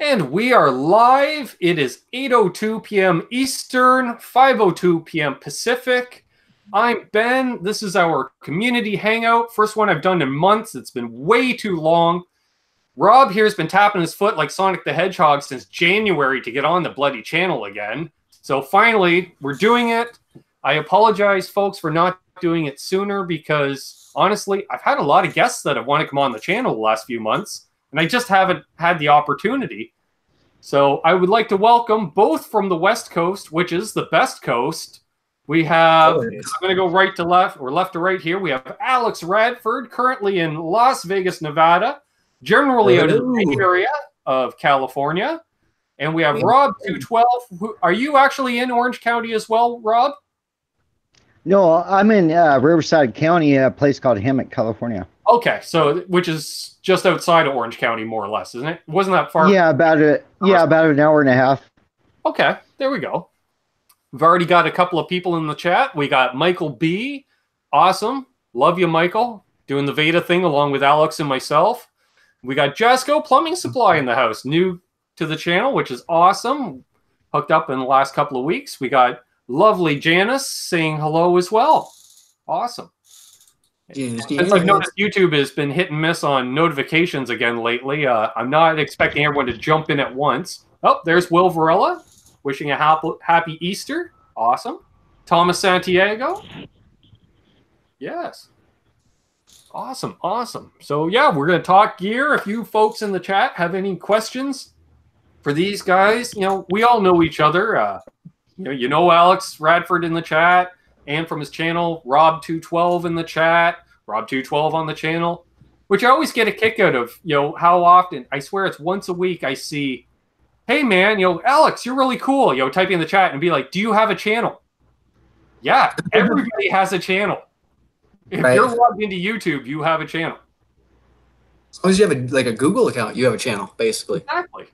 And we are live. It is 8:02 p.m. Eastern, 5:02 p.m. Pacific. I'm Ben. This is our community hangout. First one I've done in months. It's been way too long. Rob here has been tapping his foot like Sonic the Hedgehog since January to get on the bloody channel again. So finally, we're doing it. I apologize, folks, for not doing it sooner because, honestly, I've had a lot of guests that have wanted to come on the channel the last few months, and I just haven't had the opportunity. So I would like to welcome both from the West Coast, which is the best coast. We have, I'm going to go right to left, or left to right here. We have Alex Radford, currently in Las Vegas, Nevada, generally out of the Bay Area of California. And we have Rob 212. Are you actually in Orange County as well, Rob? No, I'm in Riverside County, a place called Hammock, California. Okay, so which is just outside of Orange County, more or less, isn't it? Wasn't that far? Yeah, about an hour and a half. Okay, there we go. We've already got a couple of people in the chat. We got Michael B. Awesome. Love you, Michael. Doing the Veda thing along with Alex and myself. We got Jasco Plumbing Supply in the house, new to the channel, which is awesome. Hooked up in the last couple of weeks. We got lovely Janice saying hello as well. Awesome. Since I've noticed YouTube has been hit and miss on notifications again lately, I'm not expecting everyone to jump in at once. Oh, there's Will Varela, wishing a happy Easter. Awesome. Thomas Santiago. Yes. Awesome, awesome. So, yeah, we're going to talk gear. If you folks in the chat have any questions for these guys, you know, we all know each other. You know Alex Radford in the chat. And from his channel, Rob212 in the chat, Rob212 on the channel, which I always get a kick out of, you know, how often, I swear it's once a week I see, hey man, you know, Alex, you're really cool, you know, type in the chat and be like, do you have a channel? Yeah, everybody has a channel. If you're logged into YouTube, you have a channel. As long as you have a Google account, you have a channel, basically. Exactly.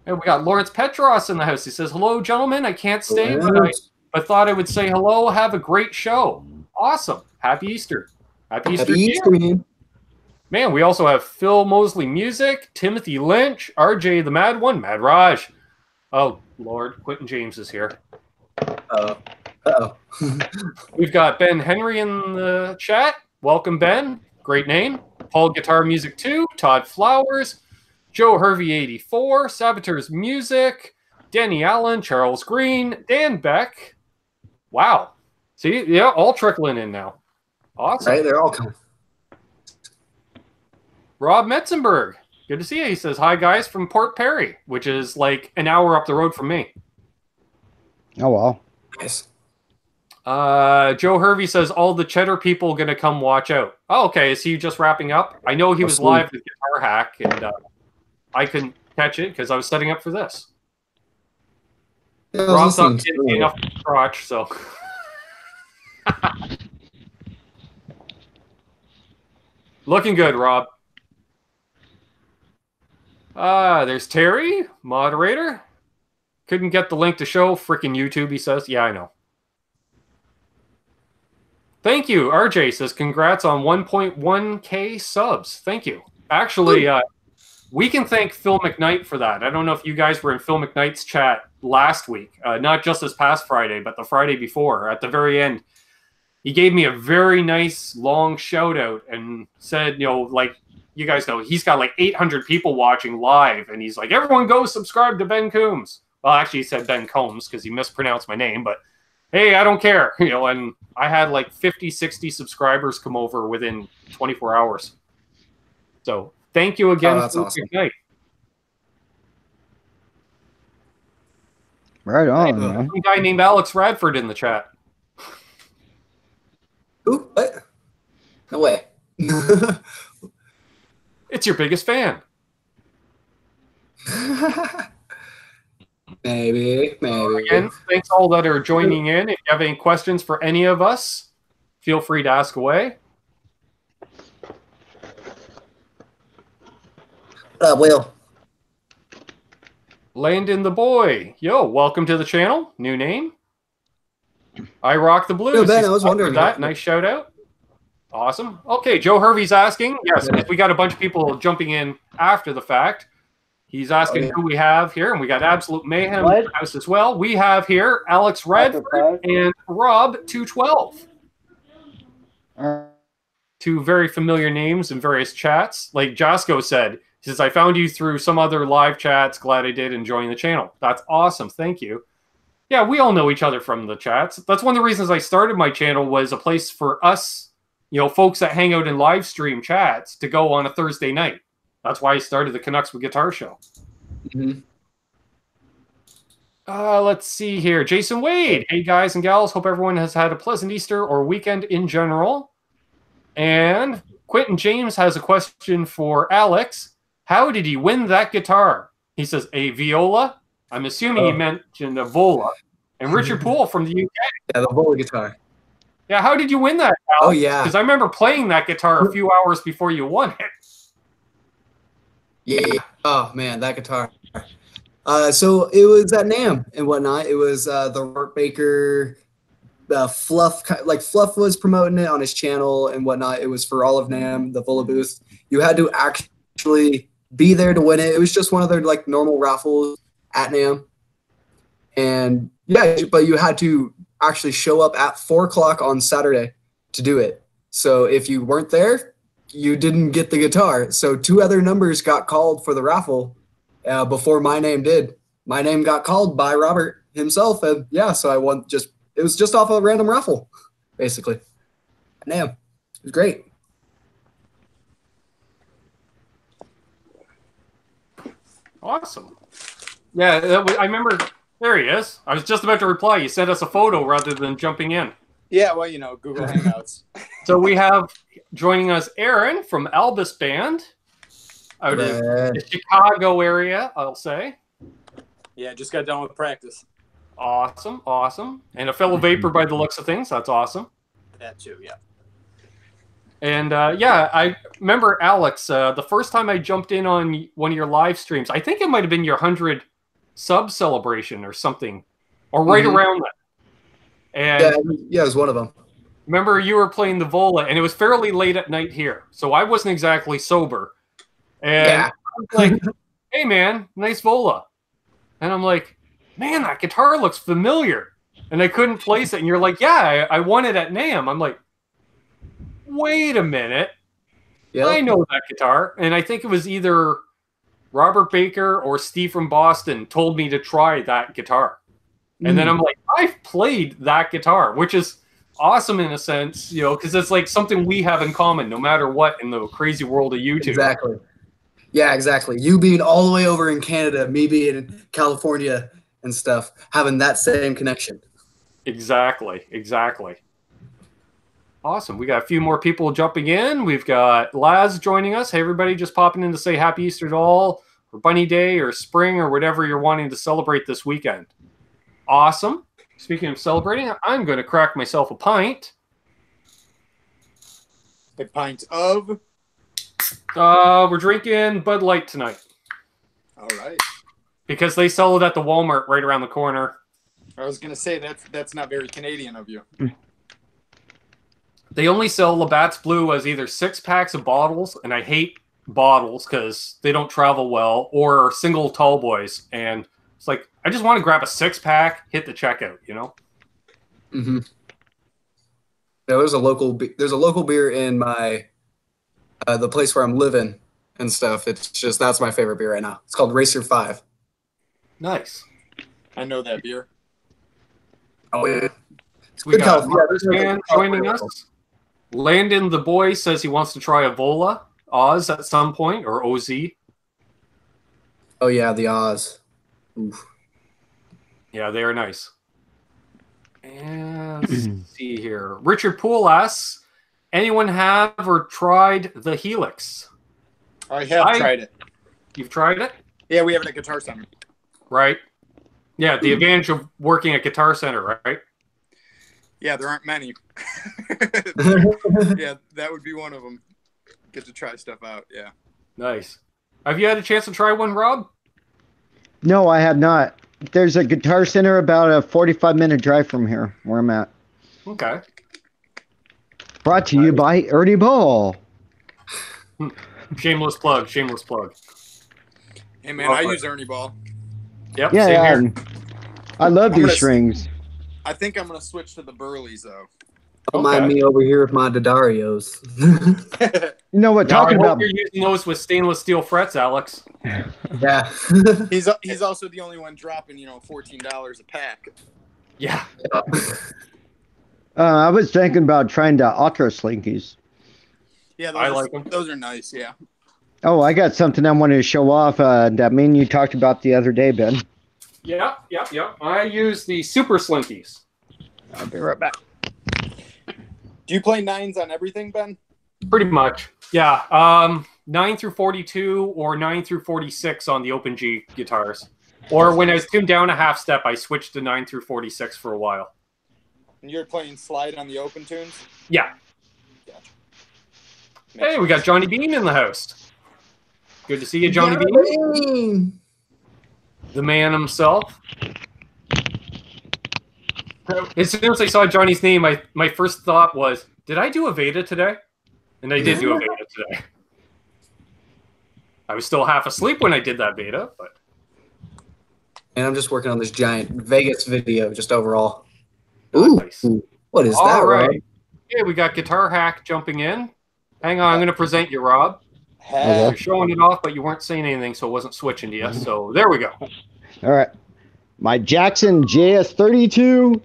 And we got Lawrence Petross in the house. He says, hello, gentlemen, I can't stay, but thought I would say hello. Have a great show. Awesome. Happy Easter. Happy Easter, man. Man, we also have Phil Mosley Music, Timothy Lynch, RJ the Mad One, Mad Raj. Oh, Lord. Quentin James is here. Uh-oh. We've got Ben Henry in the chat. Welcome, Ben. Great name. Paul Guitar Music 2, Todd Flowers, Joe Hervey 84, Saboteurs Music, Denny Allen, Charles Green, Dan Beck. Wow. See, yeah, all trickling in now. Awesome. Right, they're all coming. Rob Metzenberg. Good to see you. He says, hi, guys, from Port Perry, which is like an hour up the road from me. Oh, wow. Nice. Joe Hervey says, all the cheddar people going to come watch out. Oh, okay. Is he just wrapping up? I know he was live with Guitar Hack, and I couldn't catch it because I was setting up for this. Yeah, Rob's not getting enough crotch, so. Looking good, Rob. There's Terry, moderator. Couldn't get the link to show. Freaking YouTube, he says. Yeah, I know. Thank you. RJ says, congrats on 1.1K subs. Thank you. Actually, we can thank Phil McKnight for that. I don't know if you guys were in Phil McKnight's chat last week, not just this past Friday, but the Friday before. At the very end, he gave me a very nice long shout out and said, you know, like, you guys know, he's got like 800 people watching live. And he's like, everyone go subscribe to Ben Coombs. Well, actually, he said Ben Combs because he mispronounced my name. But hey, I don't care. You know, and I had like 50, 60 subscribers come over within 24 hours. So thank you again. That's awesome. Night. Right on, man. Some guy named Alex Radford in the chat. Who? What? No way. It's your biggest fan. Maybe. Again, thanks all that are joining in. If you have any questions for any of us, feel free to ask away. Will. Landon the Boy. Yo, welcome to the channel. New name. I Rock the Blues. Yo, Ben, I was wondering that. Nice shout out. Awesome. Okay, Joe Hervey's asking. Yes, we got a bunch of people jumping in after the fact. He's asking who we have here, and we got Absolute Mayhem in the house as well. We have here Alex Radford and Rob 212. Two very familiar names in various chats. Like Jasko said, he says, I found you through some other live chats. Glad I did, enjoying the channel. That's awesome. Thank you. Yeah, we all know each other from the chats. That's one of the reasons I started my channel, was a place for us, you know, folks that hang out in live stream chats to go on a Thursday night. That's why I started the Canucks with Guitar show. Let's see here. Jason Wade. Hey, guys and gals. Hope everyone has had a pleasant Easter or weekend in general. And Quentin James has a question for Alex. How did he win that guitar? He says, a viola. I'm assuming he mentioned a vola. And Richard Poole from the UK. Yeah, the vola guitar. Yeah, how did you win that, Alex? Oh, yeah. Because I remember playing that guitar a few hours before you won it. Yeah. Oh man, that guitar. So it was at NAMM and whatnot. It was the Robert Baker, Fluff. Like Fluff was promoting it on his channel and whatnot. It was for all of NAMM, the Vola booth. You had to actually be there to win it. It was just one of their like normal raffles at NAMM. And yeah, but you had to actually show up at 4 o'clock on Saturday to do it. So if you weren't there, you didn't get the guitar. So 2 other numbers got called for the raffle before my name did. My name got called by Robert himself, and yeah, so I won. It was just off a random raffle, basically. Damn, it was great. Awesome. Yeah, I remember. There he is. I was just about to reply. You sent us a photo rather than jumping in. Yeah, well, you know, Google Hangouts. So we have joining us Aaron from Albus Band out of the Chicago area, I'll say. Yeah, just got done with practice. Awesome, awesome. And a fellow Vapor by the looks of things. That's awesome. That too, yeah. And yeah, I remember, Alex, the first time I jumped in on one of your live streams, I think it might have been your 100 sub celebration or something, or right around that. And yeah, it was one of them. Remember, you were playing the Vola, and it was fairly late at night here, so I wasn't exactly sober. And I was like, hey, man, nice Vola. And I'm like, man, that guitar looks familiar. And I couldn't place it. And you're like, yeah, I won it at NAMM. I'm like, wait a minute. Yep. I know that guitar. And I think it was either Robert Baker or Steve from Boston told me to try that guitar. And then I'm like, I've played that guitar, which is awesome in a sense, you know, because it's like something we have in common no matter what in the crazy world of YouTube. Exactly. Yeah, exactly. You being all the way over in Canada, me being in California and stuff, having that same connection. Exactly. Exactly. Awesome. We got a few more people jumping in. We've got Laz joining us. Hey, everybody, just popping in to say Happy Easter to all, or Bunny Day, or spring, or whatever you're wanting to celebrate this weekend. Awesome. Speaking of celebrating, I'm going to crack myself a pint. A pint of? We're drinking Bud Light tonight. All right. Because they sell it at the Walmart right around the corner. I was going to say, that's not very Canadian of you. They only sell Labatt's Blue as either 6 packs of bottles, and I hate bottles because they don't travel well, or single tall boys. And it's like, I just want to grab a 6-pack, hit the checkout, you know? Mm-hmm. Yeah, there's a local beer in my the place where I'm living and stuff. It's just, that's my favorite beer right now. It's called Racer 5. Nice. I know that beer. Oh yeah. We got Marcus Man joining us. Landon the boy says he wants to try a Vola Oz at some point, or OZ. Oh yeah, the Oz. Oof. Yeah, they are nice. And let's see here. Richard Poole asks, anyone have or tried the Helix? I have tried it. You've tried it? Yeah, we have it at Guitar Center. Right. Yeah, the advantage of working at Guitar Center, right? Yeah, there aren't many. Yeah, that would be one of them. Get to try stuff out, yeah. Nice. Have you had a chance to try one, Rob? No, I have not. There's a Guitar Center about a 45-minute drive from here, where I'm at. Okay. Brought to you by Ernie Ball. Shameless plug, shameless plug. Hey man, I use Ernie Ball. Yep, Yeah, same here. I love I'm gonna these strings. I think I'm gonna switch to the Burleys though. Don't mind me over here with my Dodarios. You know what? Now, I Talking hope about you're using those with stainless steel frets, Alex. Yeah. He's also the only one dropping, $14 a pack. Yeah. I was thinking about trying the Ultra Slinkies. Yeah, I like them. Those are nice, yeah. Oh, I got something I wanted to show off that me and you talked about the other day, Ben. Yeah. I use the Super Slinkies. I'll be right back. Do you play 9s on everything, Ben? Pretty much. Yeah. 9 through 42 or 9 through 46 on the Open G guitars. Or when I was tuned down a half step, I switched to 9 through 46 for a while. And you're playing slide on the open tunes? Yeah. Gotcha. Hey, we got Johnny Beane in the house. Good to see you, Johnny Beane. The man himself. As soon as I saw Johnny's name, my first thought was, did I do a Veda today? And I did do a Veda today. I was still half asleep when I did that Veda, but... And I'm just working on this giant Vegas video, just overall. Ooh, nice. What is All that, right. Rob? Hey, we got Guitar Hack jumping in. Hang on, I'm going to present you, Rob. Okay. You're showing it off, but you weren't saying anything, so it wasn't switching to you. So there we go. All right. My Jackson JS32,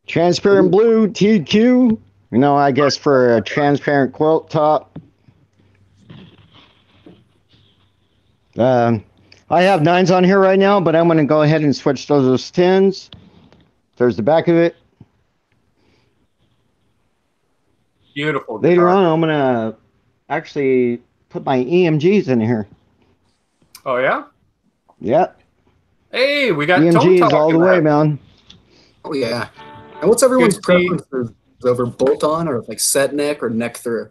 transparent blue TQ. I guess for a transparent quilt top. I have 9s on here right now, but I'm going to go ahead and switch those 10s. There's the back of it. Beautiful. Later guitar. on, I'm going to actually put my EMGs in here. Oh, yeah? Yep. Hey, we got Tone EMGs Talk all the in way, that. man. Oh, yeah. And what's everyone's Good to see. preferences over bolt-on or like set neck or neck through?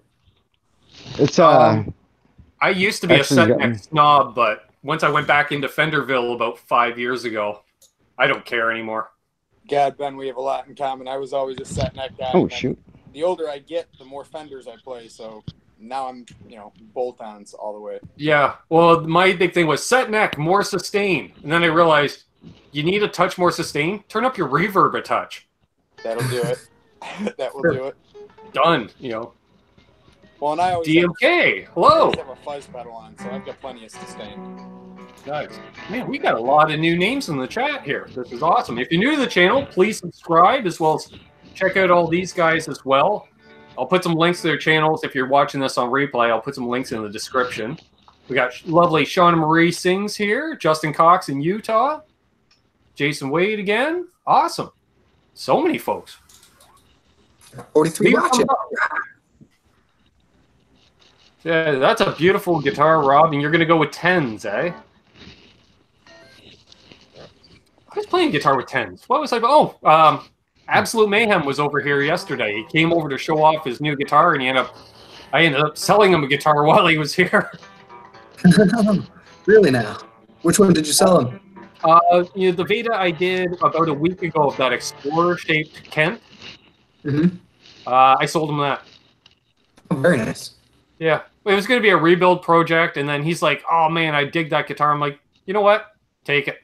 It's I used to be a Actually, set got neck me. snob, but once I went back into Fenderville about 5 years ago, I don't care anymore. God, Ben, we have a lot in common. I was always a set neck guy. Oh and then shoot. The older I get, the more Fenders I play. So now I'm, bolt-ons all the way. Yeah, well, my big thing was set neck, more sustain. And then I realized you need a touch more sustain. Turn up your reverb a touch. That'll do it. That will do it. Done, Well, and I always DMK, I hello. always have a fuzz pedal on, so I've got plenty of sustain. Nice. Man, we got a lot of new names in the chat here. This is awesome. If you're new to the channel, please subscribe, as well as check out all these guys as well. I'll put some links to their channels. If you're watching this on replay, I'll put some links in the description. We got lovely Shauna Marie Sings here, Justin Cox in Utah, Jason Wade again. Awesome. So many folks. 43 watching. Yeah, that's a beautiful guitar, Rob, and you're going to go with 10s, eh? I was playing guitar with 10s. What was I? Oh, Absolute Mayhem was over here yesterday. He came over to show off his new guitar, and I ended up selling him a guitar while he was here. Really now? Which one did you sell him? The Veda I did about a week ago of that Explorer-shaped Kent. Mm-hmm. I sold him that. Oh, very nice. Yeah. It was going to be a rebuild project, and then he's like, oh, man, I dig that guitar. I'm like, you know what? Take it.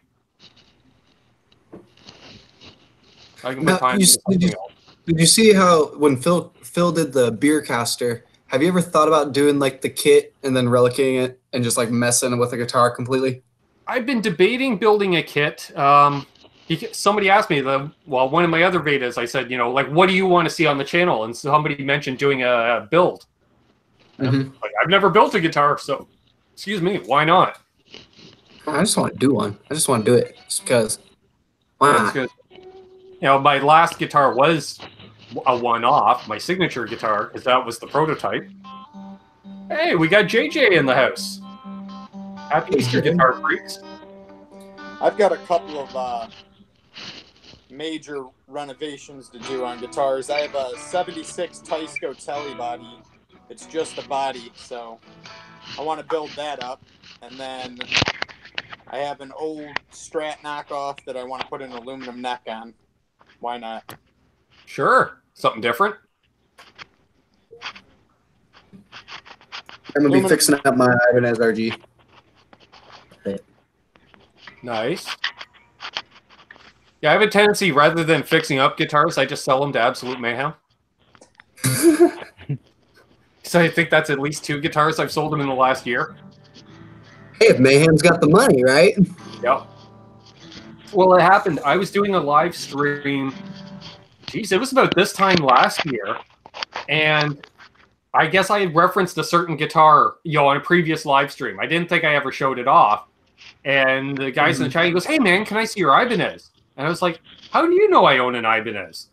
I can put time into something else. Did you see how when Phil did the beer caster, have you ever thought about doing like the kit and then relicating it and just like messing with the guitar completely? I've been debating building a kit. Somebody asked me, one of my other Vedas, I said, what do you want to see on the channel? And somebody mentioned doing a build. Mm-hmm. I've never built a guitar, so excuse me, why not? I just want to do one. I just want to do it just because. Why That's not? good. My last guitar was a one-off, my signature guitar, because that was the prototype. Hey, we got JJ in the house. Happy Easter, guitar freaks. I've got a couple of major renovations to do on guitars. I have a 76 Tysco Telly body. It's just a body, so I want to build that up. And then I have an old Strat knockoff that I want to put an aluminum neck on. Why not? Sure. Something different. I'm going to be fixing up my Ibanez RG. Nice. Yeah, I have a tendency, rather than fixing up guitars, I just sell them to Absolute Mayhem. So I think that's at least 2 guitars I've sold them in the last year. Hey, if Mayhem's got the money, right? Yep. Well, it happened. I was doing a live stream. Geez, it was about this time last year. And I guess I had referenced a certain guitar, on a previous live stream. I didn't think I ever showed it off. And the guys in the chat, he goes, "Hey, man, can I see your Ibanez?" And I was like, "How do you know I own an Ibanez?"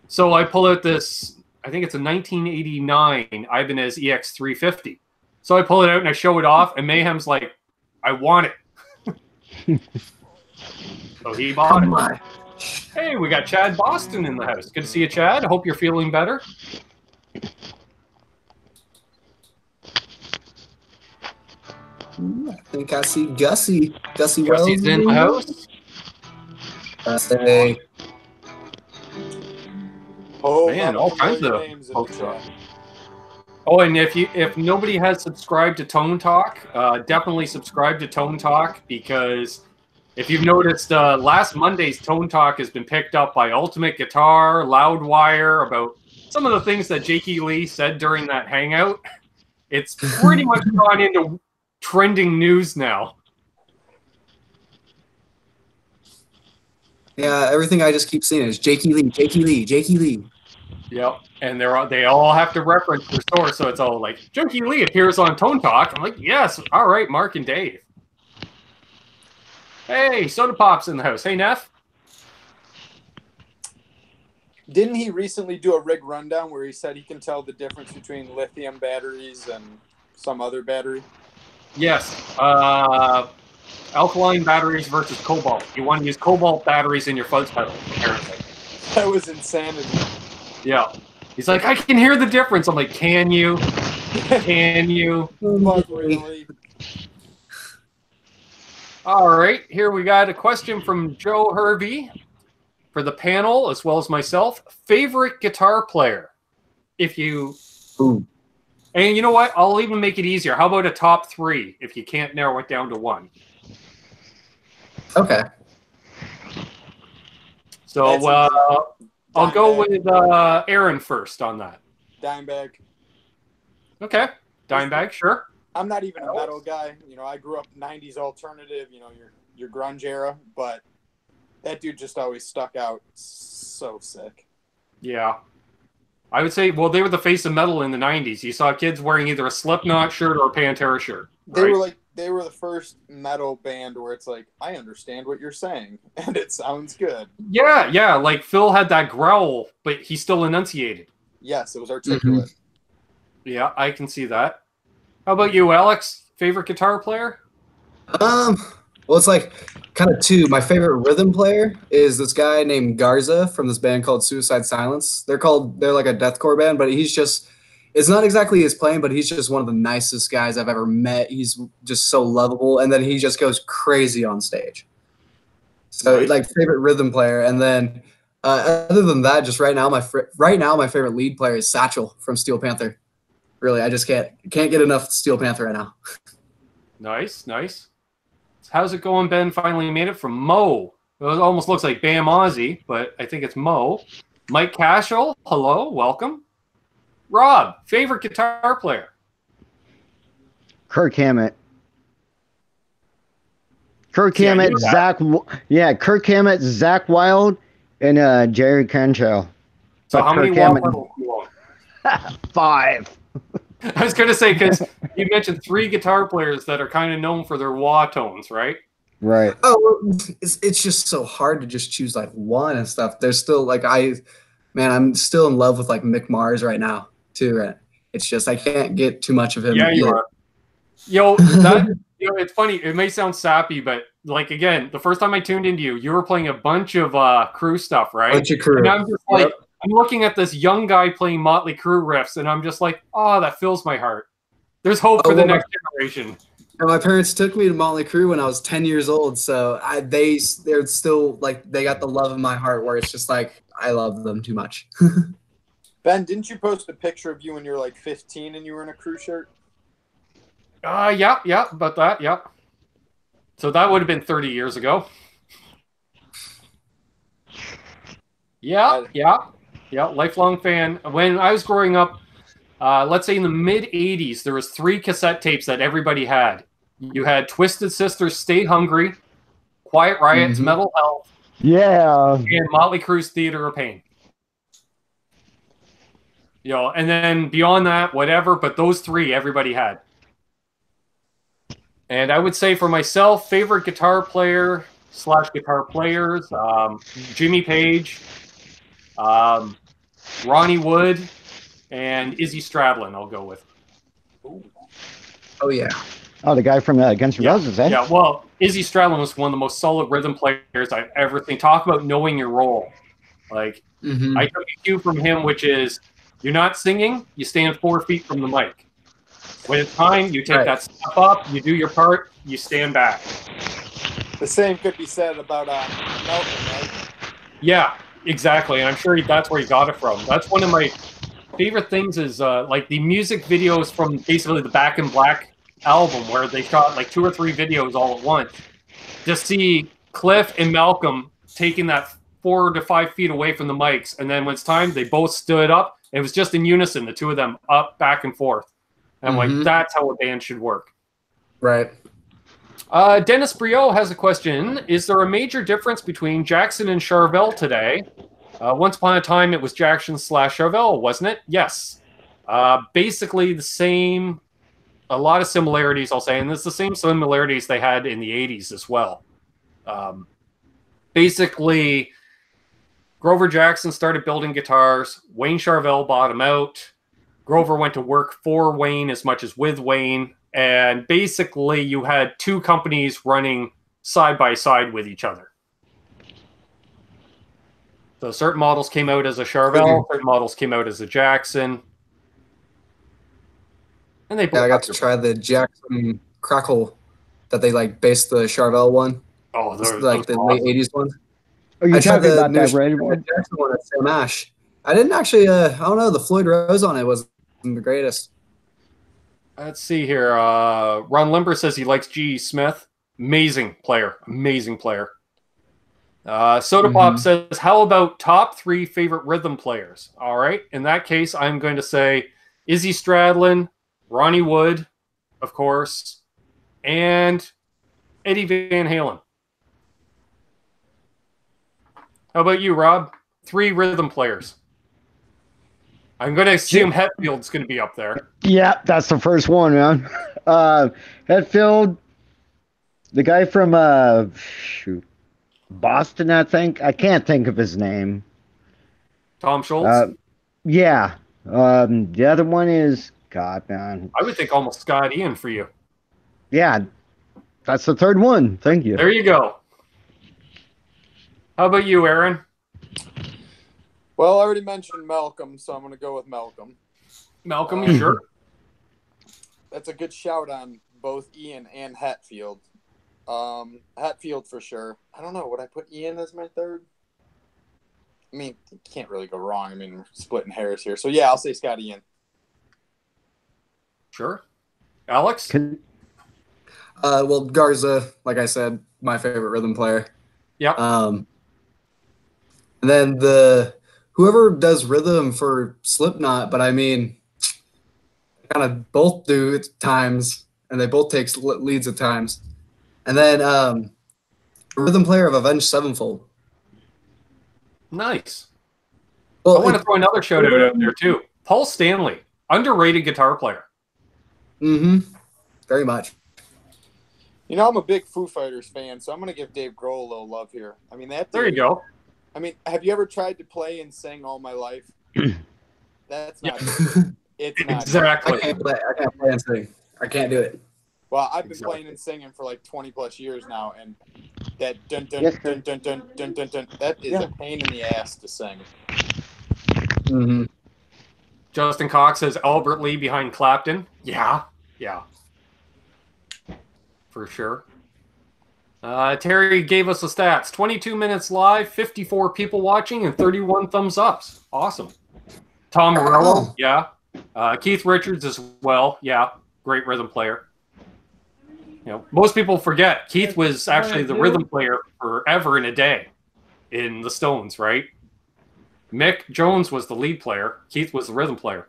So I pull out this, I think it's a 1989 Ibanez EX350. So I pull it out and I show it off, and Mayhem's like, "I want it." So he bought it. Hey, we got Chad Boston in the house. Good to see you, Chad. I hope you're feeling better. I think I see Gussie. Gussie Gussie's in the house. Oh man, all kinds of folks. Oh, and if nobody has subscribed to Tone Talk, definitely subscribe to Tone Talk, because if you've noticed, last Monday's Tone Talk has been picked up by Ultimate Guitar, Loudwire, about some of the things that Jakey Lee said during that hangout. It's pretty much gone into trending news now. Yeah, everything I just keep seeing is Jakey Lee, Jakey Lee, Jakey Lee. Yep, and they all have to reference the source, so it's all like, Jakey Lee appears on Tone Talk. I'm like, yes, all right, Mark and Dave. Hey, Soda Pop's in the house. Hey, Neff. Didn't he recently do a rig rundown where he said he can tell the difference between lithium batteries and some other battery? Yes. Alkaline batteries versus cobalt. You want to use cobalt batteries in your fuzz pedal, apparently. That was insanity. Yeah. He's like, I can hear the difference. I'm like, can you? Can you? But really. All right. Here we got a question from Joe Hervey for the panel, as well as myself. Favorite guitar player? If you... Ooh. And you know what? I'll even make it easier. How about a top 3 if you can't narrow it down to 1? Okay. So I'll go with Aaron first on that. Dimebag. Okay. Dimebag, sure. I'm not even a metal guy. You know, I grew up 90s alternative, you know, your grunge era, but that dude just always stuck out. So sick. Yeah. I would say, well, they were the face of metal in the 90s. You saw kids wearing either a Slipknot shirt or a Pantera shirt. Right? They were the first metal band where it's like, I understand what you're saying, and it sounds good. Yeah, yeah. Like Phil had that growl, but he still enunciated. Yes, it was articulate. Mm-hmm. Yeah, I can see that. How about you, Alex? Favorite guitar player? Well, it's like kind of 2. My favorite rhythm player is this guy named Garza from this band called Suicide Silence. They're like a deathcore band, but it's not exactly his playing, but he's just one of the nicest guys I've ever met. He's just so lovable, and then he just goes crazy on stage. So, nice. Like, favorite rhythm player, and then other than that, just right now my favorite lead player is Satchel from Steel Panther. Really, I just can't get enough Steel Panther right now. Nice, nice. How's it going, Ben? Finally made it from Mo. It almost looks like Bam Ozzy, but I think it's Mo. Mike Cashel, hello, welcome. Rob, favorite guitar player? Kirk Hammett. Kirk Hammett, Zach Zach Wilde, and Jerry Cantrell. So how many wah pedals do you own? 5. I was going to say, because you mentioned 3 guitar players that are kind of known for their wah tones, right? Right. Oh, it's just so hard to just choose like one and stuff. There's still like I'm still in love with like Mick Mars right now too. Right? It's just I can't get too much of him. Yeah, you are. It's funny. It may sound sappy, but like again, the first time I tuned into you were playing a bunch of Crew stuff, right? Bunch of Crew. And I'm just like. Yep. I'm looking at this young guy playing Motley Crue riffs, and I'm just like, oh, that fills my heart. There's hope for the next generation. And my parents took me to Motley Crue when I was 10 years old, so they're still like they got the love in my heart where it's just like I love them too much. Ben, didn't you post a picture of you when you were like 15 and you were in a Crew shirt? Yeah, about that, yeah. So that would have been 30 years ago. Yeah, lifelong fan. When I was growing up, let's say in the mid-'80s, there was 3 cassette tapes that everybody had. You had Twisted Sister's Stay Hungry, Quiet Riot's Metal Health, and Motley Crue's Theater of Pain. You know, and then beyond that, whatever, but those 3 everybody had. And I would say for myself, favorite guitar player / guitar players, Jimmy Page, Ronnie Wood, and Izzy Stradlin, I'll go with. Oh, yeah. Oh, the guy from Guns N' Roses, eh? Yeah, well, Izzy Stradlin was one of the most solid rhythm players I've ever seen. Talk about knowing your role. Like, I took a cue from him, which is, you're not singing, you stand 4 feet from the mic. When it's time, you take that step up, you do your part, you stand back. The same could be said about Malcolm, right? Yeah, exactly. And I'm sure that's where he got it from. That's one of my favorite things is like the music videos from basically the Back in Black album where they shot like 2 or 3 videos all at once. Just see Cliff and Malcolm taking that 4 to 5 feet away from the mics. And then when it's time, they both stood up. It was just in unison, the 2 of them up, back and forth. And I'm like, that's how a band should work. Right. Dennis Brio has a question. Is there a major difference between Jackson and Charvel today? Once upon a time, it was Jackson / Charvel, wasn't it? Yes. Basically the same, a lot of similarities, I'll say. And it's the same similarities they had in the 80s as well. Basically, Grover Jackson started building guitars. Wayne Charvel bought him out. Grover went to work for Wayne as much as with Wayne. And basically, you had 2 companies running side by side with each other. So certain models came out as a Charvel, certain models came out as a Jackson. And they both I got to try the Jackson Crackle that they like based the Charvel one. Oh, those like the awesome. late 80s one. Oh, you're talking about that new red one? Jackson one at Sam Ash. I didn't actually, I don't know, the Floyd Rose on it wasn't the greatest. Let's see here. Ron Limber says he likes G. Smith. Amazing player. Amazing player. Soda Pop says, how about top 3 favorite rhythm players? All right. In that case, I'm going to say Izzy Stradlin, Ronnie Wood, of course, and Eddie Van Halen. How about you, Rob? 3 rhythm players. I'm going to assume Hetfield's going to be up there. Yeah, that's the first one, man. Hetfield, the guy from Boston, I think. I can't think of his name. Tom Schultz? Yeah. The other one is, God, man. I would think almost Scott Ian for you. Yeah, that's the 3rd one. Thank you. There you go. How about you, Aaron? Well, I already mentioned Malcolm, so I'm going to go with Malcolm. Malcolm, you sure? That's a good shout on both Ian and Hetfield. Hetfield for sure. I don't know. Would I put Ian as my 3rd? I mean, you can't really go wrong. I mean, we're splitting hairs here. So, yeah, I'll say Scott Ian. Sure. Alex? Well, Garza, like I said, my favorite rhythm player. Yep. And then whoever does rhythm for Slipknot, but I mean, kind of both do at times, and they both take leads at times. And then rhythm player of Avenged Sevenfold. Nice. Well, I want to throw another shout out there too. Paul Stanley, underrated guitar player. Very much. You know, I'm a big Foo Fighters fan, so I'm going to give Dave Grohl a little love here. I mean, there you go. I mean, have you ever tried to play and sing all my life? That's not it's not exactly. I can't play and sing. I can't do it. Well, I've been playing and singing for like 20 plus years now, and that dun dun dun dun dun dun dun dun, that is a pain in the ass to sing. Justin Cox says Albert Lee behind Clapton. Yeah. For sure. Terry gave us the stats. 22 minutes live, 54 people watching, and 31 thumbs ups. Awesome. Tom Morello, yeah. Keith Richards as well, yeah. Great rhythm player. You know, most people forget Keith was actually the rhythm player forever and a day in the Stones, right? Mick Jones was the lead player. Keith was the rhythm player.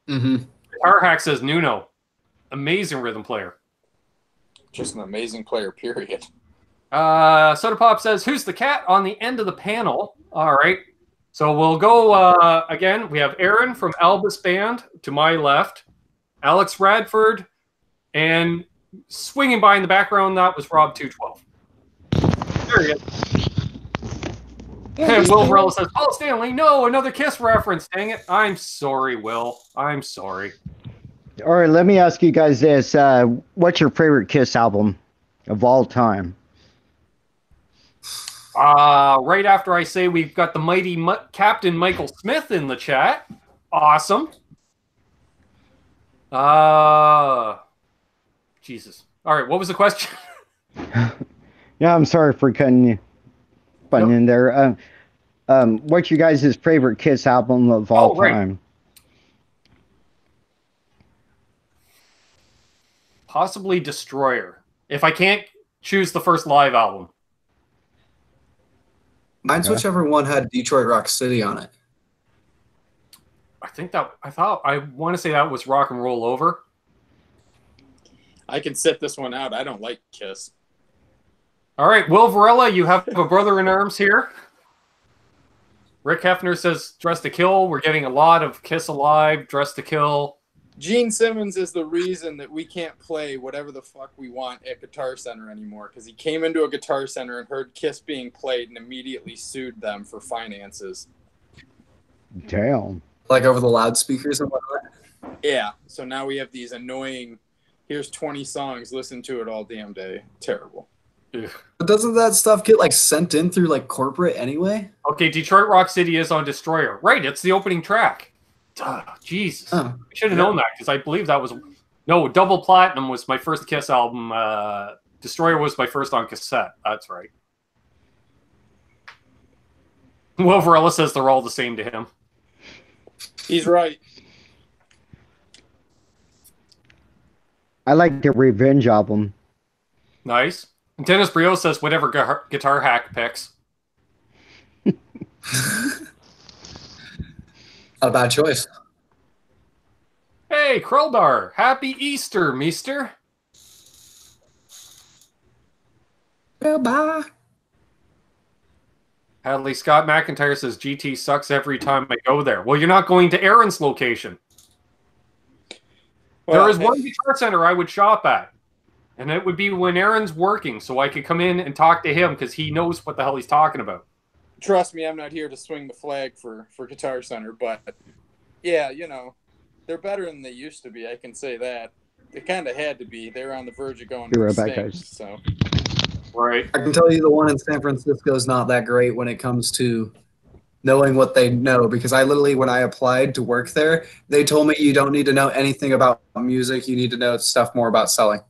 Mm-hmm. Guitar Hack says Nuno, amazing rhythm player. Just an amazing player, period. Soda Pop says, who's the cat on the end of the panel? All right. So we'll go again. We have Aaron from Albus Band to my left, Alex Radford, and swinging by in the background, that was Rob 212. There he is. And Will Varela says, Paul Stanley, no, another Kiss reference. Dang it. I'm sorry, Will. I'm sorry. All right, let me ask you guys this. What's your favorite Kiss album of all time? Right after I say we've got the mighty Captain Michael Smith in the chat. Awesome. Jesus. All right, what was the question? Yeah, I'm sorry for cutting you in there. What's your guys' favorite Kiss album of all time? Possibly Destroyer. If I can't choose the first live album. Mine's whichever one had Detroit Rock City on it. I want to say that was Rock and Roll Over. I can sit this one out. I don't like Kiss. All right, Will Varela, you have a brother in arms here. Rick Hefner says Dress to Kill. We're getting a lot of Kiss Alive, Dress to Kill. Gene Simmons is the reason that we can't play whatever the fuck we want at Guitar Center anymore, because he came into a Guitar Center and heard Kiss being played and immediately sued them for finances. Damn. Like over the loudspeakers and whatnot? Yeah, so now we have these annoying, here's 20 songs, listen to it all damn day. Terrible. But doesn't that stuff get like sent in through like corporate anyway? Okay, Detroit Rock City is on Destroyer. Right, it's the opening track. Jesus. I should have known that, because I believe that was... No, Double Platinum was my first Kiss album. Destroyer was my first on cassette. That's right. Will Varela says they're all the same to him. He's right. I like the Revenge album. Nice. And Dennis Brio says whatever Guitar Hack picks. Not a bad choice. Hey, Kreldar. Happy Easter, meester. Goodbye. Hadley Scott McIntyre says GT sucks every time I go there. Well, you're not going to Aaron's location. Well, there is one Guitar Center I would shop at. And it would be when Aaron's working, so I could come in and talk to him, because he knows what the hell he's talking about. Trust me, I'm not here to swing the flag for Guitar Center, but yeah, you know, they're better than they used to be. I can say that. They kind of had to be. They were on the verge of going extinct. So, right. I can tell you the one in San Francisco is not that great when it comes to knowing what they know, because I literally, when I applied to work there, they told me you don't need to know anything about music. You need to know stuff more about selling.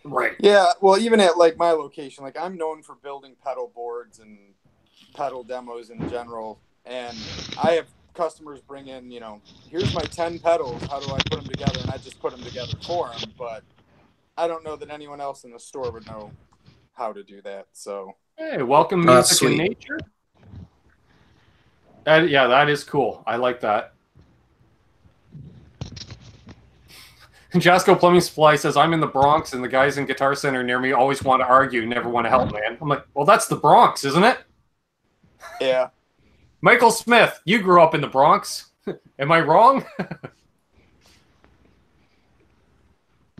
Right. Yeah. Well, even at like my location, like I'm known for building pedal boards and pedal demos in general, and I have customers bring in, you know, here's my 10 pedals, how do I put them together, and I just put them together for them, but I don't know that anyone else in the store would know how to do that. So hey, welcome music in nature. Yeah, that is cool. I like that. Jasco Plumbing Supply says, I'm in the Bronx, and the guys in Guitar Center near me always want to argue, never want to help, man. I'm like, well, that's the Bronx, isn't it? Yeah. Michael Smith, you grew up in the Bronx. Am I wrong?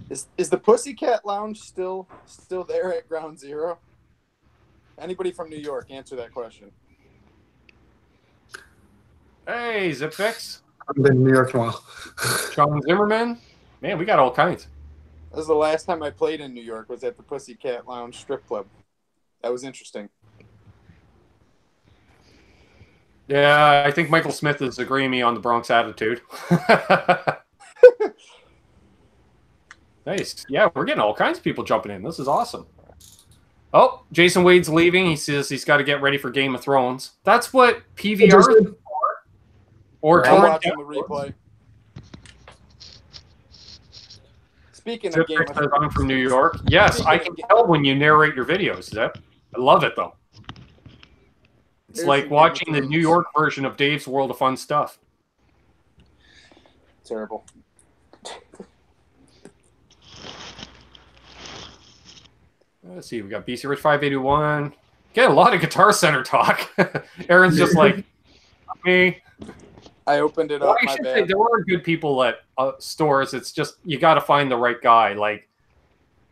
Is the Pussycat Lounge still there at Ground Zero? Anybody from New York, answer that question. Hey, Zipfix. I've been in New York in a while. Sean Zimmerman. Man, we got all kinds. That was the last time I played in New York, was at the Pussycat Lounge strip club. That was interesting. Yeah, I think Michael Smith is agreeing me on the Bronx attitude. Nice. Yeah, we're getting all kinds of people jumping in. This is awesome. Oh, Jason Wade's leaving. He says he's got to get ready for Game of Thrones. That's what PVR is for. Or I'm watching the replay. Speaking of Game of Thrones, I'm from New York. Yes, I can tell when you narrate your videos. Zep. I love it though. It's like watching the New York version of Dave's World of Fun Stuff. Terrible. Let's see. We got BC Rich 581. Get a lot of Guitar Center talk. Aaron's just like me. I opened it up. I should say there are good people at stores. It's just you got to find the right guy. Like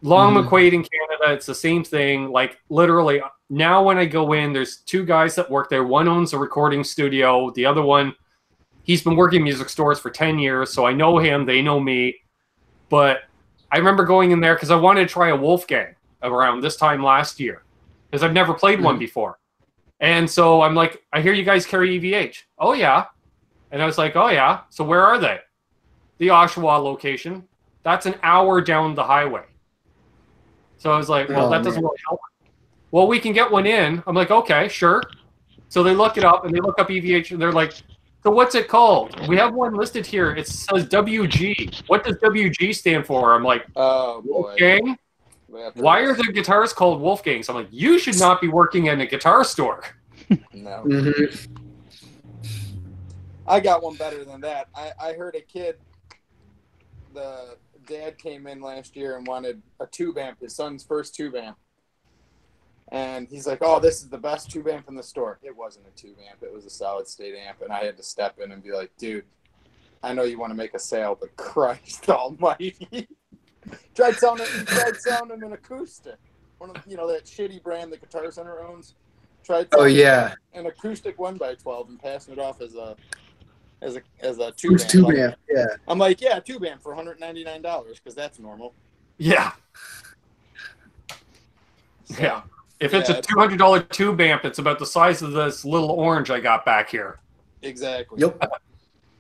Long McQuaid in Canada, it's the same thing. Like literally now when I go in, there's two guys that work there. One owns a recording studio. The other one, he's been working in music stores for 10 years. So I know him. They know me. But I remember going in there because I wanted to try a Wolfgang around this time last year because I've never played one before. And so I'm like, I hear you guys carry EVH. Oh, yeah. And I was like, oh, yeah. So where are they? The Oshawa location. That's an hour down the highway. So I was like, well, that doesn't really help. Well, we can get one in. I'm like, okay, sure. So they look it up, and they look up EVH, and they're like, so what's it called? We have one listed here. It says WG. What does WG stand for? I'm like, Wolfgang? Why are the guitars called Wolfgangs? I'm like, you should not be working in a guitar store. No. I got one better than that. I heard a kid, the dad came in last year and wanted a tube amp, his son's first tube amp. And he's like, oh, this is the best tube amp in the store. It wasn't a tube amp. It was a solid state amp. And I had to step in and be like, dude, I know you want to make a sale, but Christ almighty. tried selling him an acoustic. One of that shitty brand that Guitar Center owns. Tried selling an acoustic 1x12 and passing it off as a tube amp. Tube amp, yeah. I'm like, yeah, tube amp for $199 because that's normal. Yeah. So, yeah. If it's a $200 tube amp, it's about the size of this little orange I got back here. Exactly. Yep.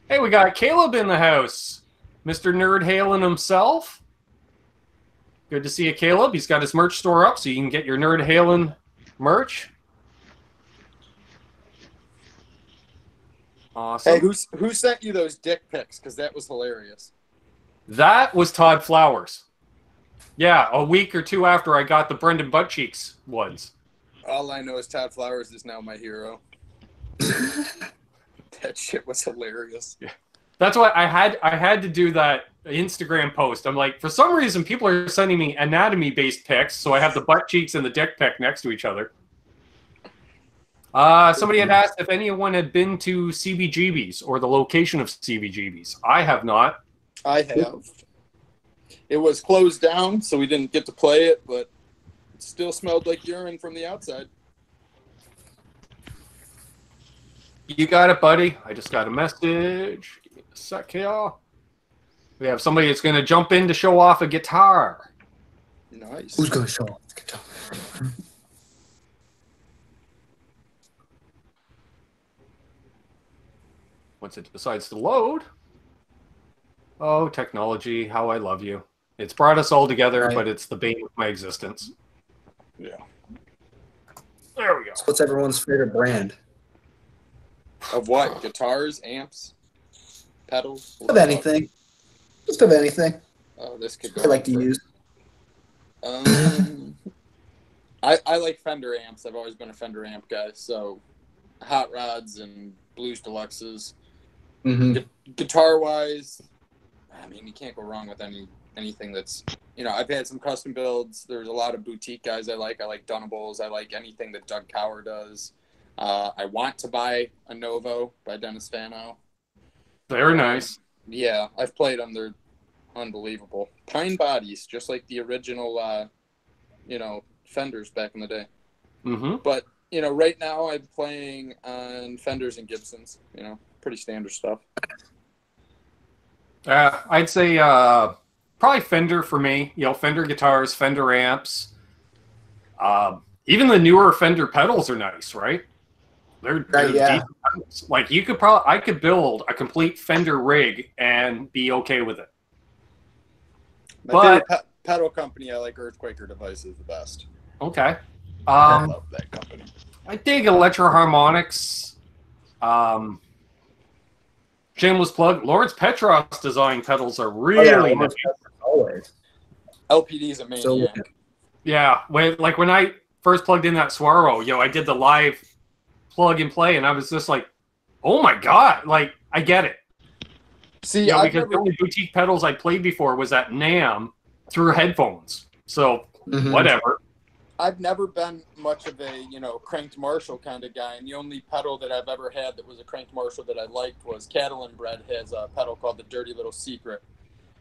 Hey, we got Caleb in the house. Mr. Nerd Halen himself. Good to see you, Caleb. He's got his merch store up, so you can get your Nerd Halen merch. Awesome. Hey, who sent you those dick pics? Because that was hilarious. That was Todd Flowers. Yeah, a week or two after I got the Brendan Buttcheeks ones. All I know is Todd Flowers is now my hero. That shit was hilarious. Yeah. That's why I had to do that Instagram post. I'm like, for some reason, people are sending me anatomy-based pics, so I have the butt cheeks and the dick pic next to each other. Somebody had asked if anyone had been to CBGB's or the location of CBGB's. I have not. I have. It was closed down, so we didn't get to play it, but it still smelled like urine from the outside. You got it, buddy. I just got a message. Give me a sec here. We have somebody that's going to jump in to show off a guitar. Nice. Who's going to show off the guitar? Once it decides to load. Oh, technology, how I love you. It's brought us all together, but it's the bane of my existence. Yeah. There we go. So what's everyone's favorite brand? Of what? Guitars, amps, pedals? Of anything. Just of anything. Oh, this could go. I like to use. I like Fender amps. I've always been a Fender amp guy. So hot rods and blues deluxes. Guitar wise, I mean, you can't go wrong with anything that's, I've had some custom builds. There's a lot of boutique guys I like. I like Dunables. I like anything that Doug Cower does. I want to buy a Novo by Dennis Fano. Very nice. Yeah, I've played them. They're unbelievable. Pine bodies, just like the original, Fenders back in the day. But, right now I'm playing on Fenders and Gibsons, pretty standard stuff. I'd say probably Fender for me. Fender guitars, Fender amps. Even the newer Fender pedals are nice, right? They're decent pedals. Like I could build a complete Fender rig and be okay with it. My favorite pedal company, I like Earthquaker Devices the best. Okay. I love that company. I dig Electro-Harmonix. Shameless plug. Lawrence Petross design pedals are really nice. Always. LPD's a maniac. So, Yeah, when I first plugged in that Swaro, I did the live plug and play, and I was just like, oh my god, like I get it. See, Because the only boutique pedals I played before was at NAMM through headphones. So whatever. I've never been much of a, cranked Marshall kind of guy, and the only pedal that I've ever had that was a cranked Marshall that I liked was Cattle and Bread has a pedal called the Dirty Little Secret.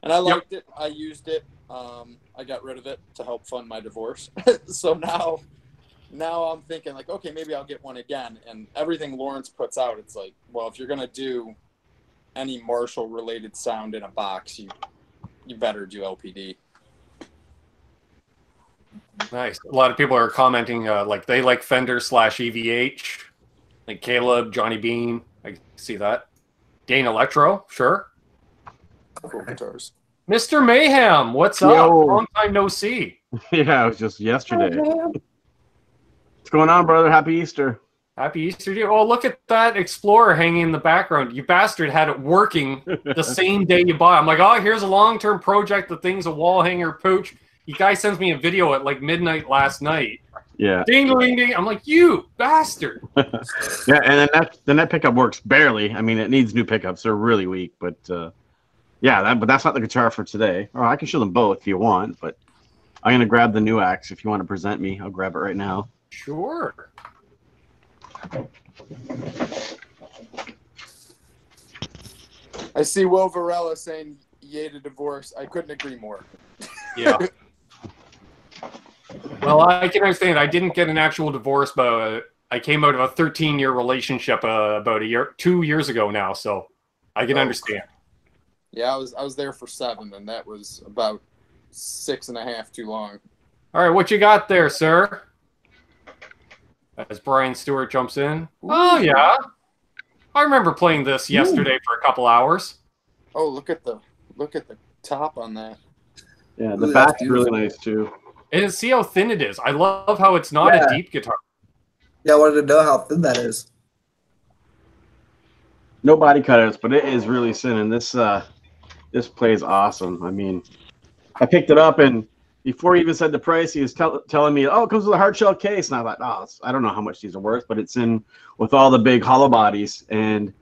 And I liked it. I used it. I got rid of it to help fund my divorce. So now I'm thinking like, okay, maybe I'll get one again. And everything Lawrence puts out, it's like, well, if you're going to do any Marshall related sound in a box, you better do LPD. Nice. A lot of people are commenting like they like Fender / EVH, like Caleb, Johnny Beane. I see that. Gain Electro, sure. Cool guitars. Mr. Mayhem, what's up? Long time no see. Yeah, it was just yesterday. What's going on, brother? Happy Easter. Happy Easter to you. Oh, look at that Explorer hanging in the background. You bastard had it working the same day you bought it. I'm like, oh, here's a long-term project. The thing's a wall hanger pooch. You guy sends me a video at like midnight last night. Yeah. Ding, ding, ding. I'm like, you bastard. Yeah, and then that pickup works barely. I mean, it needs new pickups. They're really weak, but yeah, but that's not the guitar for today. Or I can show them both if you want, but I'm gonna grab the new axe if you want to present me. I'll grab it right now. Sure. I see Will Varela saying yay to divorce. I couldn't agree more. Yeah. Well, I can understand. I didn't get an actual divorce, but I came out of a 13-year relationship about 2 years ago now, so I can understand. Yeah, I was there for 7, and that was about 6.5 too long. All right, what you got there, sir? As Brian Stewart jumps in. Oh, yeah. I remember playing this yesterday for a couple hours. Oh, look at the top on that. Yeah, the back's really nice too. And see how thin it is. I love how it's not a deep guitar. Yeah, I wanted to know how thin that is. No body cutouts, but it is really thin, and this plays awesome. I mean, I picked it up, and before he even said the price, he was telling me, "Oh, it comes with a hard shell case." And I thought, "Oh, I don't know how much these are worth, but it's in with all the big hollow bodies." And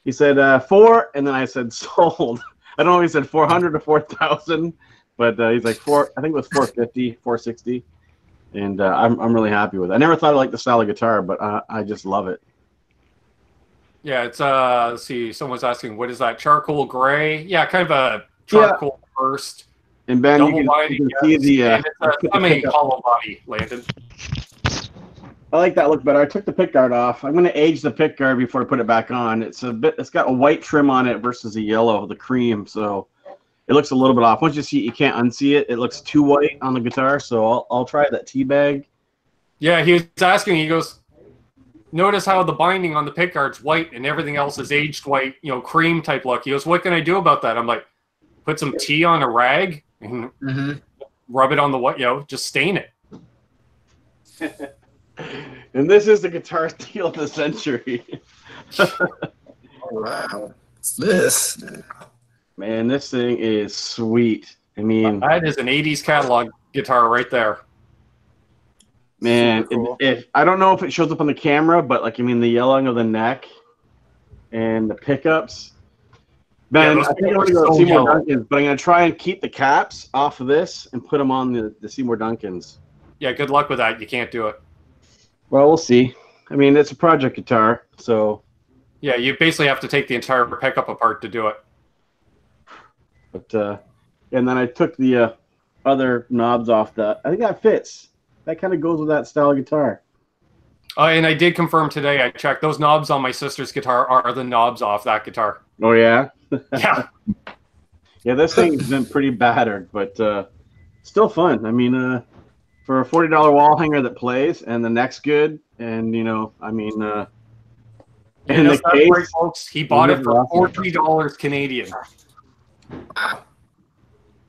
he said 4, and then I said sold. I don't know if he said 400 or 4,000, but he's like 4. I think it was 450, 460, and I'm really happy with it. I never thought I liked the style of guitar, but I just love it. Yeah, it's let's see. Someone's asking, what is that? Charcoal gray? Yeah, kind of a charcoal first. And Ben, you can see the and it's a hollow body, Landon. I like that look better. I took the pickguard off. I'm going to age the pickguard before I put it back on. It's got a white trim on it versus a yellow, the cream. So it looks a little bit off. Once you see it, you can't unsee it. It looks too white on the guitar. So I'll try that Teabag. Yeah, he was asking. He goes, notice how the binding on the pickguard's white and everything else is aged white, cream type look. He goes, what can I do about that? I'm like, put some tea on a rag and rub it on the white, just stain it. And this is the guitar deal of the century. Wow. What's this? Man, this thing is sweet. I mean, that is an 80s catalog guitar right there. Man, cool. if I don't know if it shows up on the camera, but the yellowing of the neck and the pickups. Ben, I think I'm going to go Seymour Duncans, but I'm going to try and keep the caps off of this and put them on the Seymour Duncans. Yeah, good luck with that. You can't do it. Well, we'll see. I mean, it's a project guitar, so. Yeah, you basically have to take the entire pickup apart to do it. But and then I took the other knobs off that. I think that fits. That kind of goes with that style of guitar. And I did confirm today. I checked those knobs on my sister's guitar are the knobs off that guitar. Oh yeah. Yeah. Yeah, this thing's been pretty battered, but still fun. I mean, for a $40 wall hanger that plays and the neck's good, and in the case, right, folks. He bought it for $40 Canadian.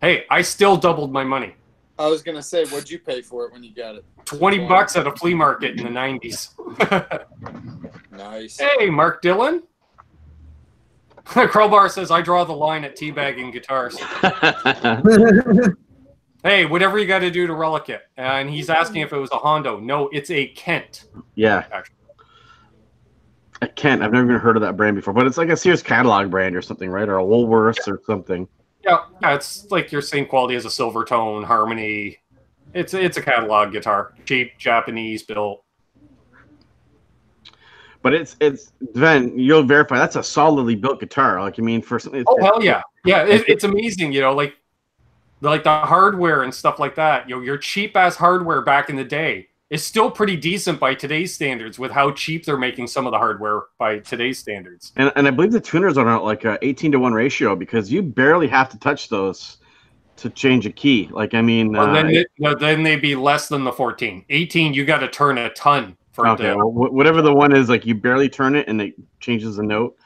Hey, I still doubled my money. I was gonna say, what'd you pay for it when you got it? $20 at a flea market in the 90s. Nice. Hey, Mark Dillon. Crowbar says, I draw the line at teabagging guitars. Hey, whatever you got to do to relic it. And he's asking if it was a Hondo. No, it's a Kent. Yeah. Actually. A Kent. I've never even heard of that brand before, but it's like a Sears catalog brand or something, right? Or a Woolworths or something. Yeah, it's like your same quality as a Silvertone, Harmony. It's a catalog guitar, cheap, Japanese built. But it's Ben, you'll verify that's a solidly built guitar. Like, I mean, for something. Oh hell yeah, yeah, it's amazing. You know, like the hardware and stuff like that. You know, your cheap ass hardware back in the day is still pretty decent by today's standards. With how cheap they're making some of the hardware by today's standards. And I believe the tuners are on like a 18-to-1 ratio because you barely have to touch those to change a key. Like, I mean, then they'd be less than the 14. 18, you got to turn a ton for it to. Well, whatever the one is, like you barely turn it and it changes the note.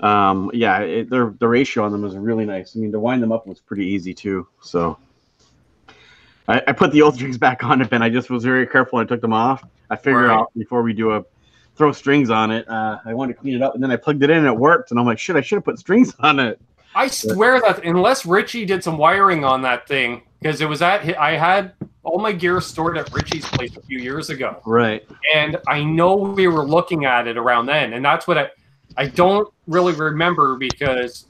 Yeah, the ratio on them is really nice. I mean, to wind them up was pretty easy too. So I put the old strings back on it, Ben. I just was very careful and I took them off. I figured out before we throw strings on it, I wanted to clean it up, and then I plugged it in and it worked. And I'm like, shit, I should have put strings on it. I swear that unless Richie did some wiring on that thing, because it was I had all my gear stored at Richie's place a few years ago. Right. And I know we were looking at it around then, and that's what I don't really remember, because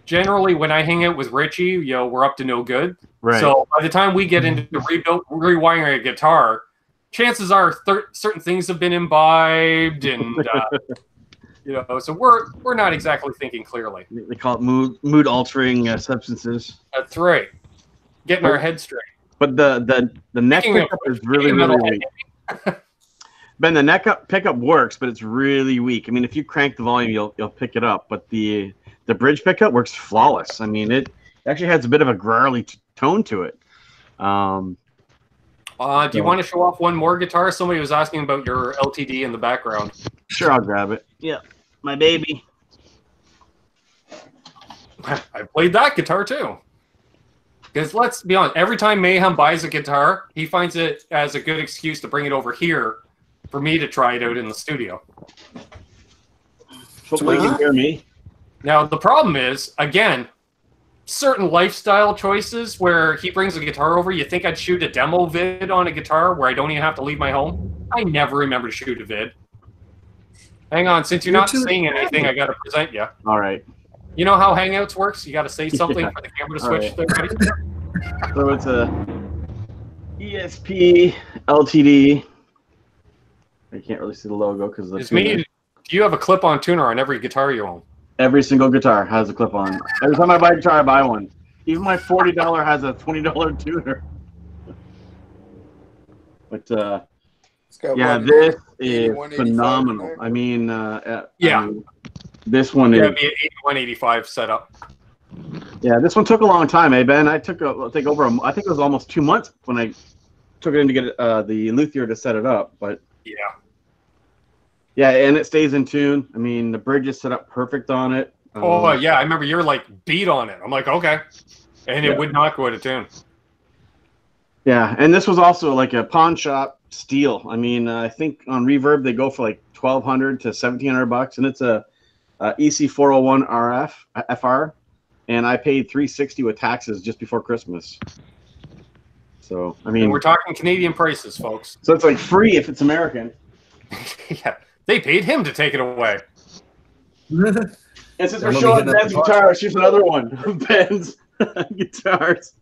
generally when I hang out with Richie, you know, we're up to no good. Right. So by the time we get into rewiring a guitar, chances are certain things have been imbibed, and you know, so we're not exactly thinking clearly. They call it mood altering substances. That's right. Getting our head straight. But the neck pickup is really weak. Ben, the neck pickup works, but it's really weak. I mean, if you crank the volume, you'll pick it up. But the bridge pickup works flawless. I mean, it actually has a bit of a growly tone to it. Do you want to show off one more guitar? Somebody was asking about your LTD in the background. Sure, I'll grab it. Yeah, my baby. I played that guitar too. Because let's be honest, every time Mayhem buys a guitar, he finds it as a good excuse to bring it over here for me to try it out in the studio. Hopefully you can hear me. Now, the problem is, again, certain lifestyle choices where he brings a guitar over. You think I'd shoot a demo vid on a guitar where I don't even have to leave my home? I never remember to shoot a vid. Hang on, since you're not saying anything, I got to present you. All right. You know how Hangouts works? You got to say something for the camera to switch. Right. So it's a ESP LTD. I can't really see the logo because it's me. Do you have a clip-on tuner on every guitar you own? Every single guitar has a clip-on. Every time I buy a guitar, I buy one. Even my $40 has a $20 tuner. But yeah, this is phenomenal. I mean, yeah. I mean, this one is. Yeah, it'd be an 8185 setup. Yeah, this one took a long time, eh, Ben? I think it was almost 2 months when I took it in to get the luthier to set it up. But yeah. Yeah, and it stays in tune. I mean, the bridge is set up perfect on it. Oh, yeah. I remember you're like beat on it. I'm like, okay. And it would not go out of tune. Yeah, and this was also like a pawn shop steal. I mean, I think on Reverb they go for like $1,200 to $1,700, and it's a EC401 FR, and I paid $360 with taxes just before Christmas. So I mean, and we're talking Canadian prices, folks. So it's like free if it's American. Yeah. They paid him to take it away. And since we're showing Ben's guitars, here's another one of Ben's guitars.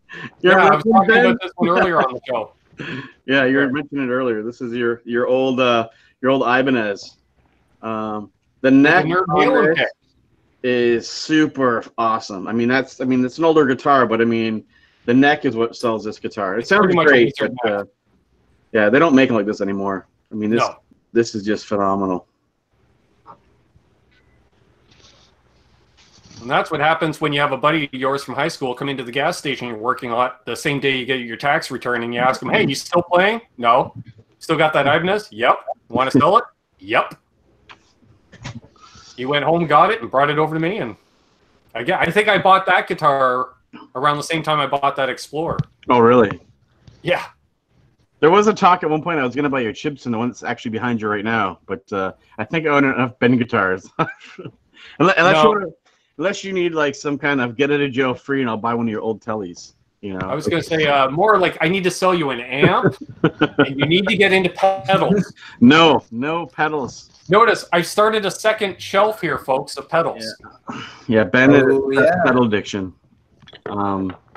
I was talking about this one earlier on the show. Yeah, you were mentioning it earlier. This is your old Ibanez. The neck is super awesome. I mean, it's an older guitar, but I mean, the neck is what sells this guitar. It sounds great, but yeah, they don't make them like this anymore. I mean, this is just phenomenal. And that's what happens when you have a buddy of yours from high school come into the gas station you're working on the same day you get your tax return, and you ask him, hey, you still playing? No. Still got that Ibanez? Yep. Want to sell it? Yep. He went home, got it, and brought it over to me. And I think I bought that guitar around the same time I bought that Explorer. Oh, really? Yeah. There was a talk at one point I was going to buy your Chibson, the one that's actually behind you right now. But I think I own enough Ben guitars. Unless you need like some kind of get it a Joe free, and I'll buy one of your old Tellys. You know, I was going to say more like I need to sell you an amp, and you need to get into pedals. no pedals. Notice I started a second shelf here, folks, of pedals. Yeah, Ben has yeah. pedal addiction.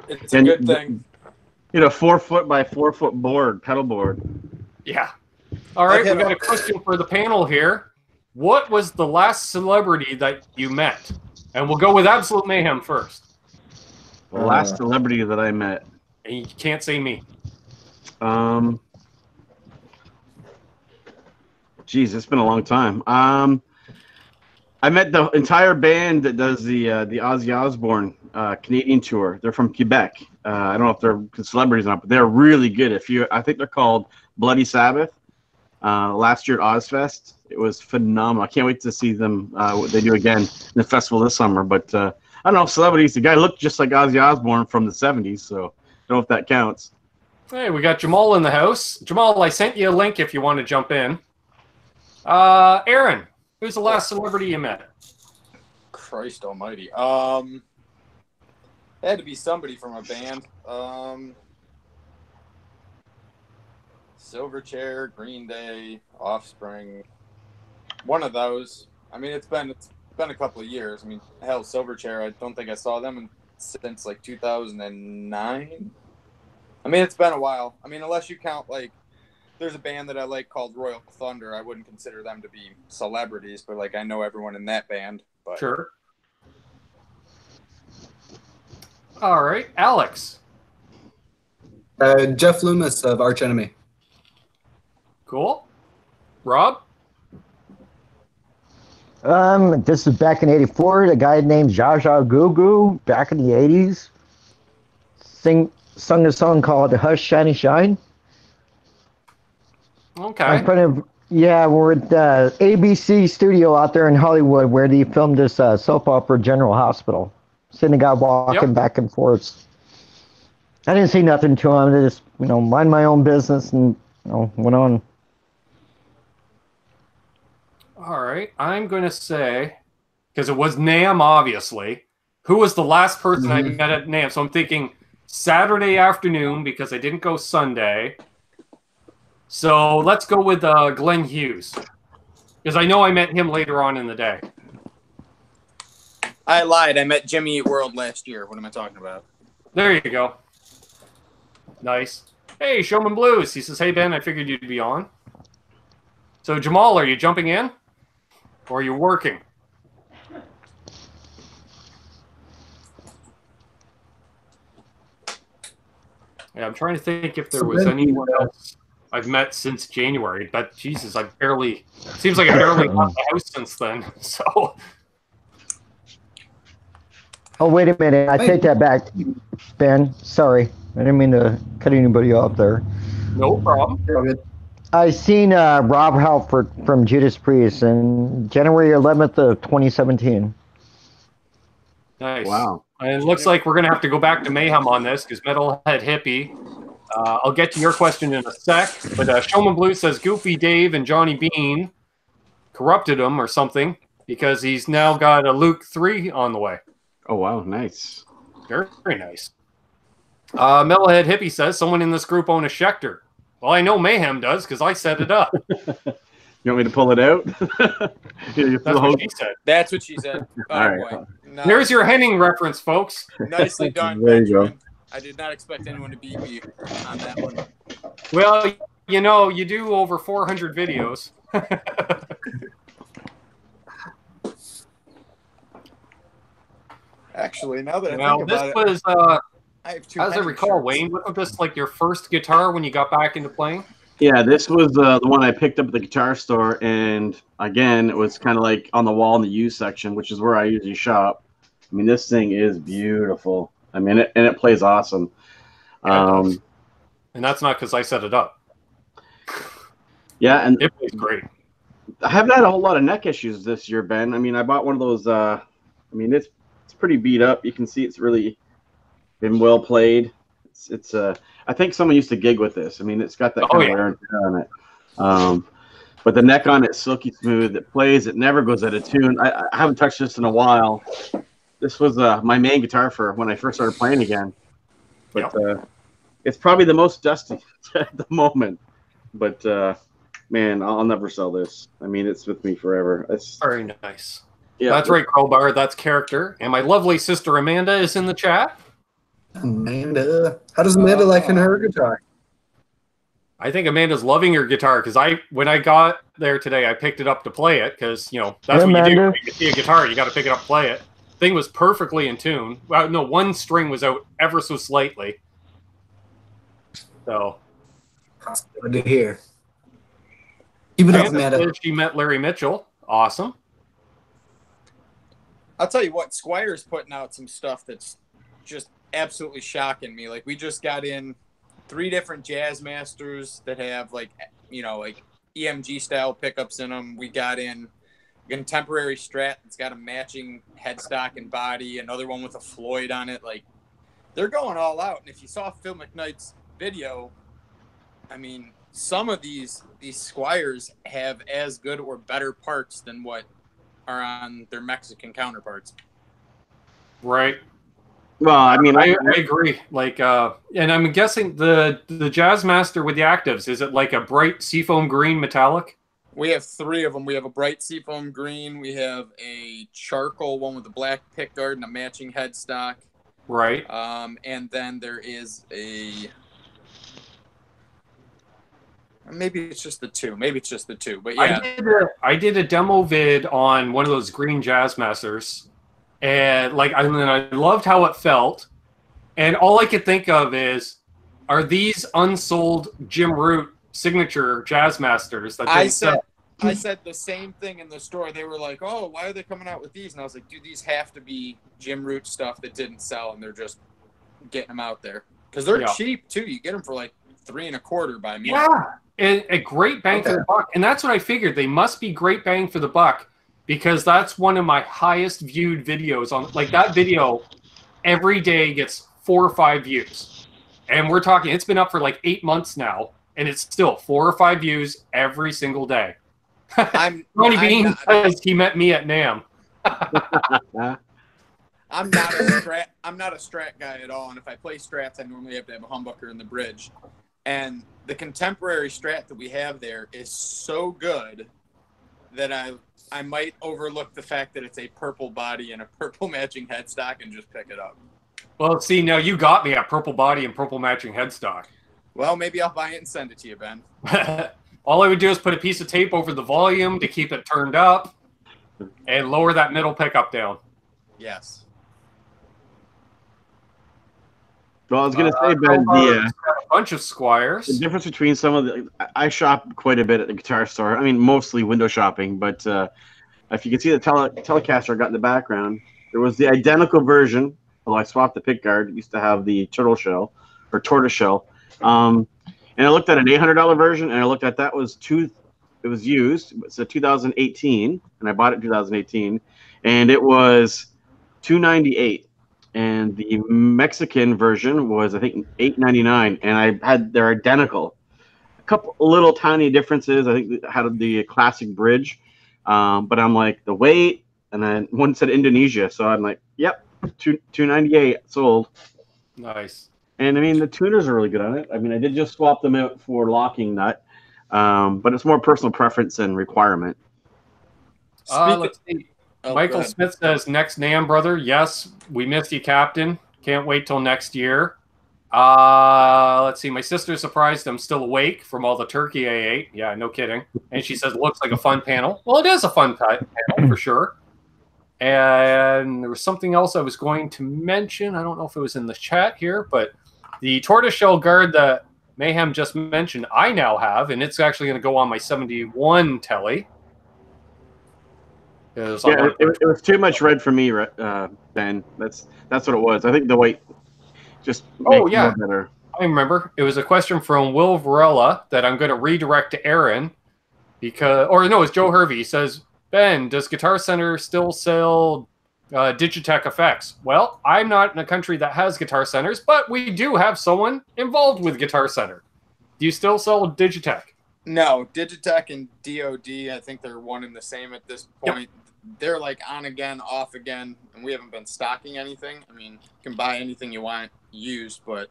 It's a good thing. You know, 4 foot by 4 foot board, pedal board. Yeah. All right, we got a question for the panel here. What was the last celebrity that you met? And we'll go with Absolute Mayhem first. The last celebrity that I met. And you can't say me. Geez, it's been a long time. I met the entire band that does the Ozzy Osbourne Canadian tour. They're from Quebec. I don't know if they're celebrities or not, but they're really good. I think they're called Bloody Sabbath. Last year at Ozfest, it was phenomenal. I can't wait to see them what they do again in the festival this summer. But I don't know, celebrities. The guy looked just like Ozzy Osbourne from the '70s, so I don't know if that counts. Hey, we got Jamal in the house. Jamal, I sent you a link if you want to jump in. Aaron, who's the last celebrity you met? Christ almighty. It had to be somebody from a band. Silverchair, Green Day, Offspring. One of those. I mean, it's been a couple of years. I mean, hell, Silverchair, I don't think I saw them since like 2009. I mean, it's been a while. I mean, unless you count like there's a band that I like called Royal Thunder. I wouldn't consider them to be celebrities, but like I know everyone in that band. But Sure. All right, Alex. Jeff Loomis of Arch Enemy. Cool. Rob? This is back in '84. A guy named Zsa Zsa Goo Goo back in the '80s sung a song called "Hush, Shiny Shine." Okay. In front of we're at the ABC studio out there in Hollywood where they filmed this soap opera, General Hospital. Seeing the guy walking back and forth. I didn't say nothing to him. I just mind my own business and went on. All right. I'm going to say, because it was NAMM, obviously, who was the last person I met at NAMM? So I'm thinking Saturday afternoon because I didn't go Sunday. So let's go with Glenn Hughes. Because I know I met him later on in the day. I lied. I met Jimmy Eat World last year. What am I talking about? There you go. Nice. Hey, Showman Blues. He says, hey, Ben, I figured you'd be on. So, Jamal, are you jumping in? Or are you working? Yeah, I'm trying to think if there was anyone else I've met since January. But, Jesus, seems like I barely left the house since then. So... Oh, wait a minute. I take that back, Ben. Sorry. I didn't mean to cut anybody off there. No problem. I seen Rob Halford from Judas Priest in January 11th of 2017. Nice. Wow. And it looks like we're going to have to go back to Mayhem on this because Metalhead Hippie. I'll get to your question in a sec. But Showman Blue says Goofy Dave and Johnny Beane corrupted him or something because he's now got a Luke 3 on the way. Oh, wow. Nice. Very, very nice. Metalhead Hippie says someone in this group own a Schecter. Well, I know Mayhem does because I set it up. You want me to pull it out? That's what she said. That's what she said. Oh, all right. boy. No. There's your Henning reference, folks. Nicely done, There you Benjamin. go. I did not expect anyone to beat me on that one. Well, you do over 400 videos. Actually, now that I Well, think this about was, I have two as I Henning recall, shirts. Wayne, wasn't this like your first guitar when you got back into playing? Yeah, this was the one I picked up at the guitar store, and again, it was kind of like on the wall in the used section, which is where I usually shop. I mean, this thing is beautiful. I mean, it plays awesome. Yeah, it does. And that's not because I set it up. Yeah, and It plays great. I haven't had a whole lot of neck issues this year, Ben. I mean, I bought one of those. I mean, it's pretty beat up. You can see it's really been well played. It's I think someone used to gig with this. I mean, it's got that kind of wear and tear on it. But the neck on it's silky smooth. It plays. It never goes out of tune. I haven't touched this in a while. This was my main guitar for when I first started playing again. But it's probably the most dusty at the moment. But man, I'll never sell this. I mean, it's with me forever. It's very nice. Yeah, that's right, Crowbar. That's character. And my lovely sister Amanda is in the chat. Amanda, how does Amanda like her guitar? I think Amanda's loving her guitar because when I got there today, I picked it up to play it because that's what you do. When you see a guitar, you got to pick it up, play it. Thing was perfectly in tune. Well, no, one string was out ever so slightly. So that's good to hear. Keep it up, Amanda. She met Larry Mitchell. Awesome. I'll tell you what, Squire's putting out some stuff that's just absolutely shocking me. Like, we just got in 3 different Jazzmasters that have like EMG style pickups in them. We got in a contemporary Strat that's got a matching headstock and body, another one with a Floyd on it. Like, they're going all out. And if you saw Phil McKnight's video, I mean, some of these Squires have as good or better parts than what are on their Mexican counterparts. Right. Well, I mean, I agree. Like, and I'm guessing the Jazzmaster with the actives, is it like a bright seafoam green metallic? We have 3 of them. We have a bright seafoam green. We have a charcoal one with a black pickguard and a matching headstock. Right. And then there is maybe it's just the 2. Maybe it's just the 2. But yeah, I did a demo vid on one of those green Jazzmasters. And I loved how it felt. And all I could think of is, are these unsold Jim Root signature Jazzmasters that I said the same thing in the store. They were like, "Oh, why are they coming out with these?" And I was like, "Dude, these have to be Jim Root stuff that didn't sell, and they're just getting them out there because they're cheap too. You get them for like $3.25 by me." Yeah, and a great bang for the buck. And that's what I figured. They must be great bang for the buck. Because that's one of my highest viewed videos on, like, that video every day gets 4 or 5 views. And we're talking, it's been up for like 8 months now, and it's still 4 or 5 views every single day. Funny Beane says he met me at NAMM. I'm not a Strat guy at all, and if I play Strats, I normally have to have a humbucker in the bridge. And the contemporary Strat that we have there is so good that I might overlook the fact that it's a purple body and a purple matching headstock and just pick it up. Well, see, now you got me at purple body and purple matching headstock. Well, maybe I'll buy it and send it to you, Ben. All I would do is put a piece of tape over the volume to keep it turned up and lower that middle pickup down. Yes. Well, I was going to say, Ben, a bunch of Squires. The difference between some of the... I shop quite a bit at the guitar store. I mean, mostly window shopping, but if you can see the Telecaster I got in the background, there was the identical version, although I swapped the pickguard. It used to have the turtle shell, or tortoise shell. And I looked at an $800 version, and I looked at that was it was used. It's a 2018, and I bought it in 2018, and it was $298. And the Mexican version was, I think, $899, and they're identical. A couple little tiny differences. I think it had the classic bridge, but I'm like, the weight, and then one said Indonesia, so I'm like, yep, $298 sold. Nice. And I mean, the tuners are really good on it. I mean, I did just swap them out for locking nut, but it's more personal preference and requirement. Let's see. Michael Smith says, next NAMM, brother. Yes, we missed you, Captain. Can't wait till next year. Let's see. My sister's surprised I'm still awake from all the turkey I ate. Yeah, no kidding. And she says, it looks like a fun panel. Well, it is a fun panel for sure. And there was something else I was going to mention. I don't know if it was in the chat here, but the tortoiseshell guard that Mayhem just mentioned, I now have, and it's actually going to go on my 71 telly. It was too much red for me, Ben. That's what it was. I think the white just makes it more better. I remember. It was a question from Will Varela that I'm going to redirect to Aaron it's Joe Hervey. He says, Ben, does Guitar Center still sell Digitech effects? Well, I'm not in a country that has Guitar Centers, but we do have someone involved with Guitar Center. Do you still sell Digitech? No, Digitech and DOD, I think they're one and the same at this point. Yep. They're like on again, off again, and we haven't been stocking anything. I mean, you can buy anything you want used, but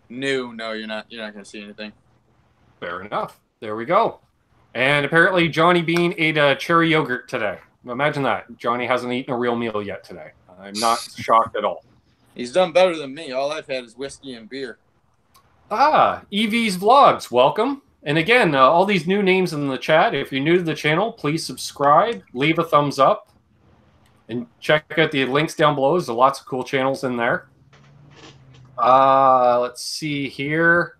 No, you're not going to see anything. Fair enough. There we go. And apparently Johnny Beane ate a cherry yogurt today. Imagine that. Johnny hasn't eaten a real meal yet today. I'm not shocked at all. He's done better than me. All I've had is whiskey and beer. EV's Vlogs, welcome. And again, all these new names in the chat. If you're new to the channel, please subscribe, leave a thumbs up, and check out the links down below. There's lots of cool channels in there. Let's see here.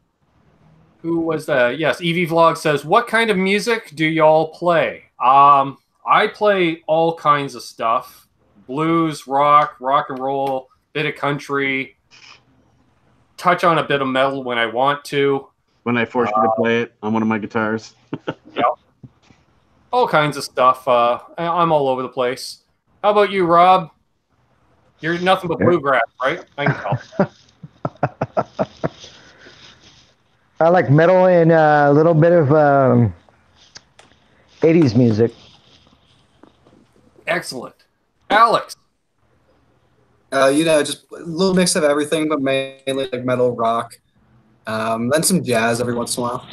Who was that? Yes, EV Vlog says, what kind of music do y'all play? I play all kinds of stuff. Blues, rock and roll, bit of country, touch on a bit of metal when I want to. When I force you to play it on one of my guitars. Yep. All kinds of stuff. I'm all over the place. How about you, Rob? You're nothing but bluegrass, right? I can tell. I like metal and a little bit of 80s music. Excellent. Alex? Just a little mix of everything, but mainly like metal, rock. Then some jazz every once in a while.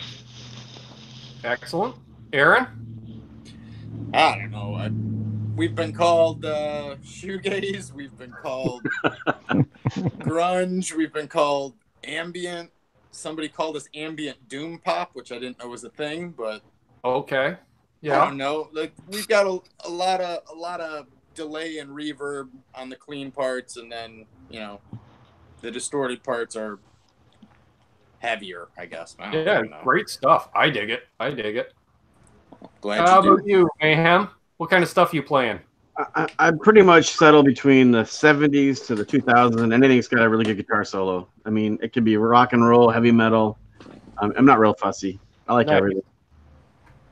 Excellent. Aaron? I don't know. We've been called shoegaze. We've been called grunge. We've been called ambient. Somebody called us ambient doom pop, which I didn't know was a thing, but okay. Yeah. I don't know. Like we've got a lot of delay and reverb on the clean parts, and then the distorted parts are heavier, I guess. I don't know. Great stuff. I dig it. Glad How you do. about you, Mayhem? What kind of stuff you playing? I pretty much settle between the 70s to the 2000s, and anything's got a really good guitar solo. I mean, it could be rock and roll, heavy metal. I'm not real fussy. I like everything.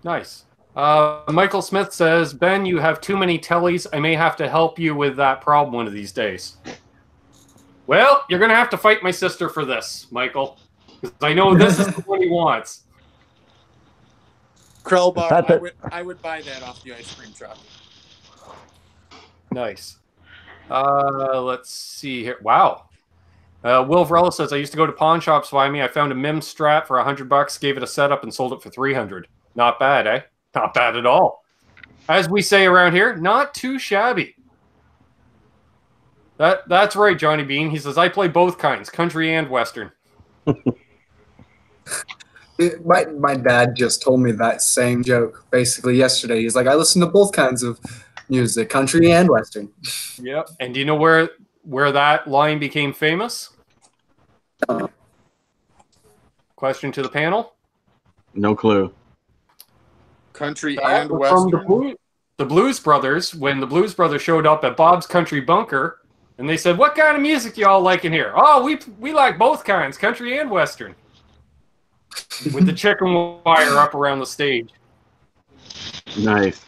Nice. Michael Smith says, Ben, you have too many tellies. I may have to help you with that problem one of these days. Well, you're going to have to fight my sister for this, Michael. Because I know this is the one he wants. Krellbar, I would buy that off the ice cream truck. Nice. Let's see here. Wow. Will Varela says, I used to go to pawn shops by me. I found a MIM Strat for $100, gave it a setup, and sold it for $300. Not bad, eh? Not bad at all. As we say around here, not too shabby. That's right, Johnny Beane. He says, I play both kinds, country and western. My dad just told me that same joke basically yesterday. He's like, I listen to both kinds of music, country and western. Yep. And do you know where that line became famous? Question to the panel? No clue. Country and western? From the Blues Brothers, when the Blues Brothers showed up at Bob's Country Bunker, and they said, what kind of music y'all like in here? Oh, we like both kinds, country and western. With the chicken wire up around the stage. Nice.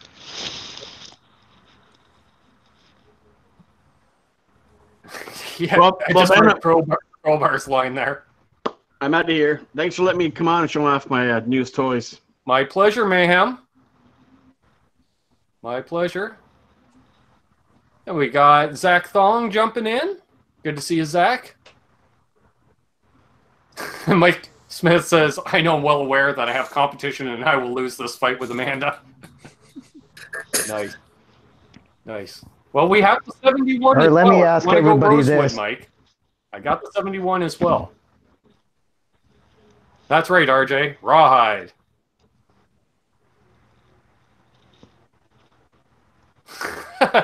Yeah, Well, I just heard Crowbar's line there. I'm out of here. Thanks for letting me come on and show off my newest toys. My pleasure, Mayhem. My pleasure. And we got Zach Thong jumping in. Good to see you, Zach. Mike Smith says, I know I'm well aware that I have competition and I will lose this fight with Amanda. Nice. Nice. Well, we have the 71 as let well. me ask Wanna everybody go Rosewood, this. Mike? I got the 71 as well. That's right, RJ. Rawhide.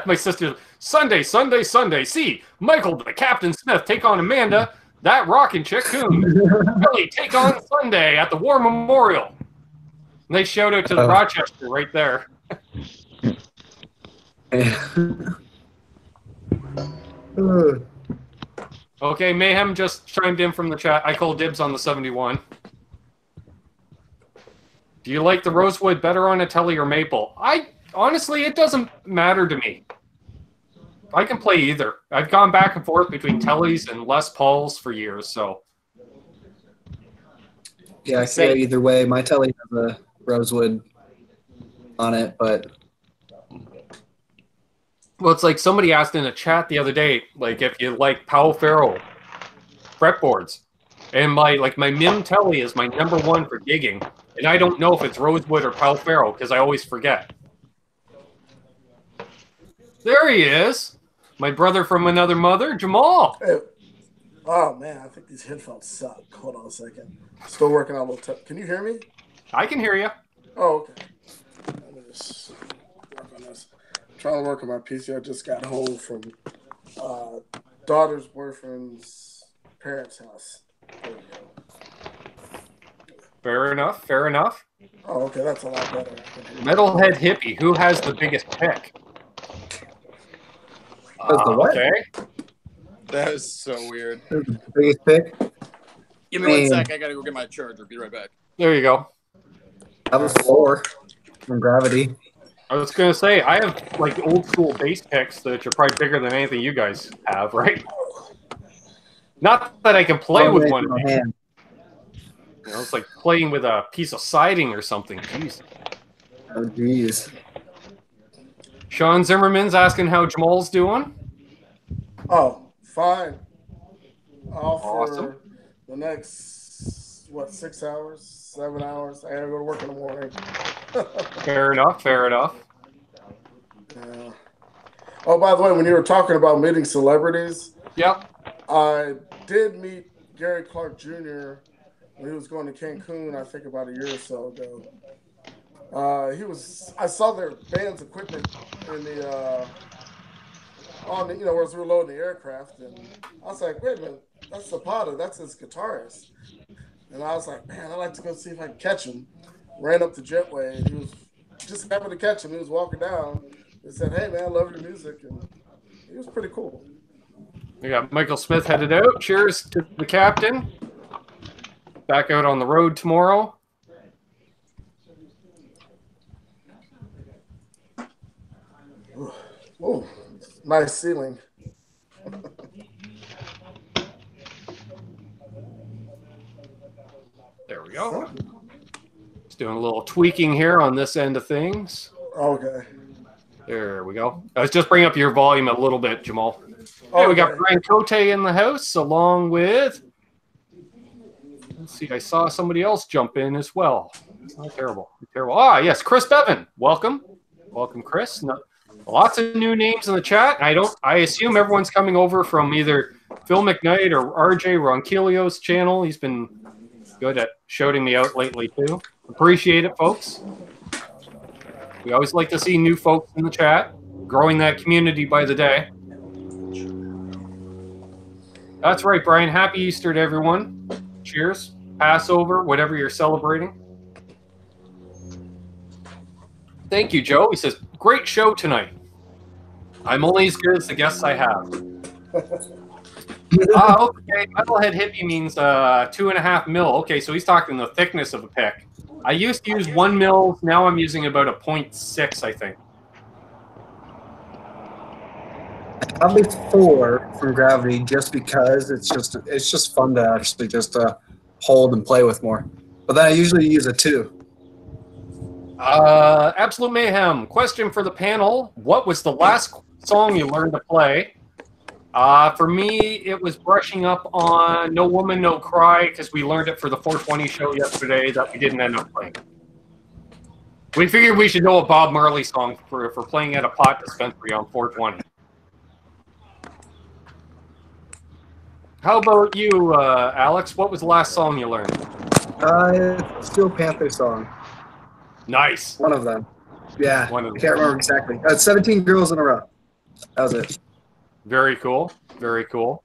My sister, Sunday. See, Michael, the Captain Smith, take on Amanda. That rockin' chick, Coombs. Really, take on Sunday at the War Memorial. Nice shout out to the Rochester right there. Okay, Mayhem just chimed in from the chat. I call dibs on the 71. Do you like the Rosewood better on a Telly or Maple? Honestly, it doesn't matter to me. I can play either. I've gone back and forth between Tellys and Les Pauls for years, so. Yeah, I say either way. My Telly has a Rosewood on it, but. Well, it's like somebody asked in a chat the other day, like if you like Powell Farrell fretboards. And my Mim Telly is my #1 for gigging. And I don't know if it's Rosewood or Pal Farrow because I always forget. There he is. My brother from another mother, Jamal. Hey. Oh, man, I think these headphones suck. Hold on a second. Still working on a little. Can you hear me? I can hear you. Oh, okay. Let me just work on this. I'm trying to work on my PC. I just got home from daughter's boyfriend's parents' house. There we go. Fair enough. Fair enough. Oh, okay. That's a lot better. Metalhead Hippie. Who has the biggest pick? The what? Okay. That is so weird. The biggest pick? Give me 1 sec. I gotta go get my charger. Be right back. There you go. That was 4 from Gravity. I was going to say, I have like old school bass picks that are probably bigger than anything you guys have, right? Not that I can play with one. Hand. You know, it's like playing with a piece of siding or something. Jeez. Oh, geez. Sean Zimmerman's asking how Jamal's doing. Oh, fine. Off Awesome. for the next, 6 hours, 7 hours. I gotta go to work in the morning. Fair enough. Fair enough. Yeah. Oh, by the way, when you were talking about meeting celebrities, Yep. I did meet Gary Clark Jr. when he was going to Cancun, I think about a year or so ago. I saw their band's equipment in the where we were loading the aircraft, and I was like, wait a minute, that's Zapata, that's his guitarist. And I was like, man, I'd like to go see if I can catch him. Ran up to Jetway, and he was just happened to catch him. He was walking down and said, hey man, I love your music, and he was pretty cool. We got Michael Smith headed out. Cheers to the captain. Back out on the road tomorrow. Oh, nice ceiling. There we go. Just doing a little tweaking here on this end of things. Okay. There we go. I was just bringing up your volume a little bit, Jamal. Hey, we got Brian Cote in the house, along with... Let's see, I saw somebody else jump in as well. It's not terrible. Terrible. Ah, yes, Chris Bevan. Welcome. Welcome, Chris. No, lots of new names in the chat. I assume everyone's coming over from either Phil McKnight or RJ Ronquillo's channel. He's been good at shouting me out lately, too. Appreciate it, folks. We always like to see new folks in the chat, growing that community by the day. That's right, Brian. Happy Easter to everyone. Cheers. Passover, whatever you're celebrating. Thank you, Joe. He says, great show tonight. I'm only as good as the guests I have. Okay. Metalhead Hippie means 2.5 mil. Okay, so he's talking the thickness of a pick. I used to use 1 mil. Now I'm using about a 0.6, I think. Probably 4 from Gravity, just because it's just fun to actually just hold and play with more. But then I usually use a 2. Absolute Mayhem. Question for the panel. What was the last song you learned to play? For me, it was brushing up on No Woman, No Cry, because we learned it for the 420 show yesterday that we didn't end up playing. We figured we should know a Bob Marley song for playing at a pot dispensary on 420. How about you, Alex? What was the last song you learned? Steel Panther song. Nice. One of them. Yeah, One of them. I can't remember exactly. 17 Girls in a Row. That was it. Very cool. Very cool.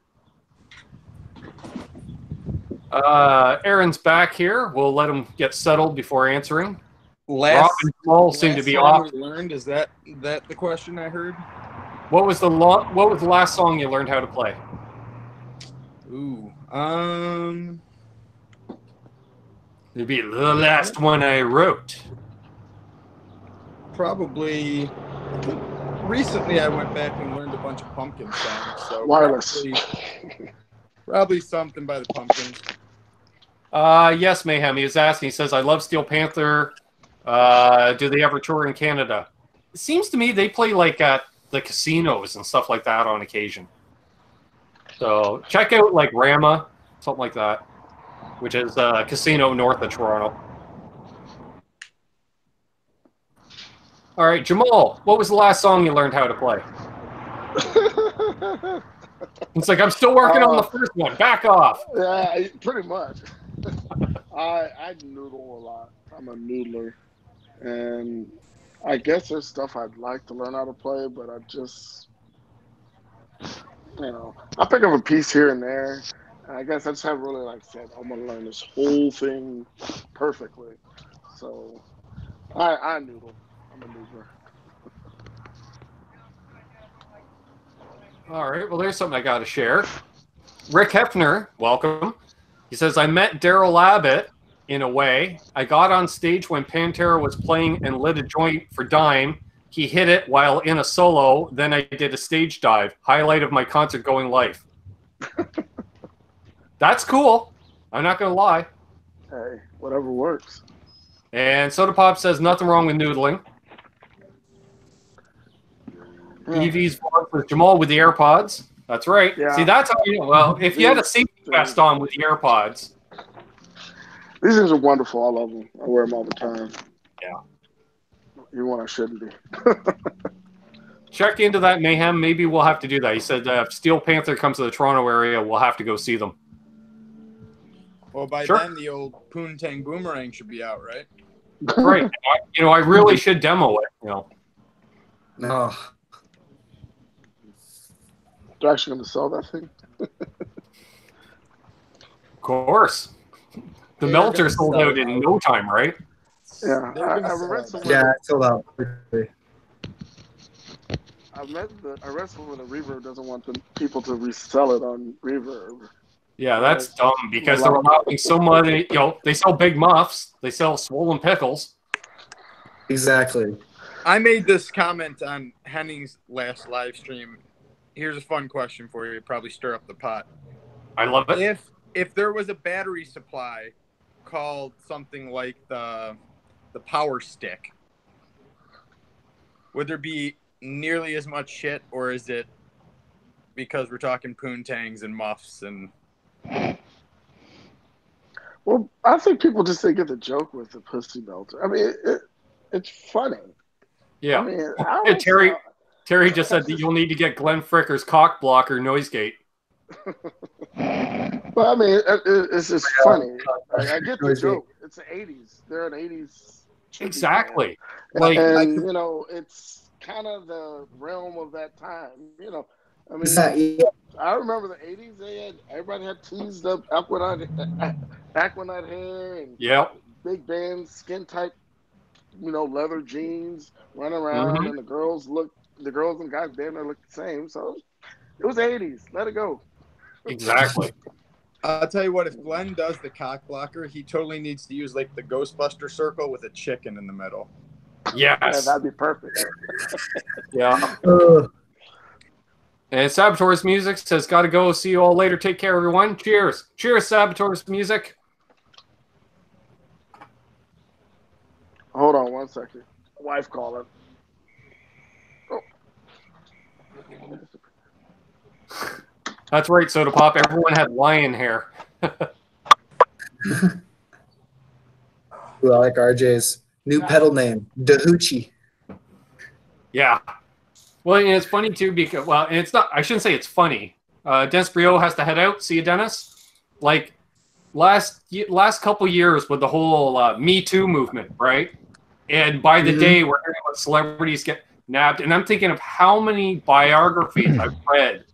Aaron's back here. We'll let him get settled before answering. Rob and Jamal seem to be off. Learned, is that the question I heard? What was the last song you learned how to play? Ooh. It'd be the last one I wrote. Probably. Recently, I went back and learned a bunch of Pumpkin songs. So Wireless. Probably something by the Pumpkins. Yes, Mayhem. He was asking. He says, "I love Steel Panther. Do they ever tour in Canada?" It seems to me they play like at the casinos and stuff like that on occasion. So check out like Rama, something like that. which is a casino north of Toronto. All right, Jamal, what was the last song you learned how to play? It's like, I'm still working on the first one. Back off. Yeah, pretty much. I noodle a lot. I'm a noodler. And I guess there's stuff I'd like to learn how to play, but I just, I pick up a piece here and there. And I guess I just haven't really said, I'm going to learn this whole thing perfectly. So I noodle. I'm a noodler. All right, well, there's something I got to share. Rick Hefner, welcome. He says, I met Daryl Abbott in a way. I got on stage when Pantera was playing and lit a joint for Dime. He hit it while in a solo. Then I did a stage dive. Highlight of my concert-going life. That's cool. I'm not going to lie. Hey, whatever works. And Soda Pop says, nothing wrong with noodling. EV's vlog with Jamal with the AirPods. That's right. Yeah. See, that's how you know. Well, if you had a safety vest on with the AirPods. These things are wonderful. I love them. I wear them all the time. Yeah. Even when I shouldn't be. Check into that, Mayhem. Maybe we'll have to do that. He said if Steel Panther comes to the Toronto area, we'll have to go see them. Well, by then, the old Poontang Boomerang should be out, right? Right. I really should demo it. No. They're actually going to sell that thing? Of course. The Melter sold out in no time, right? Yeah. I read somewhere. Yeah, it sold out. I read somewhere that Reverb doesn't want people to resell it on Reverb. Yeah, that's dumb because they're allowing so much. They sell big muffs. They sell swollen pickles. Exactly. I made this comment on Henning's last live stream. Here's a fun question for you. Probably stir up the pot. I love it. If there was a battery supply called something like the Power Stick, would there be nearly as much shit, or is it because we're talking poontangs and muffs and? Well, I think people just think it's a joke with the pussy melter. I mean, it's funny. Yeah. I mean, Terry just said that you'll need to get Glenn Fricker's cock blocker noise gate. Well, I mean, it's just funny. I get the joke. It's the 80s. They're an 80s. Exactly. And it's kind of the realm of that time. I mean, I remember the 80s. Everybody had teased up Aquanite hair and big bands, skin tight, leather jeans, running around, and the girls and guys damn near looked the same. So it was the 80s. Let it go. Exactly. I'll tell you what, if Glenn does the cock blocker, he totally needs to use the Ghostbuster circle with a chicken in the middle. Yes. Yeah, that'd be perfect. Yeah. And Saboteur's Music says, gotta go. See you all later. Take care, everyone. Cheers. Cheers, Saboteur's Music. Hold on 1 second. Wife calling. Oh. That's right, Soda Pop. Everyone had lion hair. Ooh, I like RJ's new pedal name, Dahoochie. Yeah. Well, and it's funny too because and it's not. I shouldn't say it's funny. Dennis Brio has to head out. See you, Dennis. Like last couple years with the whole Me Too movement, right? And by the day, we're hearing about celebrities get nabbed, and I'm thinking of how many biographies I've read.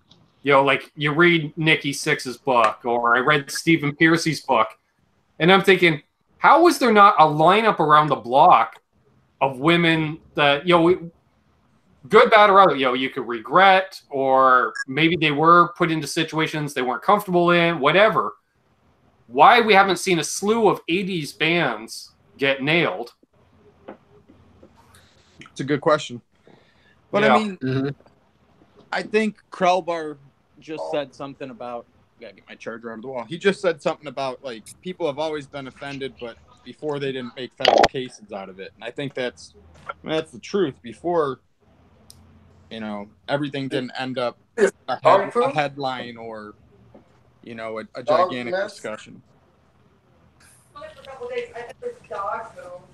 You read Nikki Sixx's book, or I read Stephen Piercy's book, and I'm thinking, how is there not a lineup around the block of women that good, bad, or other, you could regret, or maybe they were put into situations they weren't comfortable in, whatever. Why we haven't seen a slew of 80s bands get nailed? It's a good question. But I mean, I think Krellbar just said something about, gotta get my charger out of the wall. He just said something about people have always been offended, but before they didn't make federal cases out of it. And I think that's the truth. Before, everything didn't end up a headline or, a gigantic discussion.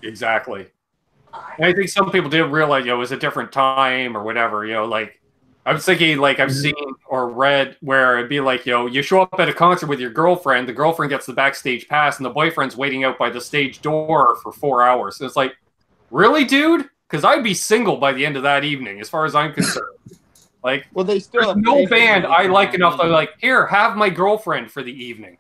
Exactly. And I think some people didn't realize, it was a different time or whatever, like, I was thinking, like, I've seen or read where it'd be like, you show up at a concert with your girlfriend, the girlfriend gets the backstage pass, and the boyfriend's waiting out by the stage door for 4 hours. And it's like, really, dude? Because I'd be single by the end of that evening, as far as I'm concerned. Like, well, they still have no band I like enough that I'm like, here, have my girlfriend for the evening,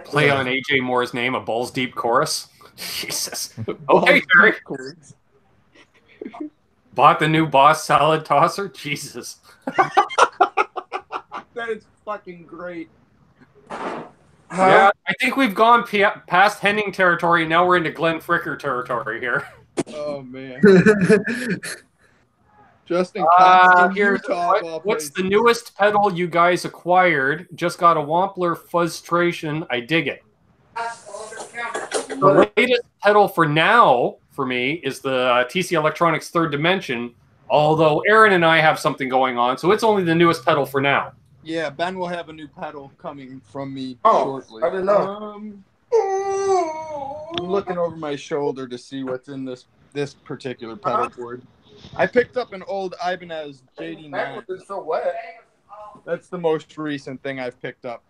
Play on AJ Moore's name, a balls deep chorus. Jesus. Okay, Terry. Bought the new Boss salad tosser. Jesus. That is fucking great. Yeah, I think we've gone past Henning territory. Now we're into Glenn Fricker territory here. Oh man. Justin, what's the newest pedal you guys acquired? Just got a Wampler Fuzztration. I dig it. The latest pedal for now, for me, is the TC Electronics Third Dimension, although Aaron and I have something going on, so it's only the newest pedal for now. Yeah, Ben will have a new pedal coming from me shortly. I didn't know. I'm looking over my shoulder to see what's in this particular pedal board. I picked up an old Ibanez JD9. So wet. That's the most recent thing I've picked up,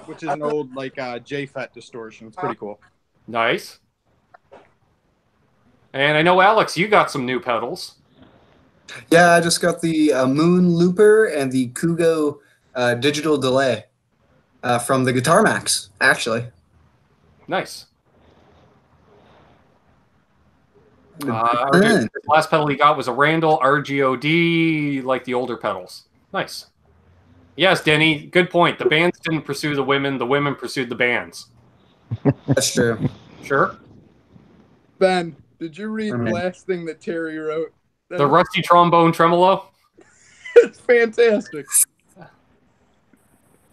which is an old like JFET distortion. It's pretty cool. Nice. And I know, Alex, you got some new pedals. Yeah, I just got the Moon Looper and the Kugo digital delay from the Guitar Max, actually. Nice. The last pedal he got was a Randall RGOD, like the older pedals. Nice. Yes, Denny, good point. The bands didn't pursue the women pursued the bands. That's true. Sure. Ben, did you read the last thing that Terry wrote? The Rusty Trombone Tremolo? It's fantastic.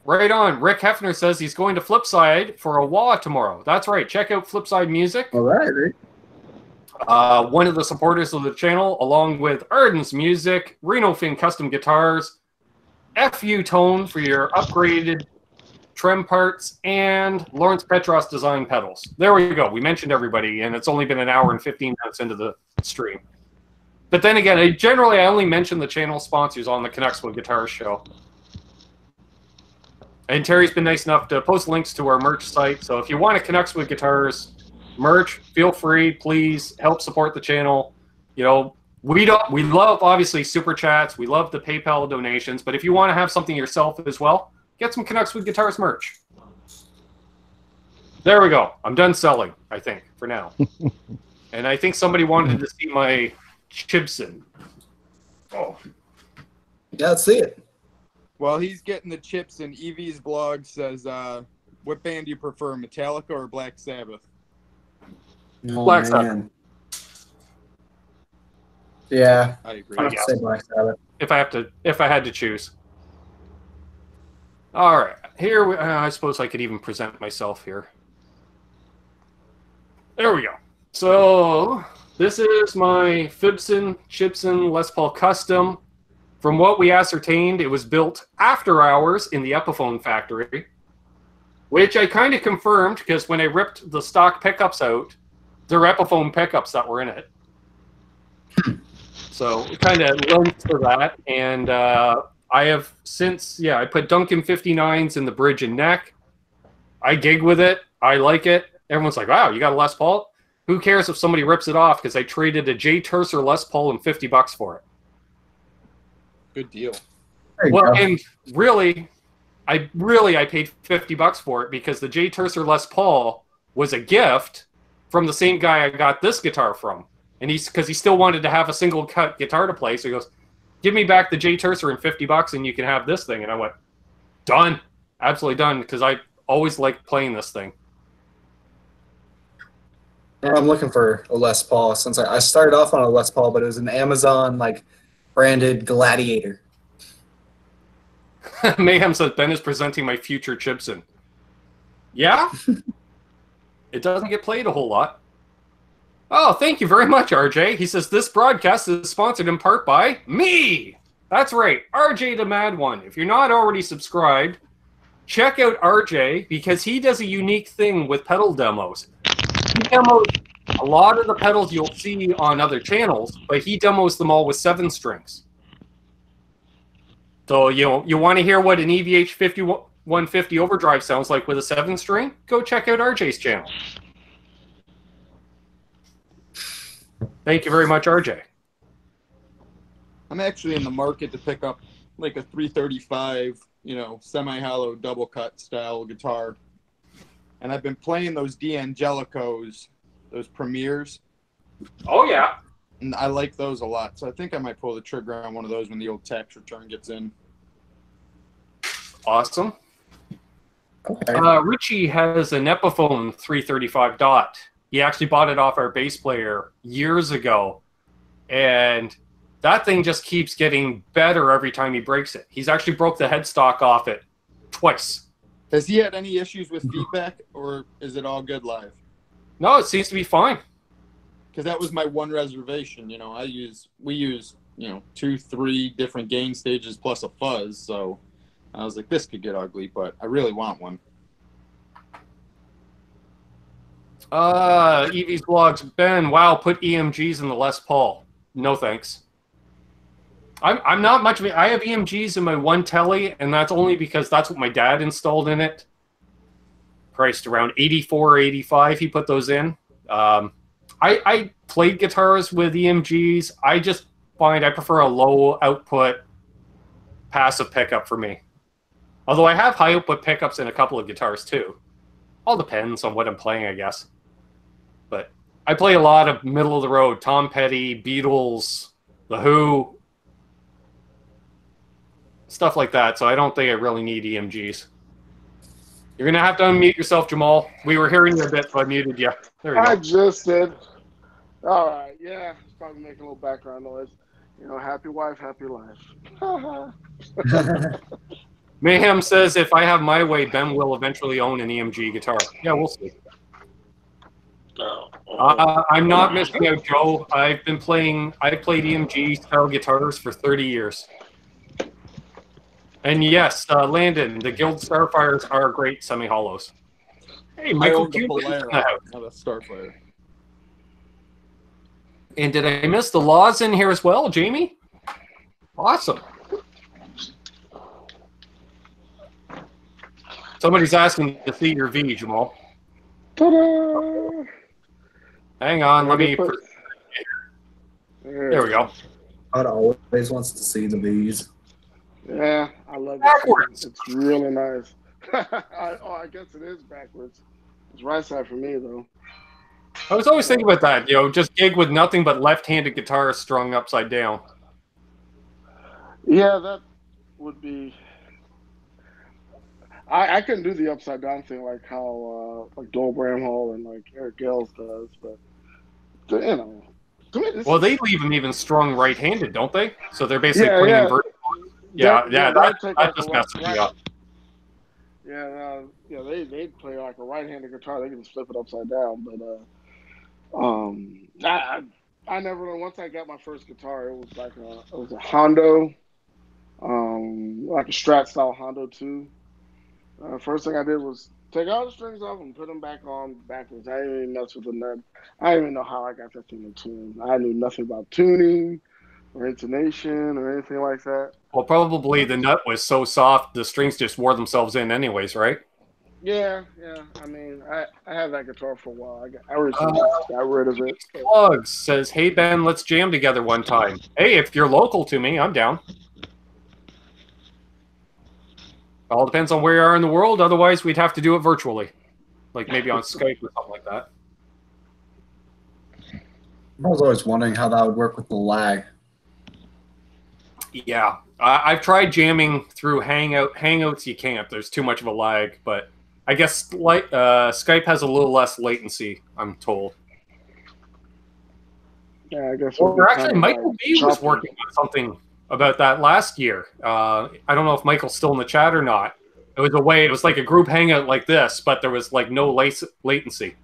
Right on. Rick Hefner says he's going to Flipside for a wah tomorrow. That's right. Check out Flipside Music. All right, Rick. One of the supporters of the channel, along with Arden's Music, Reno Fin Custom Guitars, FU Tone for your upgraded trem parts, and Lawrence Petross Design Pedals. There we go. We mentioned everybody, and it's only been an hour and 15 minutes into the stream. But then again, I only mention the channel sponsors on the Canucks with Guitars show. And Terry's been nice enough to post links to our merch site. So if you want to Canucks with Guitars merch, feel free. Please help support the channel. We love obviously super chats. We love the PayPal donations. But if you want to have something yourself as well, get some Canucks with Guitars merch. There we go. I'm done selling, I think, for now. And I think somebody wanted to see my Chibson. Oh. Yeah, let's see it. Well, he's getting the chips, and Evie's blog says, what band do you prefer, Metallica or Black Sabbath? Black Sabbath. Yeah, I agree. I'd say Black Sabbath. If I had to choose. All right, here I suppose I could even present myself here. There we go. So this is my Fibson Chibson Les Paul Custom. From what we ascertained, it was built after hours in the Epiphone factory, which I kind of confirmed because when I ripped the stock pickups out, they're Epiphone pickups that were in it. So it kind of linked to that. And I have since, I put Duncan 59s in the bridge and neck. I gig with it. I like it. Everyone's like, wow, you got a Les Paul? Who cares if somebody rips it off? Because I traded a J. Tercer Les Paul and $50 for it. Good deal. Well, and really, I paid $50 for it because the J. Tercer Les Paul was a gift from the same guy I got this guitar from. And because he still wanted to have a single cut guitar to play. So he goes, give me back the J. Tercer and $50 and you can have this thing. And I went, done. Absolutely done. Because I always liked playing this thing. I'm looking for a Les Paul since I started off on a Les Paul, but it was an Amazon branded Gladiator. Mayhem says Ben is presenting my future Chibson. Yeah? It doesn't get played a whole lot. Oh, thank you very much, RJ. He says this broadcast is sponsored in part by me. That's right, RJ the Mad One. If you're not already subscribed, check out RJ because he does a unique thing with pedal demos. He demos a lot of the pedals you'll see on other channels, but he demos them all with 7 strings. So you want to hear what an EVH 5150 overdrive sounds like with a 7 string? Go check out RJ's channel. Thank you very much, RJ. I'm actually in the market to pick up like a 335, semi-hollow double cut style guitar. And I've been playing those D'Angelicos, those Premiers. Oh, yeah. And I like those a lot. So I think I might pull the trigger on one of those when the old tax return gets in. Awesome. Okay. Richie has an Epiphone 335 dot. He actually bought it off our bass player years ago. And that thing just keeps getting better every time he breaks it. He's actually broke the headstock off it twice. Has he had any issues with feedback, or is it all good live? No, it seems to be fine. Because that was my one reservation. We use 2, 3 different gain stages plus a fuzz. So I was like, this could get ugly, but I really want one. Evie's Vlogs. Ben, wow, put EMGs in the Les Paul. No thanks. I'm not much of a... I have EMGs in my one telly, and that's only because that's what my dad installed in it. Priced around 84 or 85, he put those in. I played guitars with EMGs. I just find I prefer a low output passive pickup for me. Although I have high output pickups in a couple of guitars too. All depends on what I'm playing, I guess. But I play a lot of middle of the road. Tom Petty, Beatles, The Who, stuff like that. So I don't think I really need EMGs. You're going to have to unmute yourself, Jamal. We were hearing you a bit, so I muted you. There you go. I just did. All right. Yeah. It's probably making a little background noise. Happy wife, happy life. Mayhem says, if I have my way, Ben will eventually own an EMG guitar. Yeah, we'll see. I'm not missing out, Joe. I've played EMG style guitars for 30 years. And yes, Landon, the Guild Starfires are great semi-hollows. Hey, Michael Coombs. Not a Starfire. And did I miss the Laws in here as well, Jamie? Awesome. Somebody's asking to see your V, Jamal. Ta-da! Hang on, let me... There we go. Todd always wants to see the V's. Yeah, I love it. Backwards. It's really nice. I guess it is backwards. It's right side for me, though. I was always thinking about that, just gig with nothing but left-handed guitars strung upside down. Yeah, that would be... I couldn't do the upside down thing like how Dole Bramhall and like Eric Gales does, but to me, well, they leave them even strung right-handed, don't they? So they're basically putting in vertical. That just messes me up. Yeah, they play like a right-handed guitar. They can just flip it upside down, but I never. Once I got my first guitar, it was a Hondo, like a Strat style Hondo 2. First thing I did was take all the strings off and put them back on backwards. I didn't even mess with the nut. I didn't even know how I got that thing in tune. I knew nothing about tuning or intonation or anything like that. Well, probably the nut was so soft, the strings just wore themselves in anyways, right? Yeah. I mean, I had that guitar for a while. I got rid of it. Plugs says, hey, Ben, let's jam together one time. Hey, if you're local to me, I'm down. All depends on where you are in the world. Otherwise, we'd have to do it virtually. Like maybe on Skype or something like that. I was always wondering how that would work with the lag. Yeah. I've tried jamming through Hangouts. You can't. There's too much of a lag. But I guess Skype has a little less latency, I'm told. Yeah, I guess. Well, actually, Michael B was working on something about that last year. I don't know if Michael's still in the chat or not. It was like a group hangout like this, but there was like no latency.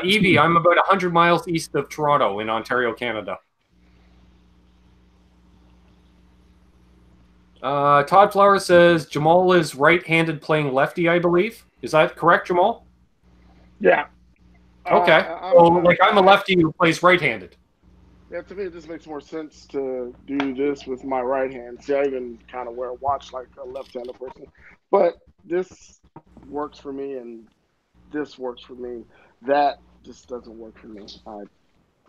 Evie, I'm about 100 miles east of Toronto in Ontario, Canada. Todd Flower says Jamal is right-handed playing lefty, I believe. Is that correct, Jamal? Yeah. Okay. I'm a lefty who plays right-handed. Yeah, to me, it just makes more sense to do this with my right hand. See, I even kind of wear a watch like a left-handed person. But this works for me, and this works for me. That just doesn't work for me.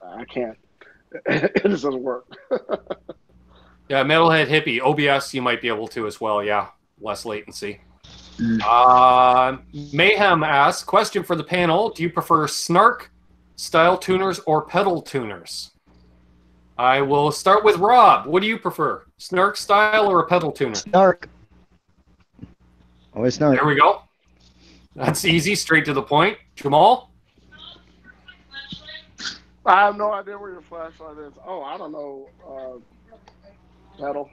I can't. It just doesn't work. Yeah, Metalhead Hippie. OBS, you might be able to as well. Yeah, less latency. Mayhem asks, question for the panel. Do you prefer Snark style tuners or pedal tuners? I will start with Rob. What do you prefer? Snark style or a pedal tuner? Snark. Always Snark. There we go. That's easy, straight to the point. Jamal? I have no idea where your flashlight is. Oh, I don't know. Pedal.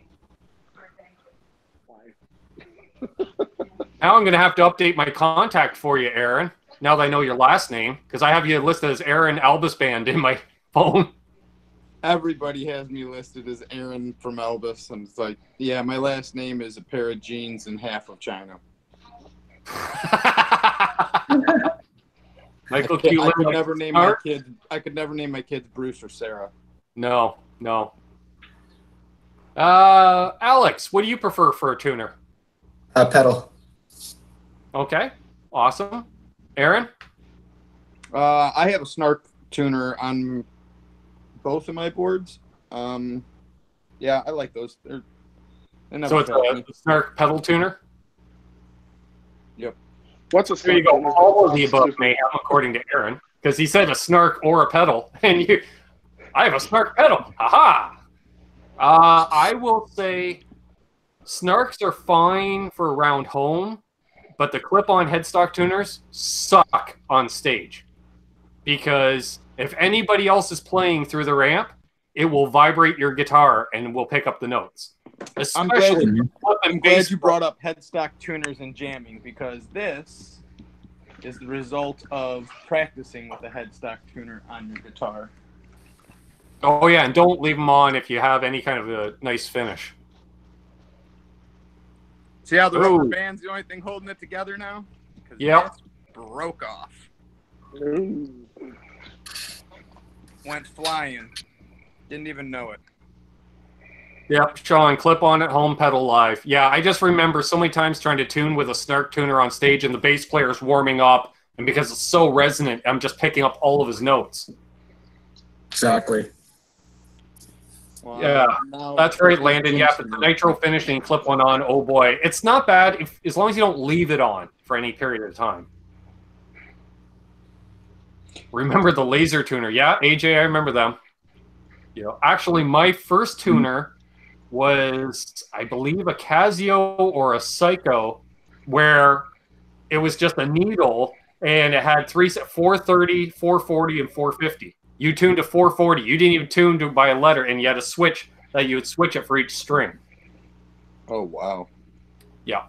Now I'm going to have to update my contact for you, Aaron, now that I know your last name, because I have you listed as Aaron Albus Band in my phone. Everybody has me listed as Aaron from Albus, and it's like, yeah, my last name is a pair of jeans and half of China. Michael I could never name my kid. I could never name my kids Bruce or Sarah. No. Alex, what do you prefer for a tuner? Pedal. Okay, awesome. Aaron? I have a Snark tuner on both of my boards. Yeah, I like those. So it's a Snark pedal tuner? Yep. What's a There you go. All of the above, Mayhem, according to Aaron, because he said a Snark or a pedal, and I have a Snark pedal. Aha! I will say Snarks are fine for around home, but the clip-on headstock tuners suck on stage. Because if anybody else is playing through the ramp, it will vibrate your guitar and will pick up the notes. I'm glad you brought up headstock tuners and jamming, because this is the result of practicing with a headstock tuner on your guitar. Oh, yeah, and don't leave them on if you have any kind of a nice finish. See how the rubber band's the only thing holding it together now? Yep. Broke off. Went flying. Didn't even know it. Yep, Sean, clip on at home, pedal live. Yeah, I just remember so many times trying to tune with a Snark tuner on stage and the bass player's warming up, and because it's so resonant, I'm just picking up all of his notes. Exactly. Wow. Yeah, that's right, Landon. Yeah, but the nitro finishing, clip one on, oh boy. It's not bad as long as you don't leave it on for any period of time. Remember the laser tuner. Yeah, AJ, I remember them. You know, actually, my first tuner was, I believe, a Casio or a Psycho, where it was just a needle, and it had 430, 440, and 450. You tuned to 440. You didn't even tune to by a letter, and you had a switch that you would switch it for each string. Oh, wow. Yeah.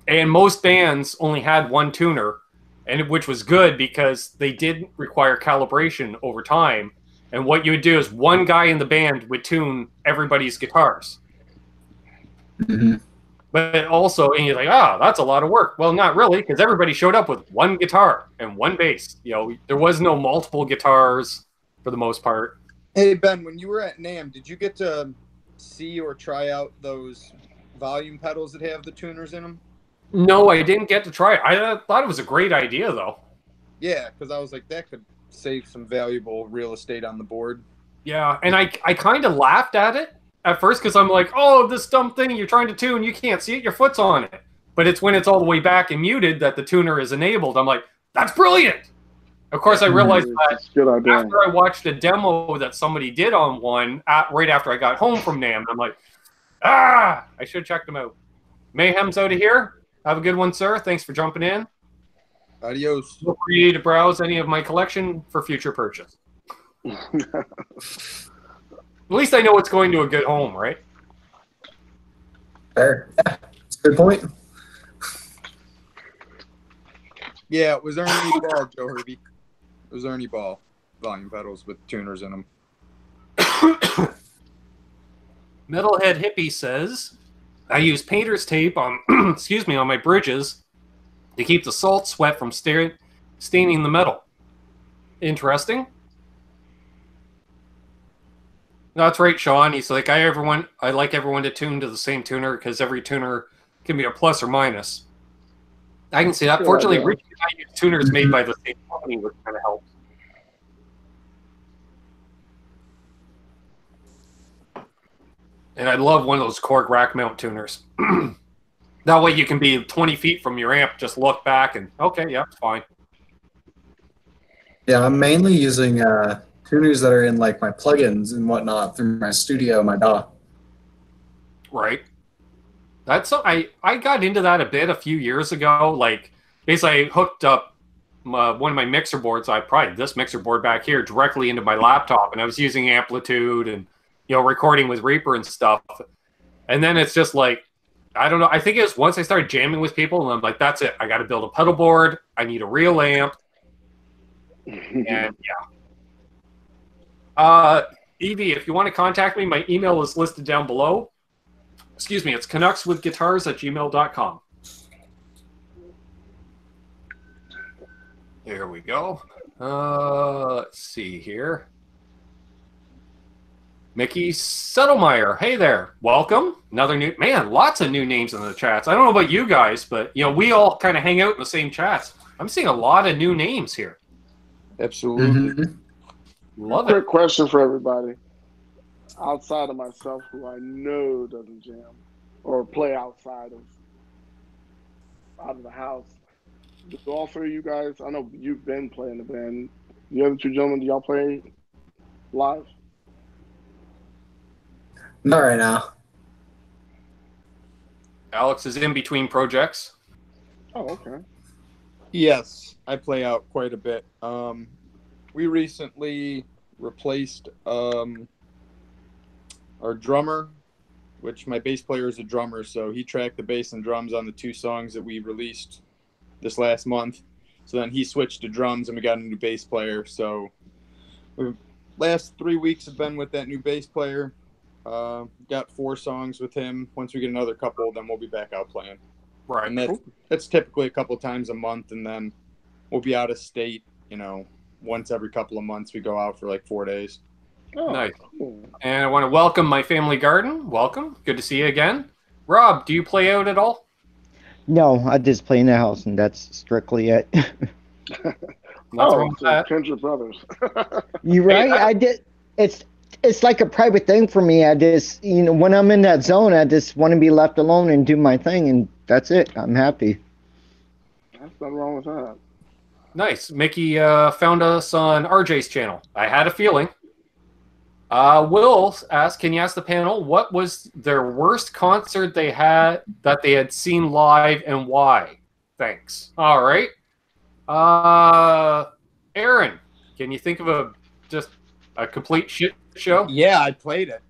And most bands only had one tuner, and which was good because they did require calibration over time. And what you would do is one guy in the band would tune everybody's guitars. Mm-hmm. But also, and you're like, that's a lot of work. Well, not really, because everybody showed up with one guitar and one bass. You know, there was no multiple guitars for the most part. Hey, Ben, when you were at NAMM, did you get to see or try out those volume pedals that have the tuners in them? No, I didn't get to try it. I thought it was a great idea, though. Yeah, because I was like, that could save some valuable real estate on the board. Yeah, and I kind of laughed at it at first because I'm like, oh, this dumb thing you're trying to tune, you can't see it, your foot's on it. But it's when it's all the way back and muted that the tuner is enabled. I'm like, that's brilliant. Of course, I realized that after I watched a demo that somebody did on one right after I got home from NAMM. I'm like, I should have checked them out. Mayhem's out of here. Have a good one, sir. Thanks for jumping in. Adios. Feel free to browse any of my collection for future purchase. At least I know it's going to a good home, right? Fair. Yeah, that's a good point. Yeah, it was Ernie Ball, Joe Herbie. It was Ernie Ball. Volume pedals with tuners in them. Metalhead Hippie says, I use painter's tape on, excuse me, on my bridges to keep the salt sweat from staining the metal. Interesting. That's right, Sean. He's like, I like everyone to tune to the same tuner because every tuner can be a plus or minus. I can see that. Fortunately, Richie and I use tuners made by the same company, which kind of helps. And I love one of those Korg rack mount tuners. That way you can be 20 feet from your amp, just look back and, okay, yeah, it's fine. Yeah, I'm mainly using tuners that are in like my plugins and whatnot through my studio, my DAW. Right. That's I got into that a bit a few years ago. Like, basically, I hooked up one of my mixer boards. I probably this mixer board back here directly into my laptop, and I was using Amplitude and recording with Reaper and stuff. And then it's just like, I don't know. I think it was once I started jamming with people, and I'm like, that's it. I got to build a pedal board. I need a real amp. And yeah. Evie, if you want to contact me, my email is listed down below. Excuse me, it's canuckswithguitars@gmail.com. There we go. Let's see here. Mickey Settlemeyer. Hey there. Welcome. Another new... Man, lots of new names in the chats. I don't know about you guys, but, we all kind of hang out in the same chats. I'm seeing a lot of new names here. Absolutely. Love it. Quick question for everybody. Outside of myself, who I know doesn't jam or play outside of the house, do all three of you guys, I know you've been playing the band. The other two gentlemen, do y'all play live? Not right now. Alex is in between projects. Oh, okay. Yes, I play out quite a bit. We recently replaced our drummer, which my bass player is a drummer, so he tracked the bass and drums on the 2 songs that we released this last month. So then he switched to drums, and we got a new bass player. So last 3 weeks have been with that new bass player. Got 4 songs with him. Once we get another couple, then we'll be back out playing. Right. And that's typically a couple times a month, and then we'll be out of state, once every couple of months we go out for like 4 days. Oh, nice. Cool. And I want to welcome my family garden. Welcome. Good to see you again. Rob, do you play out at all? No, I just play in the house, and that's strictly it. Kindred brothers. You're right. I did. It's like a private thing for me. I just, when I'm in that zone, I just want to be left alone and do my thing, and that's it. I'm happy. There's nothing wrong with that. Nice. Mickey found us on RJ's channel. I had a feeling. Will asked, can you ask the panel, what was their worst concert they had seen live and why? Thanks. All right. Aaron, can you think of just a complete shit show? Yeah, I played it.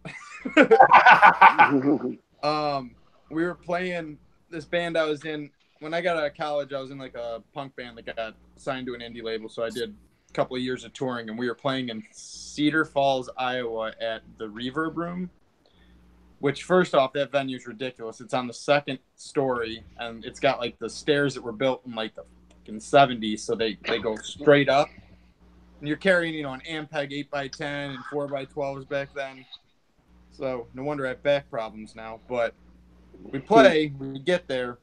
We were playing this band I was in. When I got out of college, I was in like a punk band that got signed to an indie label. So I did a couple of years of touring, and we were playing in Cedar Falls, Iowa at the Reverb Room, which first off, that venue is ridiculous. It's on the 2nd story, and it's got like the stairs that were built in like the fucking 70s. So they go straight up. And you're carrying, an Ampeg 8x10 and 4x12s back then. So no wonder I have back problems now. But we get there.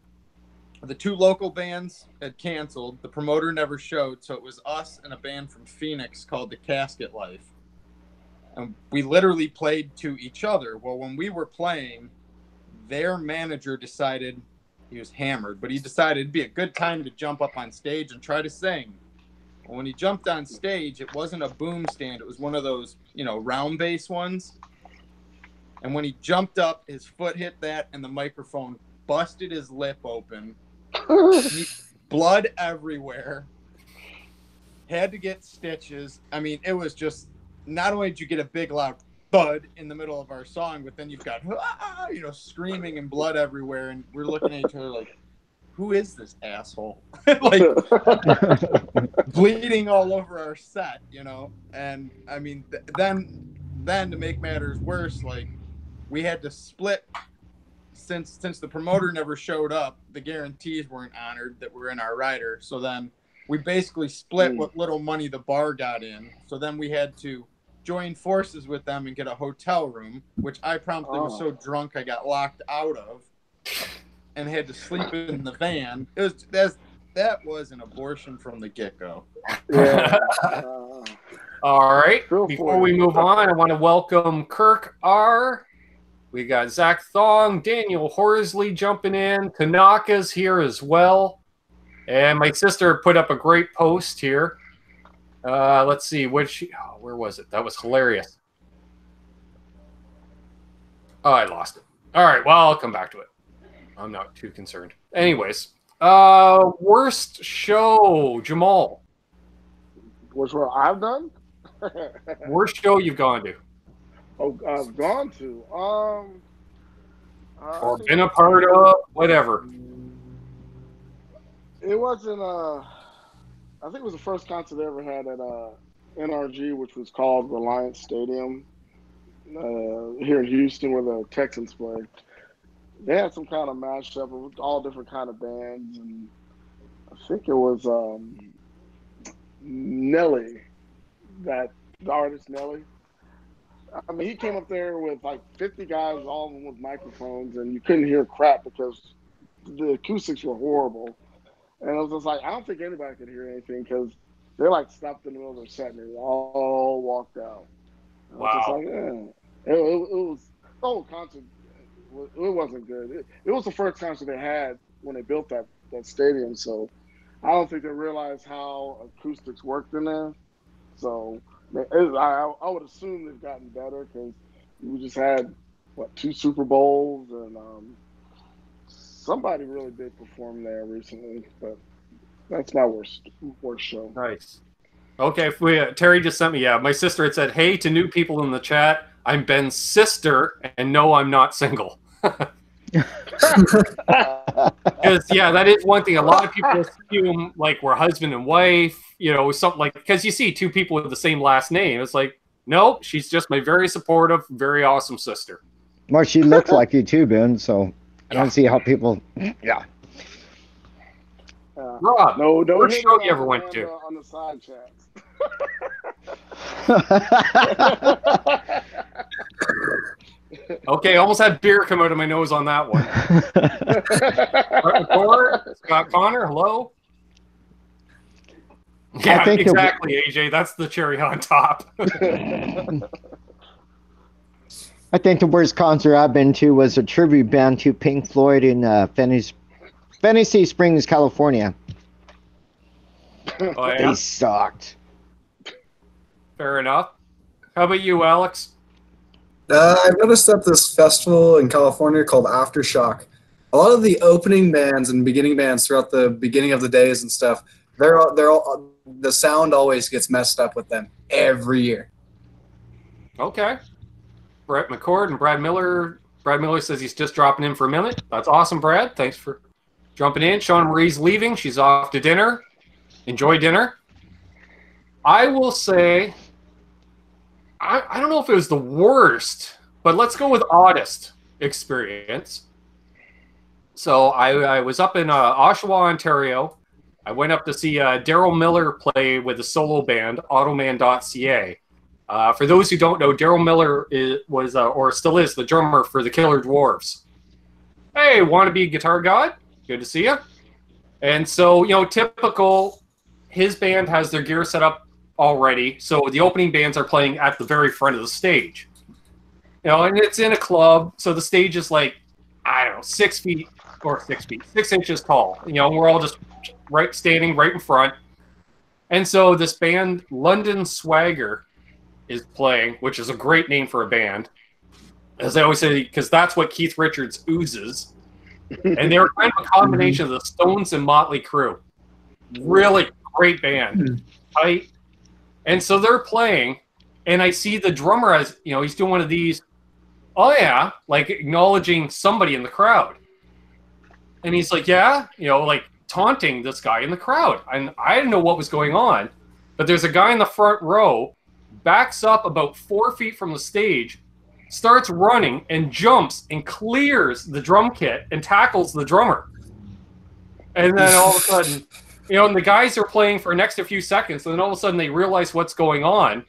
The 2 local bands had canceled. The promoter never showed, so it was us and a band from Phoenix called The Casket Life. And we literally played to each other. Well, when we were playing, their manager decided, he was hammered, but he decided it'd be a good time to jump up on stage and try to sing. Well, when he jumped on stage, it wasn't a boom stand. It was one of those, round bass ones. And when he jumped up, his foot hit that, and the microphone busted his lip open. Blood everywhere. Had to get stitches. I mean, it was just, not only did you get a big loud thud in the middle of our song, but then you've got, screaming and blood everywhere. And we're looking at each other like, who is this asshole? Like, bleeding all over our set, And I mean, then to make matters worse, like, we had to split since the promoter never showed up, the guarantees weren't honored that were in our rider. So then we basically split what little money the bar got in. So then we had to join forces with them and get a hotel room, which I promptly was so drunk I got locked out of and had to sleep in the van. That was an abortion from the get-go. Yeah. All right. Before we move on, I want to welcome Kirk R. We got Zach Thong, Daniel Horsley jumping in. Tanaka's here as well. And my sister put up a great post here. Let's see, where was it? That was hilarious. Oh, I lost it. All right, well, I'll come back to it. I'm not too concerned. Anyways, worst show, Jamal. Worst show I've done? Worst show you've gone to? Oh, I've gone to. Or been a part of, whatever. It wasn't, I think it was the first concert I ever had at NRG, which was called Reliance Stadium here in Houston where the Texans play. They had some kind of mashup with all different kind of bands, and I think it was Nelly, the artist Nelly. I mean, he came up there with like 50 guys, all of them with microphones, and you couldn't hear crap because the acoustics were horrible. And I was just like, I don't think anybody could hear anything because they like stopped in the middle of their set and they all walked out. Wow. I was just like, yeah. It was the whole concert. It wasn't good. It was the first concert they had when they built that stadium, so I don't think they realized how acoustics worked in there. So I would assume they've gotten better because we just had 2 Super Bowls and somebody really did perform there recently. But that's my worst show. Nice. Okay, Terry just sent me. Yeah, my sister had said, "Hey to new people in the chat. I'm Ben's sister, and no, I'm not single." Because yeah, that is one thing. A lot of people assume like we're husband and wife, something like, because you see 2 people with the same last name. It's like, nope, she's just my very supportive, very awesome sister. Well, she looks like you too, Ben. So I don't see how people. Yeah. Rob, no what show you ever went to? On the side chats. Okay, almost had beer come out of my nose on that one. Rapoport, Scott Connor, hello. Yeah, exactly, AJ. That's the cherry on top. I think the worst concert I've been to was a tribute band to Pink Floyd in Fantasy Springs, California. Oh, yeah? They sucked. Fair enough. How about you, Alex? I've noticed at this festival in California called Aftershock, a lot of the opening bands and beginning bands throughout the beginning of the days and stuff, they're all the sound always gets messed up with them every year. Okay. Brett McCord and Brad Miller. Brad Miller says he's just dropping in for a minute. That's awesome, Brad. Thanks for jumping in. Sean Marie's leaving. She's off to dinner. Enjoy dinner. I will say, I don't know if it was the worst, but let's go with oddest experience. So I was up in Oshawa, Ontario. I went up to see Daryl Miller play with a solo band, Automan.ca. For those who don't know, Daryl Miller was, or still is, the drummer for the Killer Dwarfs. Hey, wannabe guitar god? Good to see you. And so, typical, his band has their gear set up already. So the opening bands are playing at the very front of the stage. And it's in a club, so the stage is like, I don't know, 6 inches tall. We're all just standing right in front. And so this band, London Swagger, is playing, which is a great name for a band. As I always say, because that's what Keith Richards oozes. And they were kind of a combination of the Stones and Motley Crue. Really great band. Tight. And so they're playing, and I see the drummer as, he's doing one of these, oh yeah, like acknowledging somebody in the crowd. And he's like, yeah, like taunting this guy in the crowd. And I didn't know what was going on, but there's a guy in the front row, backs up about 4 feet from the stage, starts running and jumps and clears the drum kit and tackles the drummer. And then all of a sudden, you know, and the guys are playing for an extra few seconds, and then all of a sudden they realize what's going on.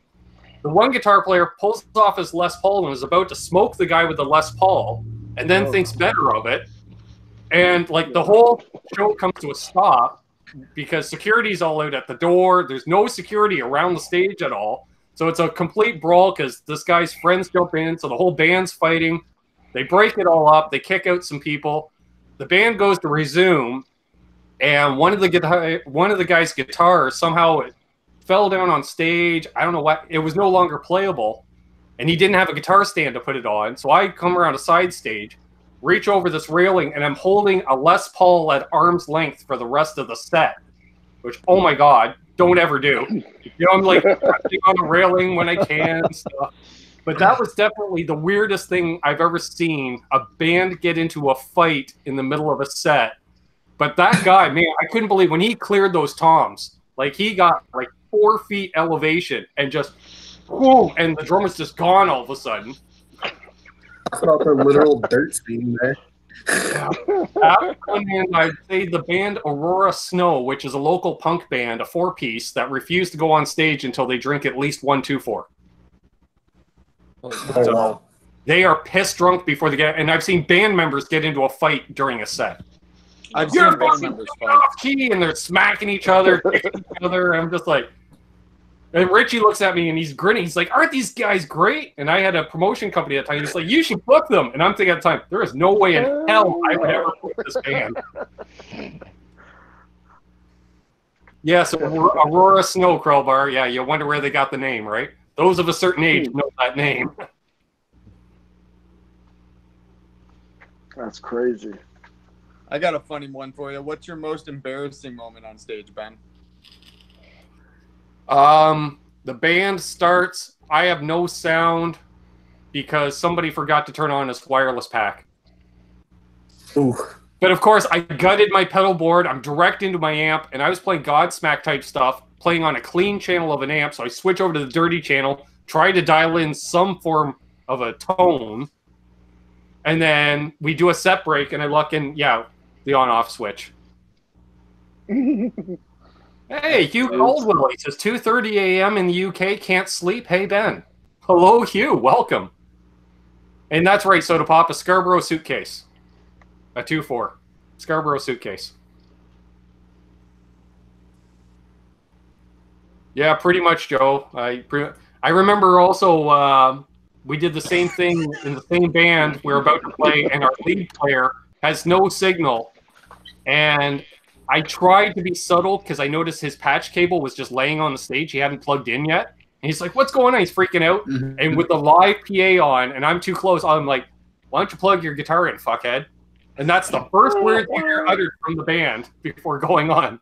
The one guitar player pulls off his Les Paul and is about to smoke the guy with the Les Paul, and then thinks better of it. And like the whole show comes to a stop because security's all out at the door. There's no security around the stage at all. So it's a complete brawl because this guy's friends jump in. So the whole band's fighting. They break it all up. They kick out some people. The band goes to resume. And one of the guy's guitars somehow it fell down on stage. I don't know what. It was no longer playable. And he didn't have a guitar stand to put it on. So I come around a side stage, reach over this railing, and I'm holding a Les Paul at arm's length for the rest of the set. Which, oh my God, don't ever do. You know, I'm like resting on the railing when I can and stuff. But that was definitely the weirdest thing I've ever seen, a band get into a fight in the middle of a set. But that guy, man, I couldn't believe when he cleared those toms. Like, he got like 4 feet elevation and just, whoa, and the drummer's just gone all of a sudden. Talk about the literal dirt scene there. Yeah. And I'd say the band Aurora Snow, which is a local punk band, a 4-piece that refused to go on stage until they drink at least 1 2-4. So they are pissed drunk before they get, and I've seen band members get into a fight during a set. I've seen band members fight off key, and they're smacking each other, kicking each other. I'm just like, and Richie looks at me and he's grinning. He's like, "Aren't these guys great?" And I had a promotion company at the time. He's like, "You should book them." And I'm thinking at the time, there is no way in hell I would ever book this band. Yeah, so Aurora Snow Crowbar. Yeah, you wonder where they got the name, right? Those of a certain age know that name. That's crazy. I got a funny one for you. What's your most embarrassing moment on stage, Ben? The band starts. I have no sound because somebody forgot to turn on his wireless pack. Ooh. But of course, I gutted my pedal board. I'm direct into my amp, and I was playing Godsmack type stuff, playing on a clean channel of an amp. So I switch over to the dirty channel, try to dial in some form of a tone, and then we do a set break, and I luck in, yeah, the on-off switch. Hey, Hugh Caldwell, he says 2:30 a.m. in the UK, can't sleep. Hey, Ben. Hello, Hugh. Welcome. And that's right, so to pop a Scarborough suitcase. A 2-4. Scarborough suitcase. Yeah, pretty much, Joe. I remember also we did the same thing in the same band we were about to play, and our lead player has no signal. And I tried to be subtle because I noticed his patch cable was just laying on the stage. He hadn't plugged in yet. And he's like, "What's going on?" He's freaking out. Mm-hmm. And with the live PA on, and I'm too close, I'm like, "Why don't you plug your guitar in, fuckhead?" And that's the first word you hear uttered from the band before going on.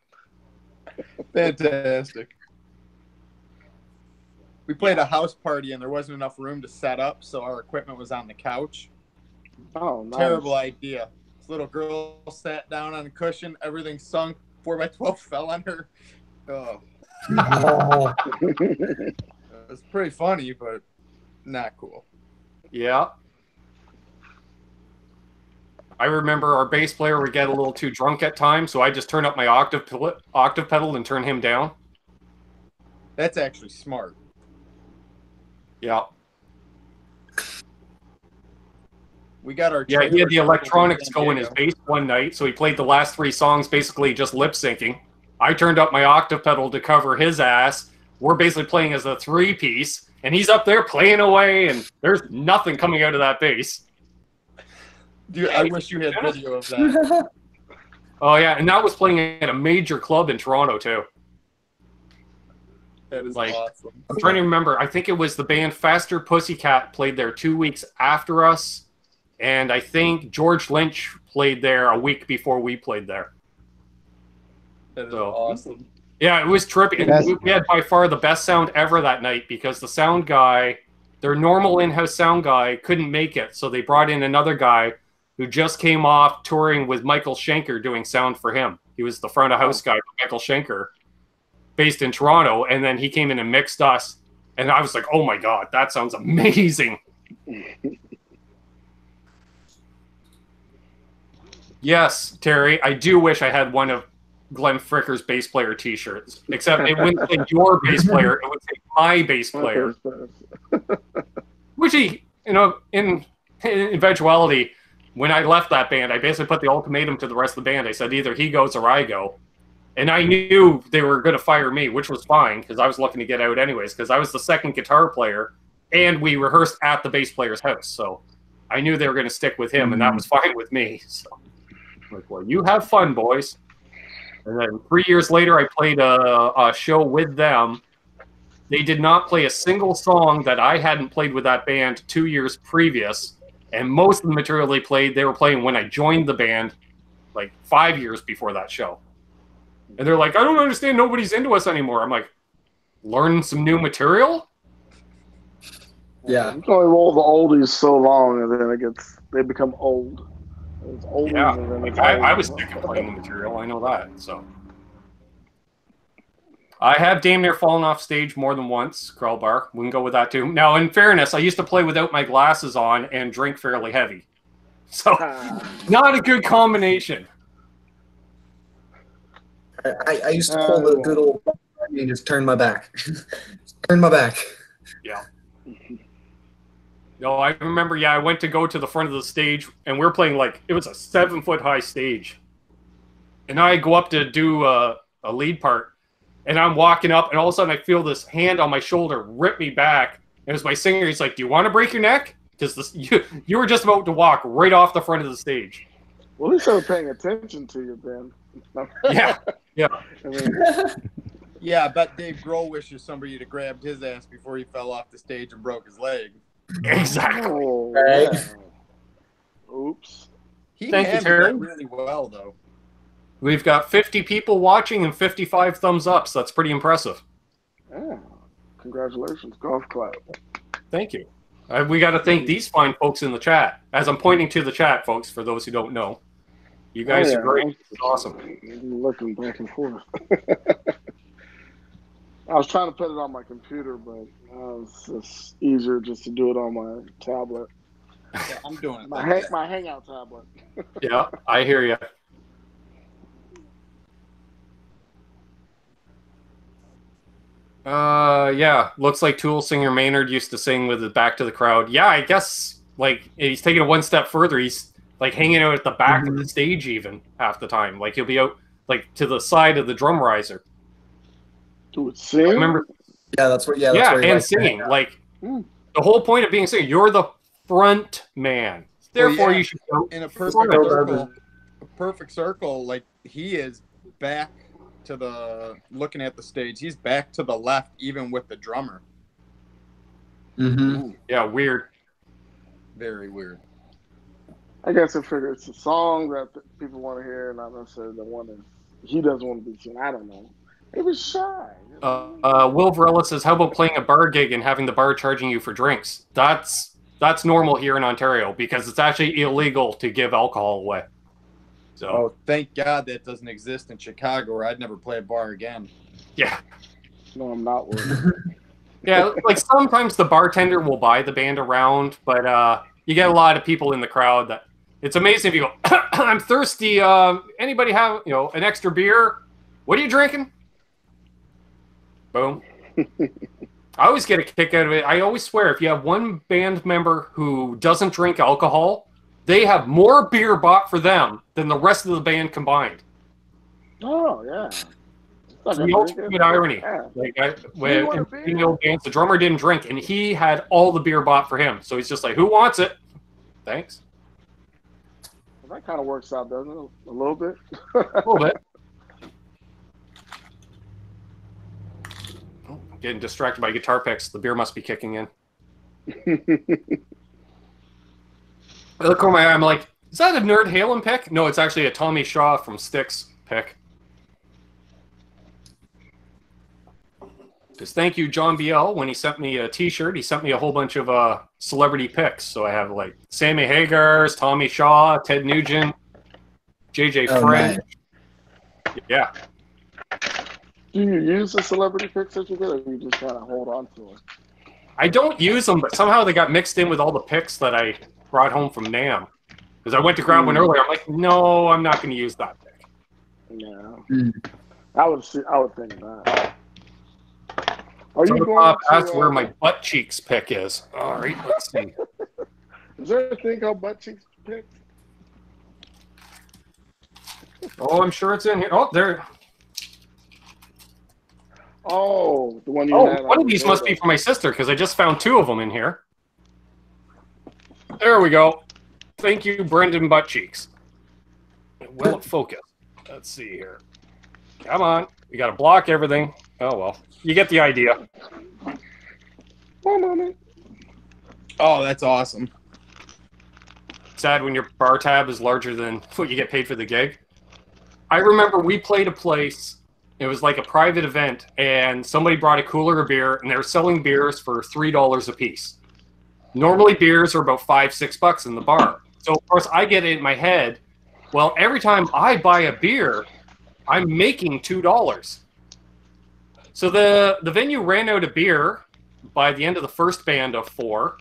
Fantastic. We played a house party, and there wasn't enough room to set up, so our equipment was on the couch. Oh, nice. Terrible idea. This little girl sat down on a cushion. Everything sunk. 4x12 fell on her. Oh. It was pretty funny, but not cool. Yeah. I remember our bass player would get a little too drunk at times, so I just turn up my octave pedal and turn him down. That's actually smart. Yeah. We got our he had the electronics go in his bass one night, so he played the last 3 songs basically just lip syncing. I turned up my octave pedal to cover his ass. We're basically playing as a 3-piece, and he's up there playing away, and there's nothing coming out of that bass. Dude, I wish you had video of that. Oh yeah, and that was playing at a major club in Toronto too. That is awesome. I'm trying to remember. I think it was the band Faster Pussycat played there 2 weeks after us, and I think George Lynch played there a week before we played there. That is awesome. Yeah, it was trippy. And we had by far the best sound ever that night because the sound guy, their normal in-house sound guy, couldn't make it, so they brought in another guy who just came off touring with Michael Schenker doing sound for him. He was the front of house guy for Michael Schenker, based in Toronto, and then he came in and mixed us, and I was like, "Oh my god, that sounds amazing!" Yes, Terry, I do wish I had one of Glenn Fricker's bass player T-shirts. Except it wouldn't say your bass player; it would say my bass player. Which he, in eventuality, when I left that band, I basically put the ultimatum to the rest of the band. I said either he goes or I go, and I knew they were going to fire me, which was fine because I was looking to get out anyways. Because I was the second guitar player, and we rehearsed at the bass player's house, so I knew they were going to stick with him, and that was fine with me. So. Like, well, you have fun, boys. And then 3 years later, I played a show with them. They did not play a single song that I hadn't played with that band 2 years previous. And most of the material they were playing when I joined the band, like 5 years before that show. And they're like, I don't understand. Nobody's into us anymore. I'm like, learn some new material? Yeah. You can only roll the oldies so long, and then they become old. Yeah, I was sick of playing the material. I know that. So I have damn near fallen off stage more than once. Crowbar, we can go with that too. Now, in fairness, I used to play without my glasses on and drink fairly heavy, so not a good combination. I used to hold a good old and just turn my back. Turn my back. Yeah. No, I remember, I went to go to the front of the stage, and we were playing, it was a 7-foot-high stage. And I go up to do a lead part, and I'm walking up, and all of a sudden I feel this hand on my shoulder rip me back. And it was my singer. He's like, do you want to break your neck? Because you were just about to walk right off the front of the stage. Well, at least I was paying attention to you, Ben. Yeah. I mean, yeah, I bet Dave Grohl wishes somebody had grabbed his ass before he fell off the stage and broke his leg. Exactly. Oh, Right. yeah. Oops. He Thank you, handled Terry. that really well, though. We've got 50 people watching and 55 thumbs up, so that's pretty impressive. Yeah. Congratulations. Golf clap. Thank you. We got to thank these fine folks in the chat. As I'm pointing to the chat, folks, for those who don't know. You guys are great. It's awesome. I'm looking back and forth. I was trying to put it on my computer, but it's just easier just to do it on my tablet. Yeah, I'm doing it. My hangout tablet. Yeah, I hear you. Yeah, looks like Tool singer Maynard used to sing with his back to the crowd. Yeah, I guess, he's taking it one step further. He's, hanging out at the back of the stage even half the time. He'll be out, to the side of the drum riser. Do it sing? Remember? Yeah, that's what. Yeah, that's and singing. The whole point of being a singer, you're the front man. Therefore, you should go in a perfect circle. He is back to the looking at the stage. He's back to the left, even with the drummer. Mm-hmm. Yeah, weird. Very weird. I guess I figure it's a song that people want to hear, not necessarily the one that he doesn't want to be seen. I don't know. He was shy. Will Varela says, how about playing a bar gig and having the bar charging you for drinks? That's normal here in Ontario because it's actually illegal to give alcohol away. So, oh, thank God that doesn't exist in Chicago, or I'd never play a bar again. Yeah. No, I'm not worried. Yeah, sometimes the bartender will buy the band around, but you get a lot of people in the crowd that it's amazing if you go, I'm thirsty. Anybody have an extra beer? What are you drinking? Boom. I always get a kick out of it. I always swear, if you have one band member who doesn't drink alcohol, they have more beer bought for them than the rest of the band combined. Oh, yeah. It's the ultimate irony. Yeah. In the old bands, the drummer didn't drink, and he had all the beer bought for him. So he's just like, who wants it? Thanks. Well, that kind of works out, doesn't it? A little bit? A little bit. Getting distracted by guitar picks. The beer must be kicking in. I look over my eye, I'm like, is that a Nerd Halen pick? No, it's actually a Tommy Shaw from Styx pick. Because thank you, John BL, when he sent me a t-shirt, he sent me a whole bunch of celebrity picks. So I have Sammy Hagar's, Tommy Shaw, Ted Nugent, JJ French. Nice. Yeah. Do you use the celebrity picks that you get, or you just kind of hold on to them? I don't use them, but somehow they got mixed in with all the picks that I brought home from NAMM. Because I went to grab one earlier. I'm like, no, I'm not going to use that pick. Yeah. I would think that. Are you going Bob to asked where my butt cheeks pick is. All right, let's see. Is there a thing called butt cheeks pick? Oh, I'm sure it's in here. Oh, there. Oh, the one you had. One of these must be for my sister because I just found 2 of them in here. There we go. Thank you, Brendan Butt Cheeks. Will it focus? Let's see here. Come on. We got to block everything. Oh, well. You get the idea. 1 moment. Oh, that's awesome. Sad when your bar tab is larger than what you get paid for the gig. I remember we played a place. It was like a private event, and somebody brought a cooler of beer, and they were selling beers for $3 a piece. Normally, beers are about $5-6 in the bar. So, of course, I get it in my head, well, every time I buy a beer, I'm making $2. So the venue ran out of beer by the end of the first band of 4.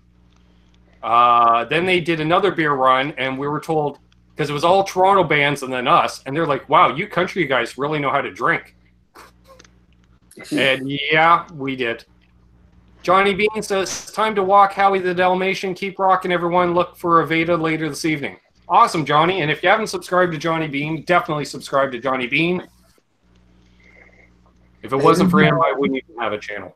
Then they did another beer run, and we were told, because it was all Toronto bands and then us, and they're like, wow, you country guys really know how to drink. And yeah, we did. Johnny Beane says, time to walk Howie the Dalmatian. Keep rocking, everyone. Look for a Veda later this evening. Awesome, Johnny. And if you haven't subscribed to Johnny Beane, definitely subscribe to Johnny Beane. If it wasn't for him, I wouldn't even have a channel.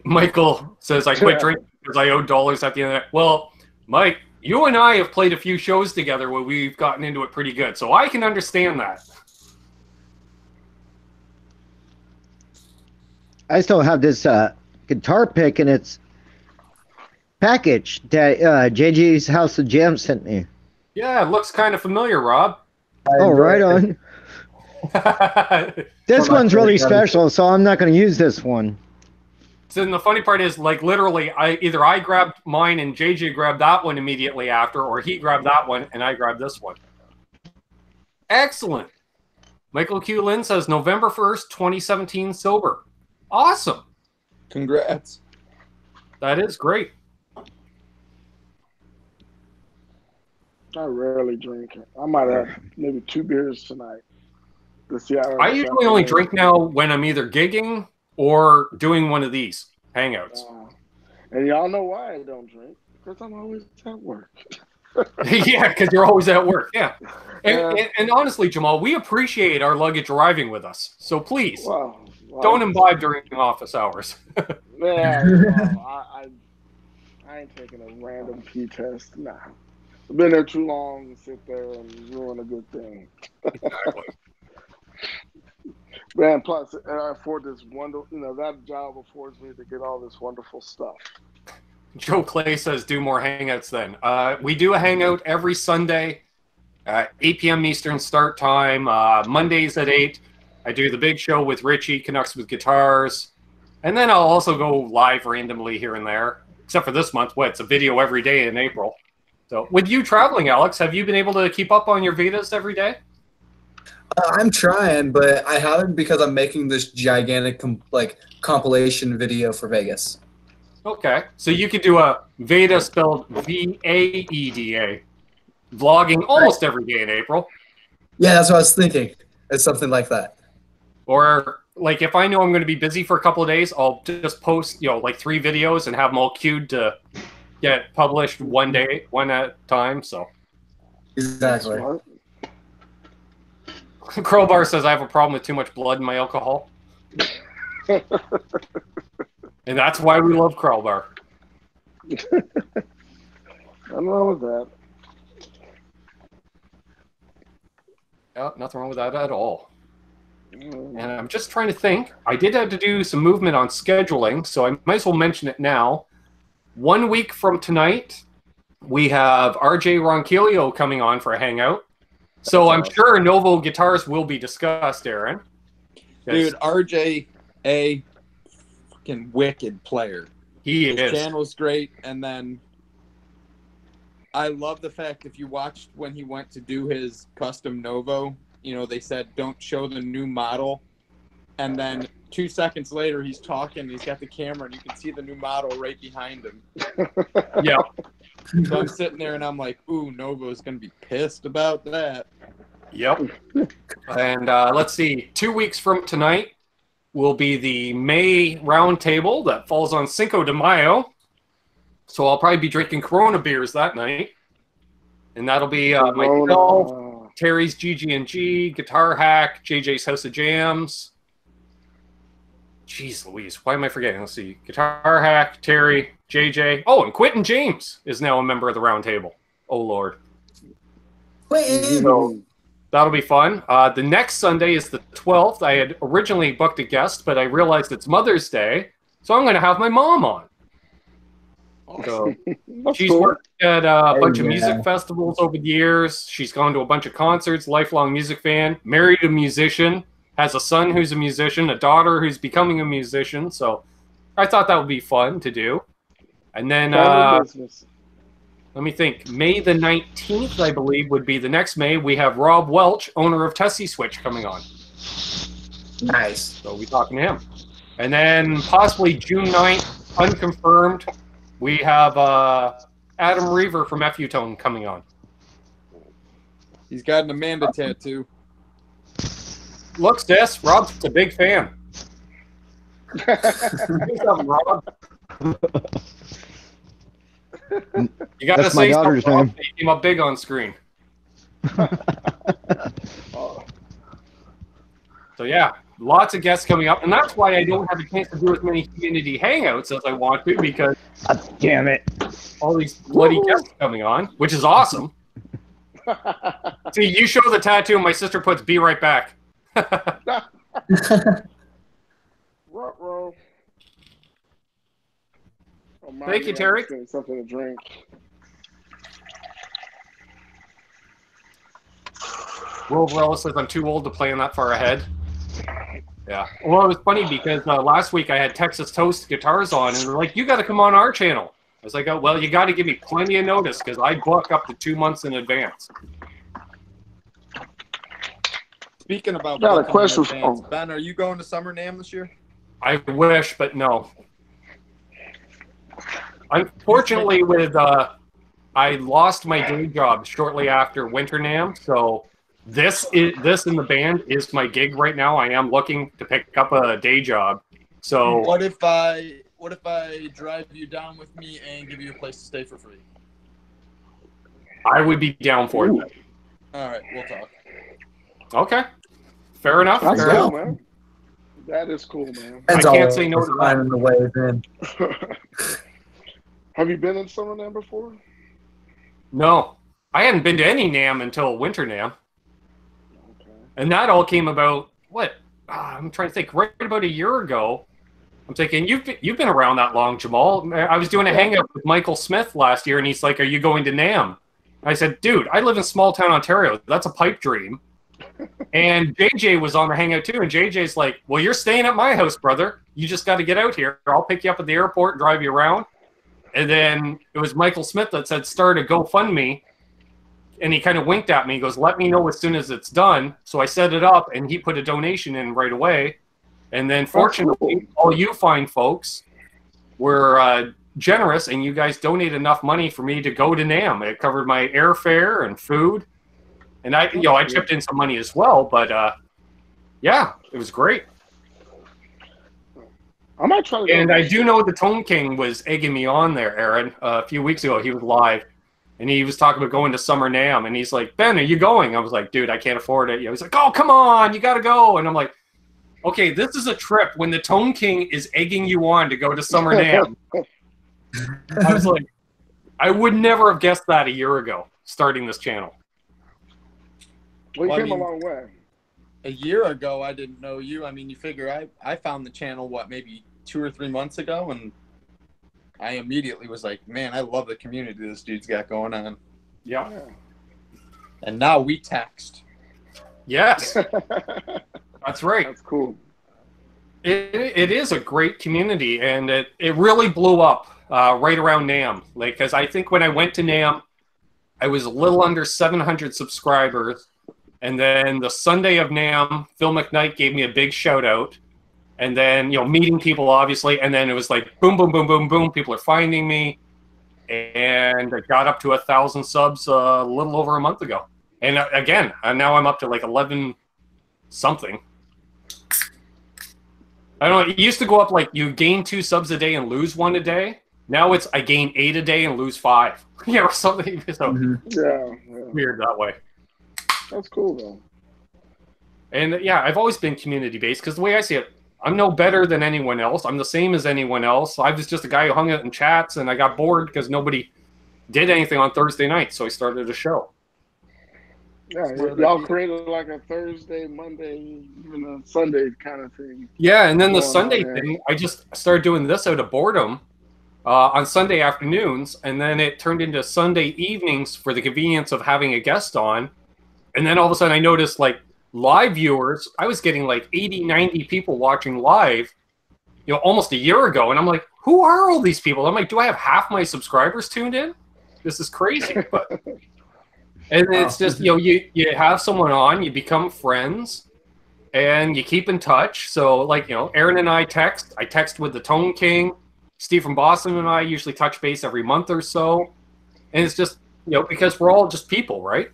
Michael says, I quit drinking because I owe dollars at the end of that. Well, Mike, you and I have played a few shows together where we've gotten into it pretty good, so I can understand that. I still have this guitar pick in its package that JG's House of Jam sent me. Yeah, it looks kind of familiar, Rob. Oh, right on. This one's really special, so I'm not going to use this one. So the funny part is, like, literally, either I grabbed mine and JJ grabbed that one immediately after, or he grabbed that one and I grabbed this one. Excellent. Michael Q. Lynn says, November 1st, 2017, sober. Awesome. Congrats. That is great. I rarely drink. I might have maybe 2 beers tonight. I usually only drink now when I'm either gigging or doing one of these hangouts. And y'all know why I don't drink? Because I'm always at work. Yeah, because you're always at work. Yeah. And honestly, Jamal, we appreciate our luggage arriving with us. So please, don't imbibe during office hours. I ain't taking a random P test. Nah. I've been there too long to sit there and ruin a good thing. Exactly. Man, plus I afford this wonderful, that job affords me to get all this wonderful stuff. Joe Clay says, do more hangouts then. We do a hangout every Sunday, 8 p.m. Eastern start time, Mondays at 8. I do the big show with Richie, Canucks with Guitars. And then I'll also go live randomly here and there, except for this month. It's a video every day in April. So with you traveling, Alex, have you been able to keep up on your Vedas every day? I'm trying, but I haven't because I'm making this gigantic compilation video for Vegas. Okay, so you could do a Veda spelled V-A-E-D-A, vlogging almost every day in April. Yeah, that's what I was thinking. It's something like that. Or like if I know I'm going to be busy for a couple of days, I'll just post, like 3 videos and have them all queued to get published one at a time. So exactly. Crowbar says I have a problem with too much blood in my alcohol. And that's why we love Crowbar. Nothing wrong with that. Yeah, nothing wrong with that at all. And I'm just trying to think. I did have to do some movement on scheduling, so I might as well mention it now. 1 week from tonight, we have RJ Ronquillo coming on for a hangout. So I'm sure Novo guitars will be discussed, Aaron. Dude, RJ, a fucking wicked player. His is. His channel's great, and then I love the fact if you watched when he went to do his custom Novo, they said don't show the new model, and then 2 seconds later, he's talking. He's got the camera, and you can see the new model right behind him. Yeah. So I'm sitting there, and I'm like, "Ooh, Novo's gonna be pissed about that." Yep. And let's see. 2 weeks from tonight will be the May roundtable that falls on Cinco de Mayo. So I'll probably be drinking Corona beers that night, and that'll be myself, Terry's GG&G, Guitar Hack, JJ's House of Jams. Jeez Louise, why am I forgetting? Let's see. Guitar Hack, Terry, JJ. Oh, and Quentin James is now a member of the round table. Oh, Lord. So that'll be fun. The next Sunday is the 12th. I had originally booked a guest, but I realized it's Mother's Day, so I'm going to have my mom on. So she's worked at a bunch of music festivals over the years. She's gone to a bunch of concerts, lifelong music fan, married a musician, has a son who's a musician, a daughter who's becoming a musician. So I thought that would be fun to do. And then, let me think, May the 19th, I believe, would be the next May. We have Rob Welch, owner of Tessie Switch, coming on. Nice. So we'll be talking to him. And then possibly June 9th, unconfirmed, we have Adam Reaver from F-U-Tone coming on. He's got an Amanda tattoo. Looks this. Rob's a big fan. Do something, Rob. You got to say something, Rob. He came up big on screen. So yeah, lots of guests coming up, and that's why I don't have a chance to do as many community hangouts as I want to, because damn it, all these bloody guests coming on, which is awesome. See, you show the tattoo, and my sister puts "Be right back." Thank you, Terry. Something to drink. Will Varela says I'm too old to plan that far ahead. Yeah. Well, it was funny because last week I had Texas Toast Guitars on, and they're like, "You got to come on our channel." I was like, "Oh, well, you got to give me plenty of notice because I book up to 2 months in advance." Speaking about got a question advance, Ben, are you going to Summer NAMM this year? I wish, but no. Unfortunately, with I lost my day job shortly after Winter NAMM, so this in the band is my gig right now. I am looking to pick up a day job. So what if I drive you down with me and give you a place to stay for free? I would be down for it. All right, we'll talk. Okay, fair enough. That's fair cool, enough. man. That is cool, man. I can't say no to that. In the way, then. Have you been in Summer NAMM before? No, I hadn't been to any NAMM until Winter NAMM. Okay. And that all came about, what? I'm trying to think, right about a year ago. I'm thinking, you've been around that long, Jamal. I was doing a hangout with Michael Smith last year, and he's like, "Are you going to NAMM?" I said, "Dude, I live in small town Ontario. That's a pipe dream." And JJ was on the hangout too, and JJ's like, "Well, you're staying at my house, brother. You just got to get out here. I'll pick you up at the airport and drive you around." And then it was Michael Smith that said, "Start a GoFundMe." And he kind of winked at me. He goes, "Let me know as soon as it's done." So I set it up, and he put a donation in right away. And then fortunately, all you fine folks were generous, and you guys donated enough money for me to go to NAMM. It covered my airfare and food. And I chipped in some money as well. But yeah, it was great. I might try to. And I do know the Tone King was egging me on there, Aaron. A few weeks ago, he was live, and he was talking about going to Summer NAMM, and he's like, "Ben, are you going?" I was like, "Dude, I can't afford it." He was like, "Oh, come on, you got to go." And I'm like, "Okay, this is a trip when the Tone King is egging you on to go to Summer NAMM." I was like, I would never have guessed that a year ago, starting this channel. Well, you came a long way. A year ago, I didn't know you. I mean, you figure I found the channel, maybe 2 or 3 months ago, and I immediately was like, man, I love the community this dude's got going on. Yeah. And now we text. Yes. That's right. That's cool. It is a great community, and it really blew up right around NAMM. Like, because I think when I went to NAMM, I was a little under 700 subscribers. And then the Sunday of NAMM, Phil McKnight gave me a big shout out. and then meeting people obviously, and then it was like boom, boom, boom, boom, boom. People are finding me, and I got up to 1,000 subs a little over a month ago, and again, now I'm up to like 11 something. I don't know. It used to go up like you gain 2 subs a day and lose 1 a day. Now it's I gain 8 a day and lose 5. Or something. So weird that way. That's cool though. And yeah, I've always been community based because the way I see it, I'm no better than anyone else. I'm the same as anyone else. I was just a guy who hung out in chats, and I got bored because nobody did anything on Thursday night, so I started a show. Yeah, y'all created like a Thursday, Monday, even a Sunday kind of thing. Yeah, and then the Sunday thing, I just started doing this out of boredom on Sunday afternoons, and then it turned into Sunday evenings for the convenience of having a guest on. And then all of a sudden I noticed like live viewers, I was getting like 80, 90 people watching live, almost a year ago. And I'm like, who are all these people? I'm like, do I have half my subscribers tuned in? This is crazy. But and it's just, you have someone on, you become friends, and you keep in touch. So like, Aaron and I text with the Tone King. Steve from Boston and I usually touch base every month or so. And it's just, because we're all just people, right?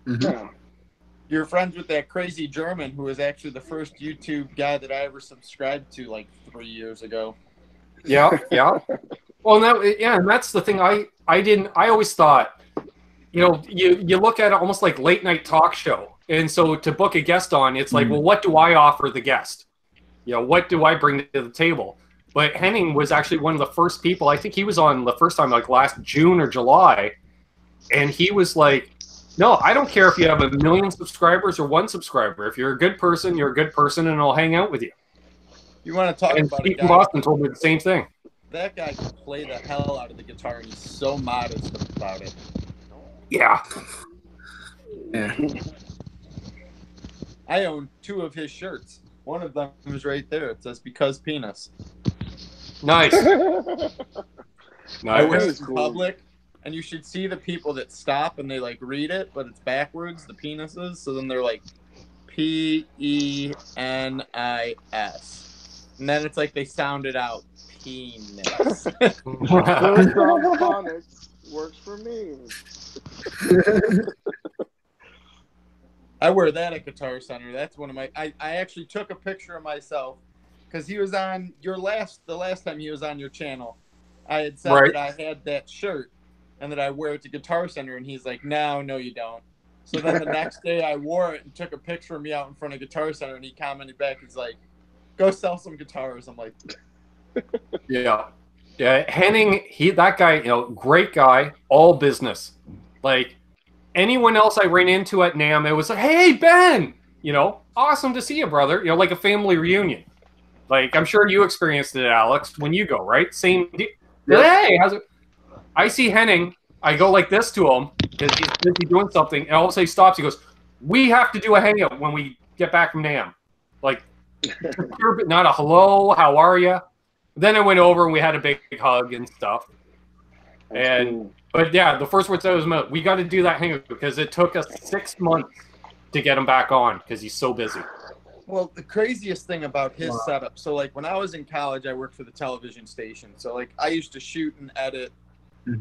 Yeah. You're friends with that crazy German who was actually the first YouTube guy that I ever subscribed to like 3 years ago. Yeah, yeah. Well, and that's the thing. I always thought, you look at it almost like late night talk show. And so to book a guest on, it's like, well, what do I offer the guest? What do I bring to the table? But Henning was actually one of the first people. I think he was on the first time like last June or July. And he was like, no, I don't care if you have 1 million subscribers or 1 subscriber. If you're a good person, you're a good person, and I'll hang out with you. You want to talk and about Steve from Boston told me the same thing. That guy can play the hell out of the guitar, and he's so modest about it. Yeah. Yeah. I own 2 of his shirts. One of them is right there. It says "Because Penis." Nice. I wear it in public, and you should see the people that stop and they like read it, but it's backwards, the penises. So then they're like PENIS, and then it's like they sound it out. Penis. Phonics works for me. I wear that at Guitar Center. That's one of my. I actually took a picture of myself because he was on the last time he was on your channel. I had said that I had that shirt and that I wear it to Guitar Center, and he's like, no, you don't. So then the next day I wore it and took a picture of me out in front of Guitar Center, and he commented back, he's like, go sell some guitars. I'm like, yeah. Henning, that guy, great guy, all business. Like anyone else I ran into at NAMM, it was like, hey, Ben, awesome to see you, brother. Like a family reunion. Like I'm sure you experienced it, Alex, when you go, right? Same. Hey, how's it? I see Henning. I go like this to him because he's busy doing something, and all of a sudden he stops. He goes, "We have to do a hangout when we get back from NAMM." Like, not a hello, how are you? Then I went over and we had a big hug and stuff. That's cool. But yeah, the first words I was, we got to do that hangout because it took us 6 months to get him back on because he's so busy. Well, the craziest thing about his setup, so like when I was in college, I worked for the television station. So like I used to shoot and edit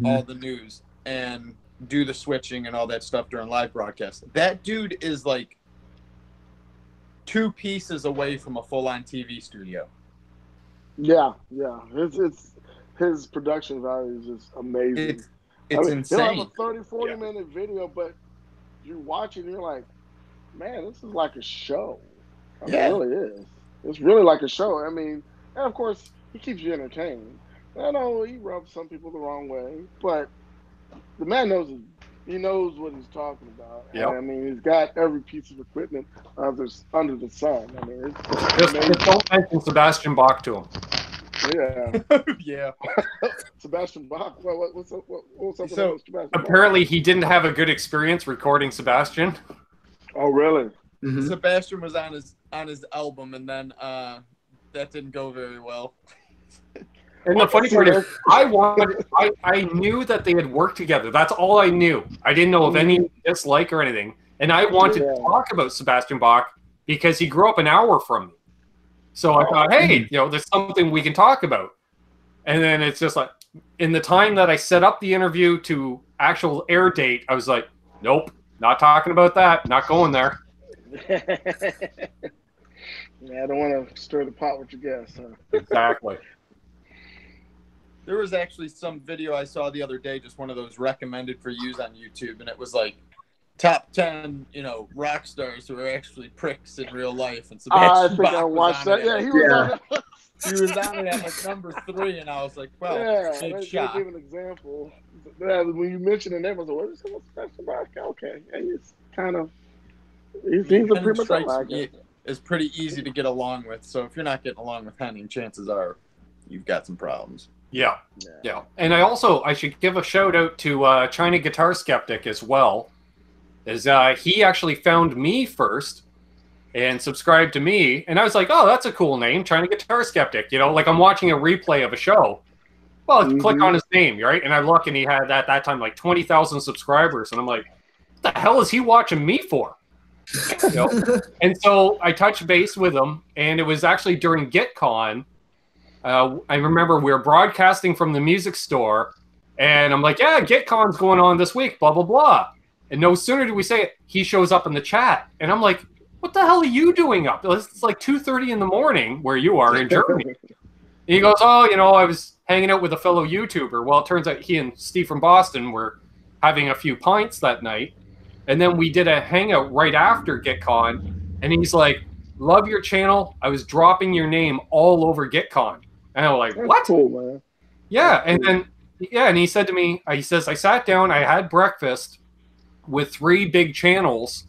all the news and do the switching and all that stuff during live broadcasts. That dude is like 2 pieces away from a full-on TV studio. Yeah. His production value is just amazing. It's insane. He'll have a 30, 40-minute video, but you watch it and you're like, man, this is like a show. I mean, it really is. It's really like a show. I mean, and of course, he keeps you entertained. I know he rubs some people the wrong way, but the man knows what he's talking about. Yep. I mean, he's got every piece of equipment under the sun. I mean, just don't mention Sebastian Bach to him. Yeah. Yeah. Sebastian Bach. What's up with Sebastian apparently, he didn't have a good experience recording Sebastian. Oh, really? Mm-hmm. Sebastian was on his album, and then that didn't go very well. And the funny part is, I knew that they had worked together. That's all I knew. I didn't know of any dislike or anything. And I wanted to talk about Sebastian Bach because he grew up an hour from me. So I thought, hey, there's something we can talk about. And then it's just like, in the time that I set up the interview to actual air date, I was like, nope, not talking about that, not going there. Yeah, I don't want to stir the pot with your guess. Huh? Exactly. There was actually some video I saw the other day, just one of those recommended for use on YouTube, and it was like top 10, rock stars who are actually pricks in real life. And I think I watched that. Yeah, he was on it. He was on it at like number 3, and I was like, well, good shot. Give an example. When you mentioned the name, I was like, what is so special about it? Okay. And it's kind of, he seems a prima donna. It's pretty easy to get along with. So if you're not getting along with Henning, chances are you've got some problems. Yeah. And I should give a shout out to ChinaGuitar Sceptic as well, as he actually found me first and subscribed to me, and I was like, oh, that's a cool name, ChinaGuitar Sceptic. Like I'm watching a replay of a show. Well, click on his name, right? And I look, and he had at that time like 20,000 subscribers, and I'm like, what the hell is he watching me for? And so I touched base with him, and it was actually during GitCon. I remember we were broadcasting from the music store, and I'm like, yeah, GitCon's going on this week, blah, blah, blah. And no sooner do we say it, he shows up in the chat. And I'm like, what the hell are you doing up? It's like 2:30 in the morning where you are in Germany. And he goes, oh, I was hanging out with a fellow YouTuber. Well, it turns out he and Steve from Boston were having a few pints that night. And then we did a hangout right after GitCon. And he's like, love your channel. I was dropping your name all over GitCon. And I was like, what? Cool, man. Yeah. And then, and he said to me, he says, I sat down, I had breakfast with 3 big channels,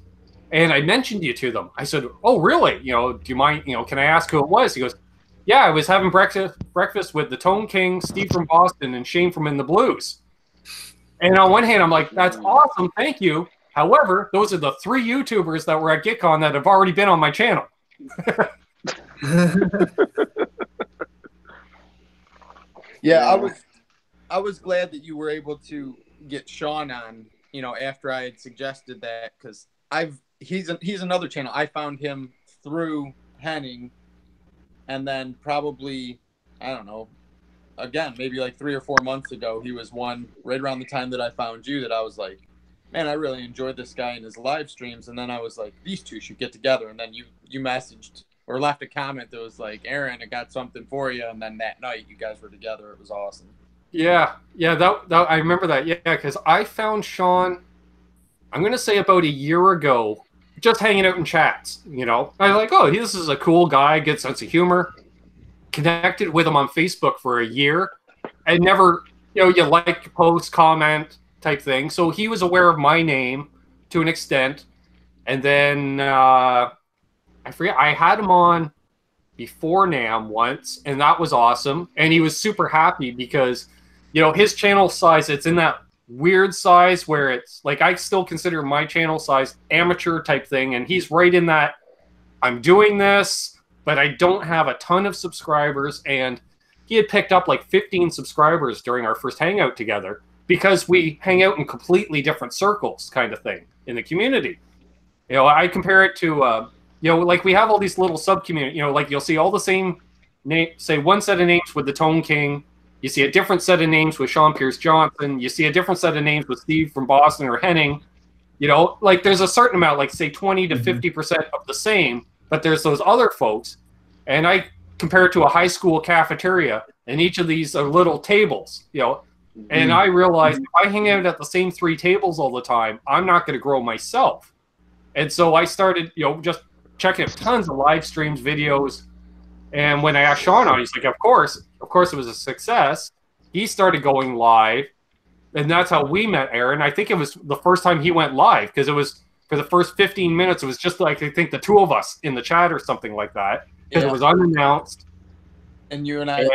and I mentioned you to them. I said, oh, really? Do you mind, can I ask who it was? He goes, yeah, I was having breakfast with the Tone King, Steve from Boston, and Shane from In the Blues. And on one hand, I'm like, that's awesome, thank you. However, those are the 3 YouTubers that were at GitCon that have already been on my channel. Yeah, I was glad that you were able to get Sean on, after I had suggested that, because he's another channel. I found him through Henning, and then probably, I don't know, again, maybe like 3 or 4 months ago, he was one right around the time that I found you that I was like, man, I really enjoyed this guy in his live streams. And then I was like, these two should get together. And then you messaged or left a comment that was like, Aaron, I got something for you. And then that night you guys were together. It was awesome. Yeah, that I remember that. Yeah, because I found Sean, I'm going to say about a year ago, just hanging out in chats, I was like, oh, this is a cool guy, good sense of humor. Connected with him on Facebook for a year. And never, you like, post, comment type thing. So he was aware of my name to an extent. And then I forget, I had him on before NAMM once, and that was awesome. And he was super happy because, his channel size, it's in that weird size where it's like, I still consider my channel size amateur type thing. And he's right in that, I'm doing this, but I don't have a ton of subscribers. And he had picked up like 15 subscribers during our first hangout together because we hang out in completely different circles kind of thing in the community. I compare it to, like we have all these little sub-community, like you'll see all the same name, say one set of names with the Tone King. You see a different set of names with Sean Pierce Johnson. You see a different set of names with Steve from Boston or Henning. Like there's a certain amount, like say 20 to 50% of the same, but there's those other folks. And I compare it to a high school cafeteria, and each of these are little tables, and I realized if I hang out at the same 3 tables all the time, I'm not going to grow myself. And so I started, just checking out tons of live streams, videos. And when I asked Sean on, he's like, of course it was a success. He started going live, and that's how we met Aaron. I think it was the first time he went live, because it was for the first 15 minutes. It was just like, I think the 2 of us in the chat or something like that, because it was unannounced. And you and I,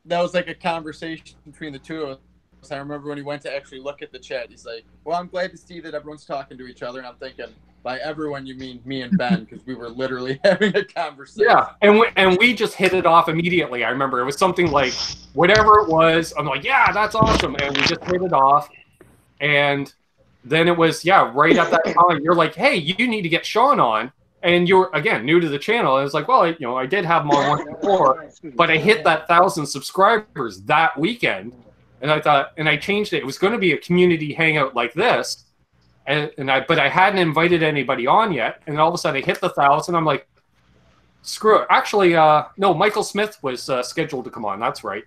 that was like a conversation between the 2 of us. I remember when he went to actually look at the chat, he's like, well, I'm glad to see that everyone's talking to each other. And I'm thinking, by everyone, you mean me and Ben, because we were literally having a conversation. Yeah, and we just hit it off immediately. I remember it was something like, whatever it was, I'm like, yeah, that's awesome. And we just hit it off. And then it was, right at that time, you're like, hey, you need to get Sean on. and you're again new to the channel. And it's like, well, I did have them on once before, but I hit that 1,000 subscribers that weekend, and I thought, and I changed it. It was going to be a community hangout like this, but I hadn't invited anybody on yet, and all of a sudden I hit the 1,000. I'm like, screw it. Actually, no, Michael Smith was scheduled to come on. That's right.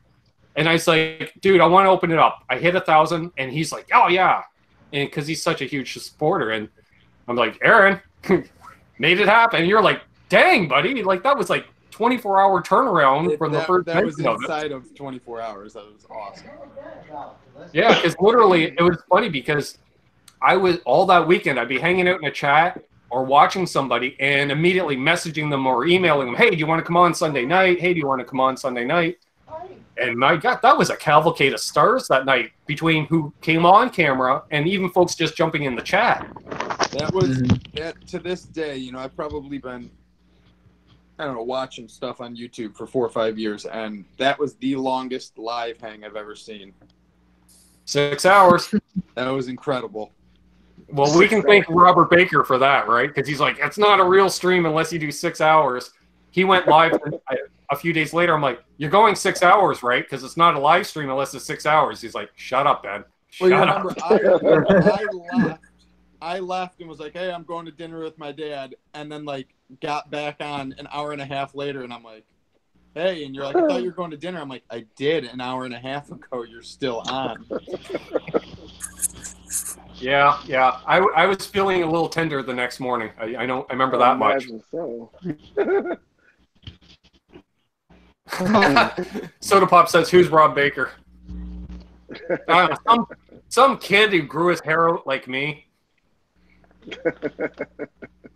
And I was like, dude, I want to open it up. I hit 1,000, and he's like, oh yeah, and because he's such a huge supporter, and I'm like, Aaron, made it happen. And you're like, dang, buddy, like that was like 24-hour turnaround from the first. That was inside of 24 hours. That was awesome. Yeah, because literally it was funny because I was all that weekend I'd be hanging out in a chat or watching somebody and immediately messaging them or emailing them, hey, do you want to come on Sunday night? Hey, do you want to come on Sunday night? And my God, that was a cavalcade of stars that night between who came on camera and even folks just jumping in the chat. That was to this day, I've probably been, I don't know, watching stuff on YouTube for 4 or 5 years, and that was the longest live hang I've ever seen. 6 hours. That was incredible. Well, we can thank Robert Baker for that, right? Because he's like, it's not a real stream unless you do 6 hours. He went live a few days later. I'm like, you're going 6 hours, right? Because it's not a live stream unless it's 6 hours. He's like, shut up, Ben. Shut up. I left and was like, hey, I'm going to dinner with my dad. And then, got back on an hour and a half later. And I'm like, hey. And you're like, I thought you were going to dinner. I'm like, I did an hour and a half ago. You're still on. Yeah. I was feeling a little tender the next morning. I remember that much. So. Soda Pop says, who's Rob Baker? Some kid who grew his hair out like me.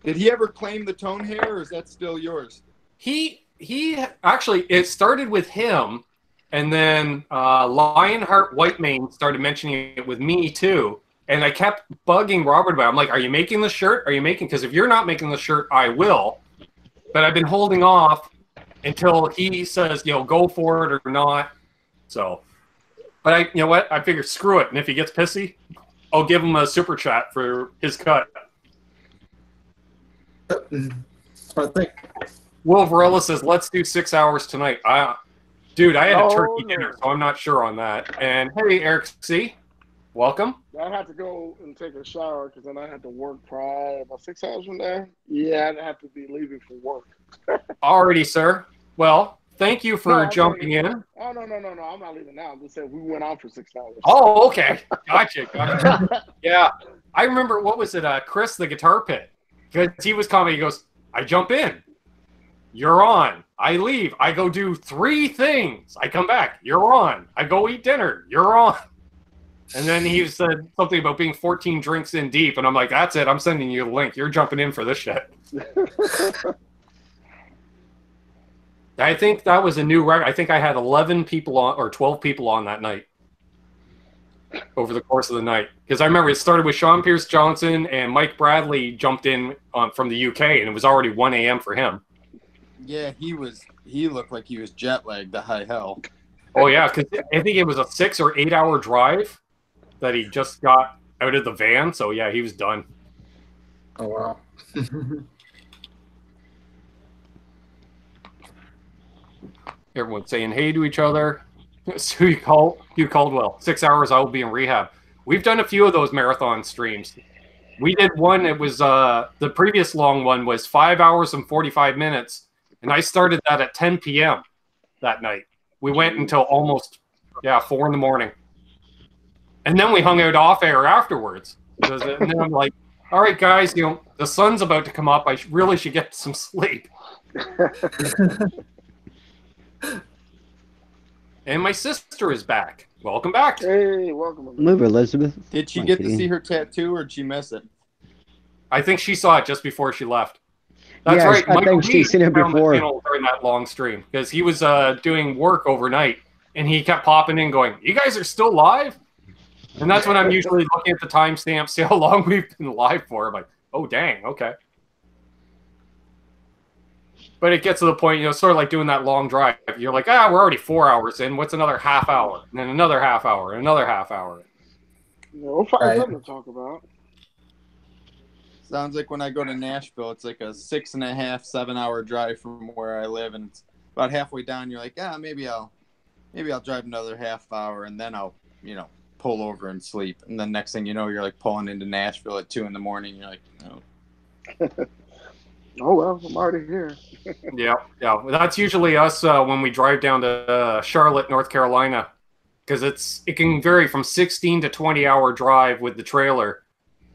Did he ever claim the tone hair, or is that still yours? He actually, it started with him, and then Lionheart Whitemane started mentioning it with me too. And I kept bugging Robert about it. I'm like, are you making the shirt? Are you making? Because if you're not making the shirt, I will. But I've been holding off until he says, go for it or not. So, but you know what? I figured, screw it. And if he gets pissy, I'll give him a super chat for his cut. Will Varela says, let's do 6 hours tonight. Dude, I had a turkey dinner, so I'm not sure on that. And hey, Eric C., welcome. I'd have to go and take a shower because then I had to work probably about 6 hours from there. Yeah, I'd have to be leaving for work. Alrighty, sir. Well, thank you for jumping in. Oh, no. I'm not leaving now. I'm just saying we went on for 6 hours. Oh, okay. Gotcha. Yeah. I remember, what was it, Chris, the Guitar Pit? Because he was commenting, he goes, I jump in. You're on. I leave. I go do 3 things. I come back. You're on. I go eat dinner. You're on. And then he said something about being 14 drinks in deep. And I'm like, that's it. I'm sending you a link. You're jumping in for this shit. I think that was a new record. I think I had 11 people on, or 12 people on that night over the course of the night. Because I remember it started with Sean Pierce Johnson and Mike Bradley jumped in from the UK, and it was already 1 a.m. for him. Yeah, he looked like he was jet lagged to high hell. Oh, yeah, because I think it was a 6 or 8 hour drive that he just got out of the van. So, yeah, he was done. Oh, wow. Everyone's saying hey to each other. So Hugh Caldwell, 6 hours, I will be in rehab. We've done a few of those marathon streams. We did one, it was the previous long one was 5 hours and 45 minutes. And I started that at 10 p.m. that night. We went until almost 4 in the morning. And then we hung out off air afterwards. And then I'm like, all right, guys, the sun's about to come up. I really should get some sleep. And my sister is back. Welcome back. Hey, welcome. Move, Elizabeth. Did she get to see her tattoo, or did she miss it? I think she saw it just before she left. That's right. I think she's seen it before. During that long stream, because he was doing work overnight, and he kept popping in going, you guys are still live? And that's when I'm usually looking at the timestamp, see how long we've been live for. I'm like, oh, dang, okay. But it gets to the point, sort of like doing that long drive. You're like, we're already 4 hours in. What's another half hour? And then another half hour, and another half hour. We'll find something to talk about. Sounds like when I go to Nashville, it's like a 6.5, 7-hour drive from where I live, and it's about halfway down. You're like, yeah, maybe I'll drive another half hour, and then I'll, pull over and sleep. And then next thing you know, you're like pulling into Nashville at 2 a.m. You're like, oh. Oh well, I'm already here. Yeah. That's usually us when we drive down to Charlotte, North Carolina, because it can vary from 16 to 20-hour drive with the trailer,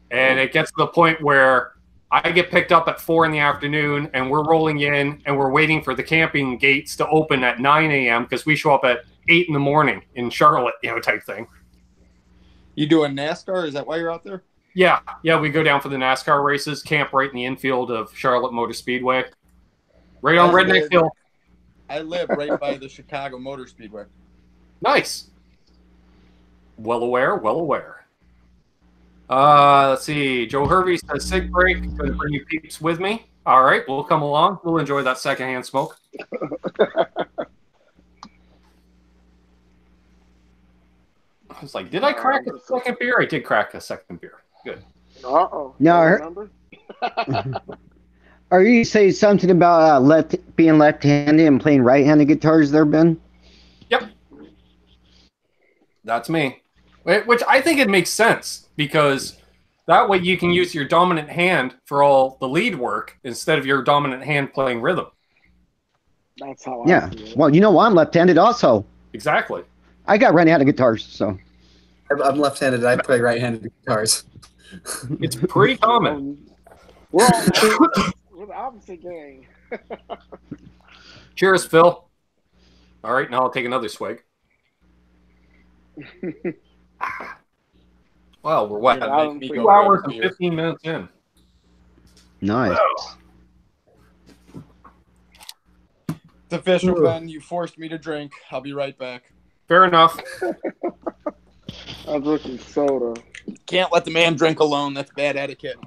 and it gets to the point where I get picked up at 4 in the afternoon, and we're rolling in, and we're waiting for the camping gates to open at 9 a.m. because we show up at 8 in the morning in Charlotte, type thing. You doing NASCAR? Is that why you're out there? Yeah, we go down for the NASCAR races, camp right in the infield of Charlotte Motor Speedway. Right on Redneck Hill. I live right by the Chicago Motor Speedway. Nice. Well aware. Let's see. Joe Hervey says, "Sig break. Going to bring you peeps with me." All right, we'll come along. We'll enjoy that secondhand smoke. I was like, did I crack a second beer? I did crack a second beer. Good. Uh-oh. No, are you saying something about being left-handed and playing right-handed guitars there, Ben? Yep. That's me. Which I think it makes sense, because that way you can use your dominant hand for all the lead work instead of your dominant hand playing rhythm. That's how I feel. Well, I'm left-handed also. Exactly. I got right-handed guitars, so. I'm left-handed. I play right-handed guitars. It's pretty common. We're the opposite gang. Cheers, Phil. All right, now I'll take another swig. Well, we're what? 2 hours and 15 minutes in. Nice. Wow. It's official, Ben. You forced me to drink. I'll be right back. Fair enough. I'm drinking soda. Can't let the man drink alone. That's bad etiquette.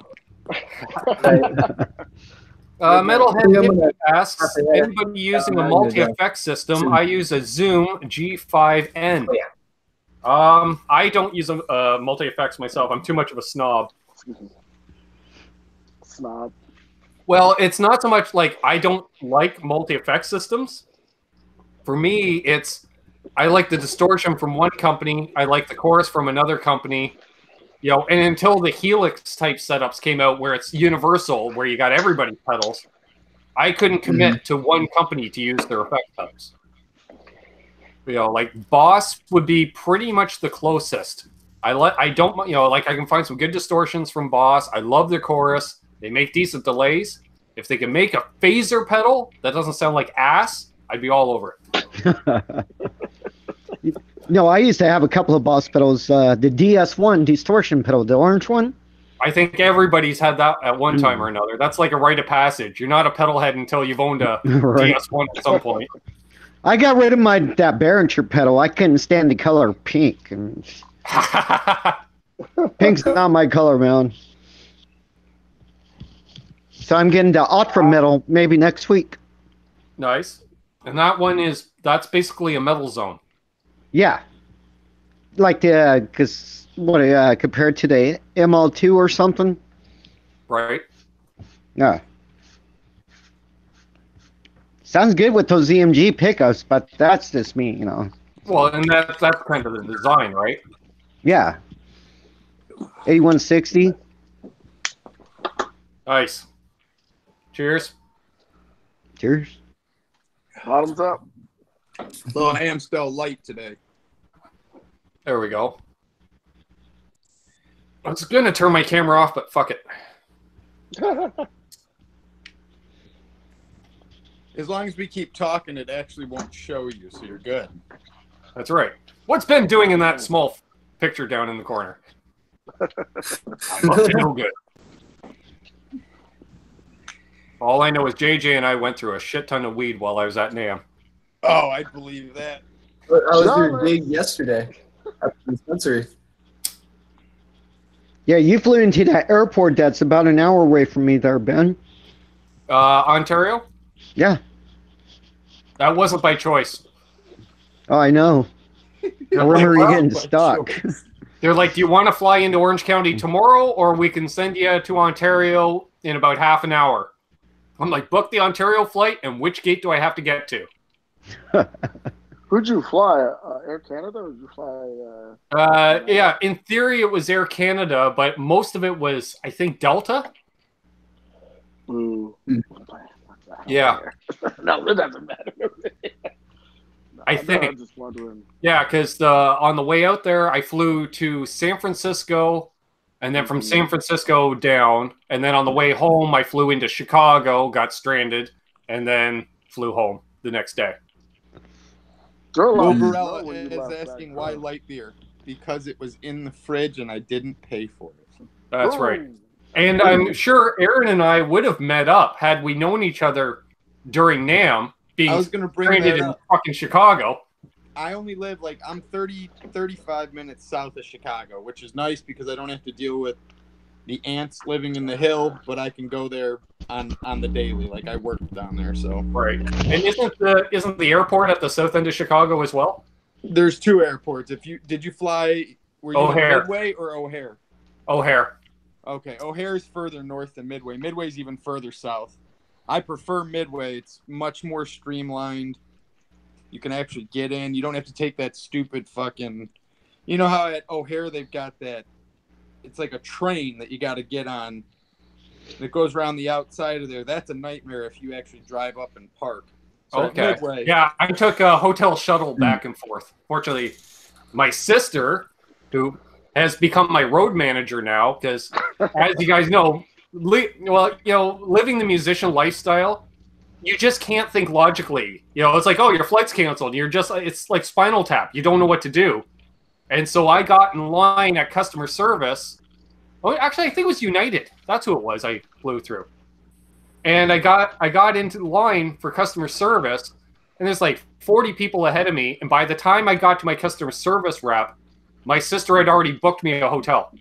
Metalhead asks, anybody using a multi-effect system? I use a Zoom G5N. I don't use a multi-effects myself. I'm too much of a snob. Snob. Well, it's not so much like I don't like multi-effect systems. For me, I like the distortion from one company. I like the chorus from another company. And until the Helix type setups came out where it's universal, where you got everybody's pedals, I couldn't commit to one company to use their effect types. Like Boss would be pretty much the closest. I can find some good distortions from Boss. I love their chorus. They make decent delays. If they can make a phaser pedal that doesn't sound like ass, I'd be all over it. No, I used to have a couple of Boss pedals. The DS1 distortion pedal, the orange one. I think everybody's had that at one time or another. That's like a rite of passage. You're not a pedal head until you've owned a DS1 at some point. I got rid of that Behringer pedal. I couldn't stand the color pink. Pink's not my color, man. So I'm getting the Ultra Metal maybe next week. Nice. And that's basically a metal zone. Yeah. Like because compared to the ML2 or something. Right. Yeah. Sounds good with those EMG pickups, but that's just me, Well, and that's kind of the design, right? Yeah. 8160. Nice. Cheers. Cheers. Bottoms up. Well, I am still light today. There we go. I was going to turn my camera off, but fuck it. As long as we keep talking, it actually won't show you, so you're good. That's right. What's Ben doing in that small picture down in the corner? I'm up to no good. All I know is JJ and I went through a shit ton of weed while I was at NAMM. Oh, I believe that. I was doing gig yesterday at the dispensary. Yeah, you flew into that airport that's about an hour away from me there, Ben. Ontario? Yeah. That wasn't by choice. Oh, I know. I remember you getting stuck. They're like, do you want to fly into Orange County tomorrow, or we can send you to Ontario in about half an hour? I'm like, book the Ontario flight, and which gate do I have to get to? Who'd you fly? Air Canada, or did you fly? Yeah, in theory it was Air Canada, but most of it was, I think, Delta. Ooh. Yeah. No, it doesn't matter. I think. I'm just wondering. Yeah, because on the way out there, I flew to San Francisco, and then from San Francisco down, and then on the way home, I flew into Chicago, got stranded, and then flew home the next day. Barella is asking why light beer, because it was in the fridge and I didn't pay for it. That's right. And I'm sure Aaron and I would have met up had we known each other during NAMM, being I was going to bring stranded in fucking Chicago. I only live, like, I'm 35 minutes south of Chicago, which is nice because I don't have to deal with the ants living in the hill, but I can go there on the daily. Like, I work down there, so. Right. And isn't the airport at the south end of Chicago as well? There's two airports. Did you fly, were you in Midway or O'Hare? O'Hare. Okay, O'Hare's further north than Midway. Midway's even further south. I prefer Midway. It's much more streamlined. You can actually get in. You don't have to take that stupid fucking... You know how at O'Hare they've got that... It's like a train that you got to get on that goes around the outside of there. That's a nightmare if you actually drive up and park. So okay. Midway, yeah, I took a hotel shuttle back and forth. Fortunately, my sister, who has become my road manager now, because as you guys know, living the musician lifestyle, you just can't think logically. It's like, oh, your flight's canceled. It's like Spinal Tap. You don't know what to do. And so I got in line at customer service. Oh, actually, I think it was United. That's who it was I flew through. And I got into the line for customer service, and there's like 40 people ahead of me. And by the time I got to my customer service rep, my sister had already booked me a hotel.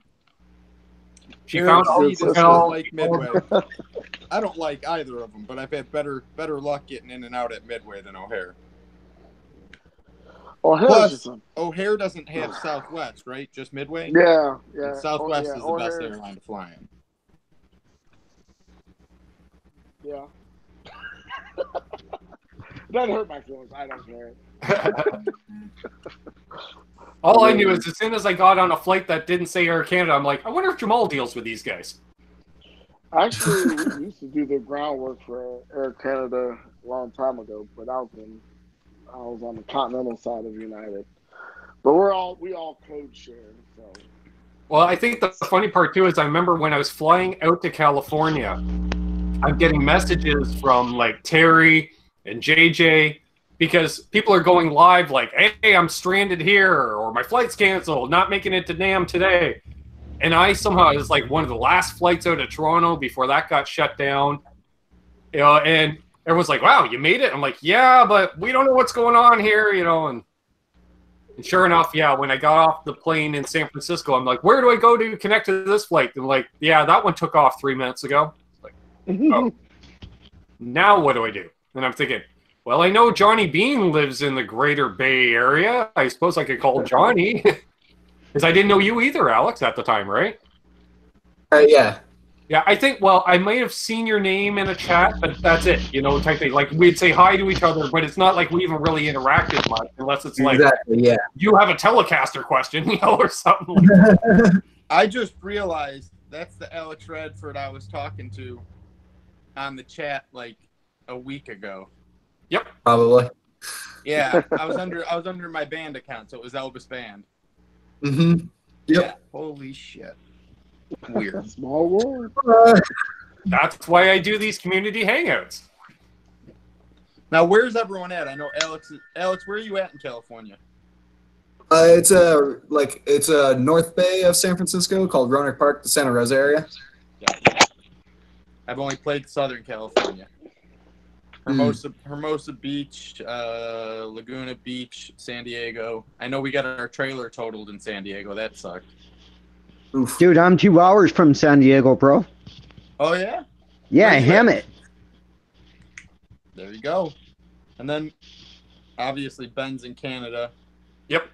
She found a hotel. Like Midway. I don't like either of them, but I've had better luck getting in and out at Midway than O'Hare. Plus, O'Hare doesn't have Southwest, right? Just Midway? Yeah. And Southwest is the best airline to fly in. Yeah. Doesn't hurt my feelings. I don't care. All I knew is as soon as I got on a flight that didn't say Air Canada, I'm like, I wonder if Jamal deals with these guys. Actually, we used to do the groundwork for Air Canada a long time ago, but I was on the continental side of United. But we all code shared. So. Well, I think the funny part too is I remember when I was flying out to California, I'm getting messages from like Terry and JJ because people are going live like, hey, I'm stranded here, or my flight's canceled, not making it to NAMM today. And I somehow was like one of the last flights out of Toronto before that got shut down. And everyone's like, wow, you made it? I'm like, yeah, but we don't know what's going on here, and sure enough, yeah, when I got off the plane in San Francisco, I'm like, where do I go to connect to this flight? And like, yeah, that one took off 3 minutes ago. Like, oh, now what do I do? And I'm thinking, well, I know Johnny Beane lives in the greater Bay Area. I suppose I could call Johnny. Because I didn't know you either, Alex, at the time, right? Yeah. Yeah, I think, well, I might have seen your name in a chat, but that's it, type thing. Like, we'd say hi to each other, but it's not like we even really interacted much, unless it's like, yeah, you have a Telecaster question, or something like that. I just realized that's the Alex Radford I was talking to on the chat, like, a week ago. Yep. Probably. Yeah, I was under my band account, so it was Albus Band. Mm-hmm. Yep. Yeah. Holy shit. Weird. Small world. That's why I do these community hangouts. Now, where's everyone at? I know Alex, where are you at in California? It's a North Bay of San Francisco called Roanoke Park, the Santa Rosa area. Yeah. I've only played Southern California. Hermosa Beach, Laguna Beach, San Diego. I know we got our trailer totaled in San Diego. That sucked. Oof. Dude, I'm 2 hours from San Diego, bro. Oh, yeah? Yeah, Hammett. There you go. And then, obviously, Ben's in Canada. Yep.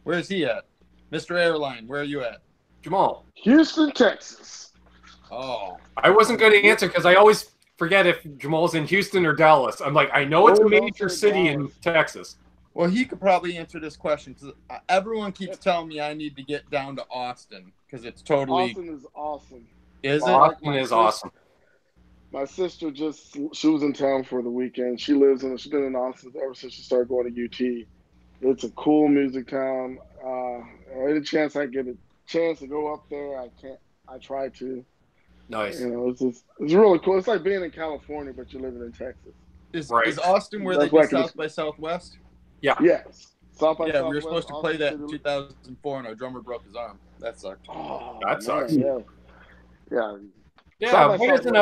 Where's he at? Mr. Airline, where are you at? Jamal. Houston, Texas. Oh. I wasn't going to answer because I always forget if Jamal's in Houston or Dallas. I'm like, I know it's a major city in Texas. Well, he could probably answer this question because everyone keeps telling me I need to get down to Austin because it's totally. Austin is awesome. Is it? Austin is awesome. My sister she was in town for the weekend. She's been in Austin ever since she started going to UT. It's a cool music town. Any chance I get a chance to go up there, I try to. Nice. You know, it's really cool. It's like being in California, but you're living in Texas. Is Austin where they do South by Southwest? Yeah. Yes. South by yeah, Southwest, we were supposed to play that in City. 2004, and our drummer broke his arm. That sucked. Oh, that sucks. Yeah. Yeah, what isn't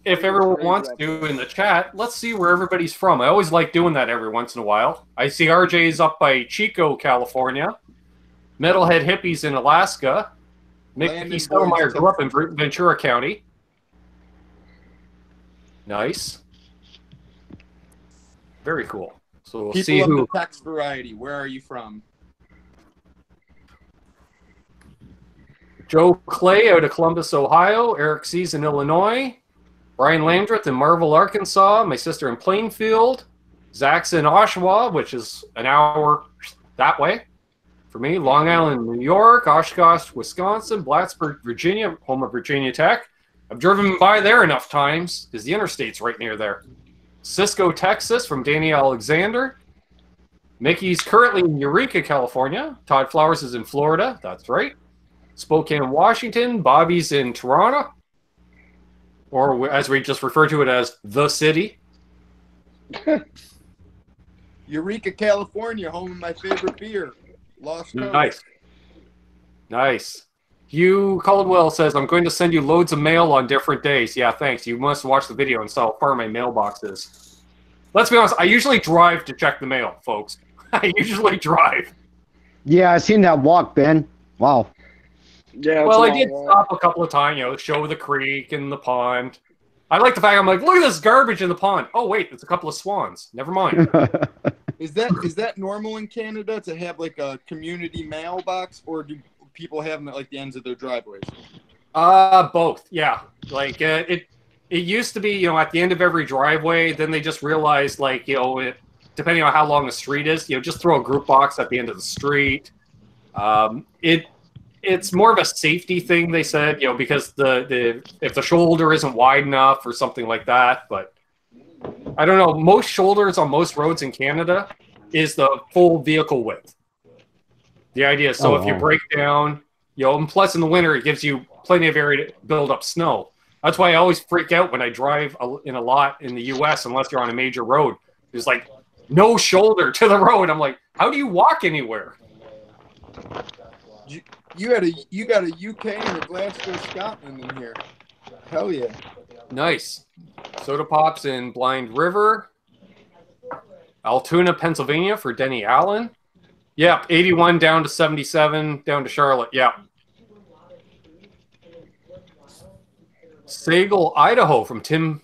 if everyone wants to in the chat, let's see where everybody's from. I always like doing that every once in a while. I see RJ's up by Chico, California. Metalhead Hippies in Alaska. Mickey Stellmeyer grew up in Ventura County. Nice. Very cool. So we'll see who. The text variety. Where are you from? Joe Clay out of Columbus, Ohio. Eric C's in Illinois. Brian Landreth in Marvel, Arkansas. My sister in Plainfield. Zach's in Oshawa, which is an hour that way for me. Long Island, New York. Oshkosh, Wisconsin. Plattsburgh, Virginia, home of Virginia Tech. I've driven by there enough times because the interstate's right near there. Cisco, Texas from Danny Alexander. Mickey's currently in Eureka, California. Todd Flowers is in Florida. That's right. Spokane, Washington. Bobby's in Toronto, or as we just refer to it as the city. Eureka, California, home of my favorite beer, Lost Coast. Nice. Hugh Caldwell says, I'm going to send you loads of mail on different days. Yeah, thanks. You must watch the video and see how far my mailbox is. Let's be honest, I usually drive to check the mail, folks. I usually drive. Yeah, I've seen that walk, Ben. Wow. Yeah. Well, I did stop a couple of times, show the creek and the pond. I like the fact I'm like, look at this garbage in the pond. Oh, wait, it's a couple of swans. Never mind. Is that normal in Canada to have like a community mailbox, or do people have them at like the ends of their driveways? Both. Yeah. Like it used to be, at the end of every driveway. Then they just realized, like, depending on how long the street is, just throw a group box at the end of the street. It's more of a safety thing, they said, because if the shoulder isn't wide enough or something like that. But I don't know. Most shoulders on most roads in Canada is the full vehicle width. The idea is, if you break down, and plus in the winter, it gives you plenty of area to build up snow. That's why I always freak out when I drive in a lot in the U.S. unless you're on a major road. There's like no shoulder to the road. I'm like, how do you walk anywhere? You got a UK and a Glasgow, Scotland in here. Hell yeah. Nice. Soda Pops in Blind River. Altoona, Pennsylvania for Denny Allen. Yep, 81 down to 77, down to Charlotte. Yeah. Sagal, Idaho from Tim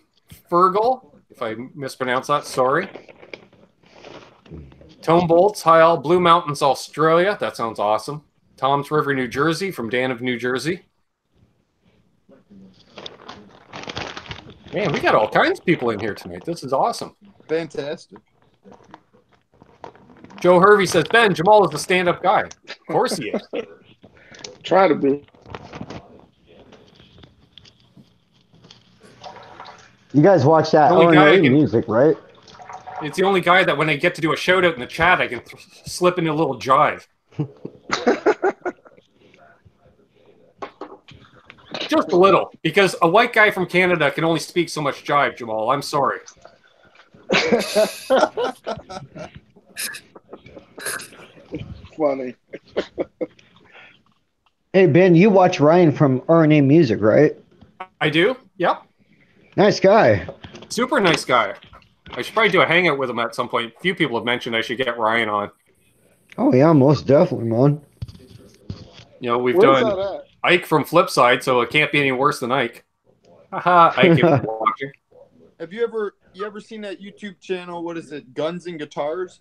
Fergal. If I mispronounce that, sorry. Tone Bolts, Heil, Blue Mountains, Australia. That sounds awesome. Tom's River, New Jersey from Dan of New Jersey. Man, we got all kinds of people in here tonight. This is awesome. Fantastic. Joe Hervey says, Ben, Jamal is a stand-up guy. Of course he is. Try to be. You guys watch that R&A music, right? It's the only guy that when I get to do a shout-out in the chat, I can slip into a little jive. Just a little, because a white guy from Canada can only speak so much jive, Jamal. I'm sorry. Funny. Hey, Ben, you watch Ryan from R&A Music, right? I do. Yep. Nice guy. Super nice guy. I should probably do a hangout with him at some point. A few people have mentioned I should get Ryan on. Oh, yeah, most definitely, man. We've done Ike from Flipside, so it can't be any worse than Ike. Haha, Ike, if you're watching. Have you ever seen that YouTube channel? What is it? Guns and Guitars?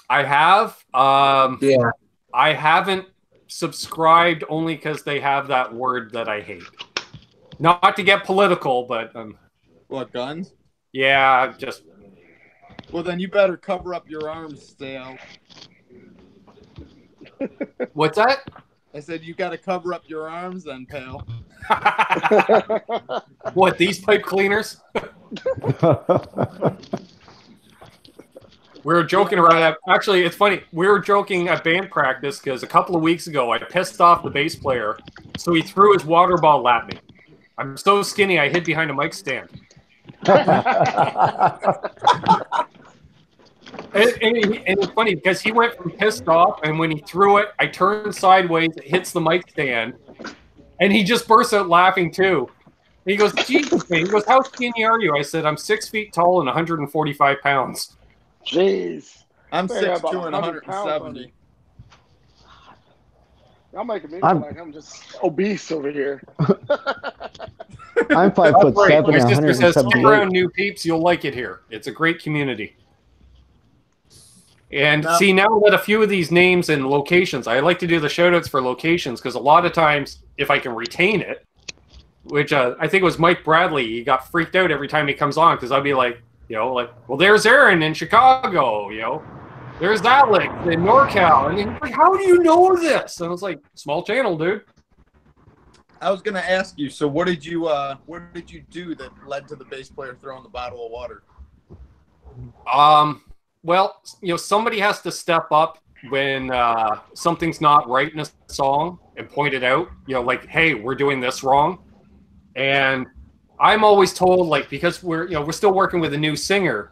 I have. Yeah. I haven't subscribed only because they have that word that I hate. Not to get political, but what, guns? Yeah, just. Well, then you better cover up your arms, Stale. What's that? I said you got to cover up your arms, then, pal. What, these pipe cleaners? We were joking around that. Actually, it's funny. We were joking at band practice because a couple of weeks ago I pissed off the bass player, so he threw his water bottle at me. I'm so skinny I hid behind a mic stand. And it's funny because he went from pissed off, and when he threw it, I turned sideways, it hits the mic stand, and he just bursts out laughing too. And he goes, "Jesus, man." He goes, "How skinny are you?" I said, "I'm 6 feet tall and 145 pounds." Jeez. I'm 6'2" and 170. Y'all making me feel like I'm just obese over here. I'm 5'7". My sister says, "Stick around, 178. new peeps. You'll like it here. It's a great community." And see, now that a few of these names and locations, I like to do the shout-outs for locations because a lot of times, if I can retain it, which I think it was Mike Bradley, he got freaked out every time he comes on because I'd be like, well, there's Aaron in Chicago, there's Alex in NorCal. And he's like, "How do you know this?" And I was like, "Small channel, dude." I was gonna ask you. So, what did you do that led to the bass player throwing the bottle of water? Well, somebody has to step up when something's not right in a song and point it out. Like, "Hey, we're doing this wrong." And I'm always told, like, because we're still working with a new singer,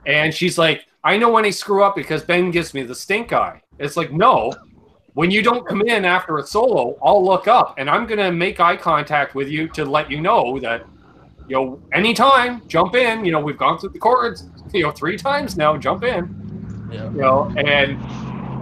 and she's like, "I know when I screw up because Ben gives me the stink eye." It's like, no. When you don't come in after a solo, I'll look up, and I'm going to make eye contact with you to let you know that, anytime, jump in. We've gone through the chords, 3 times now, jump in. Yeah. And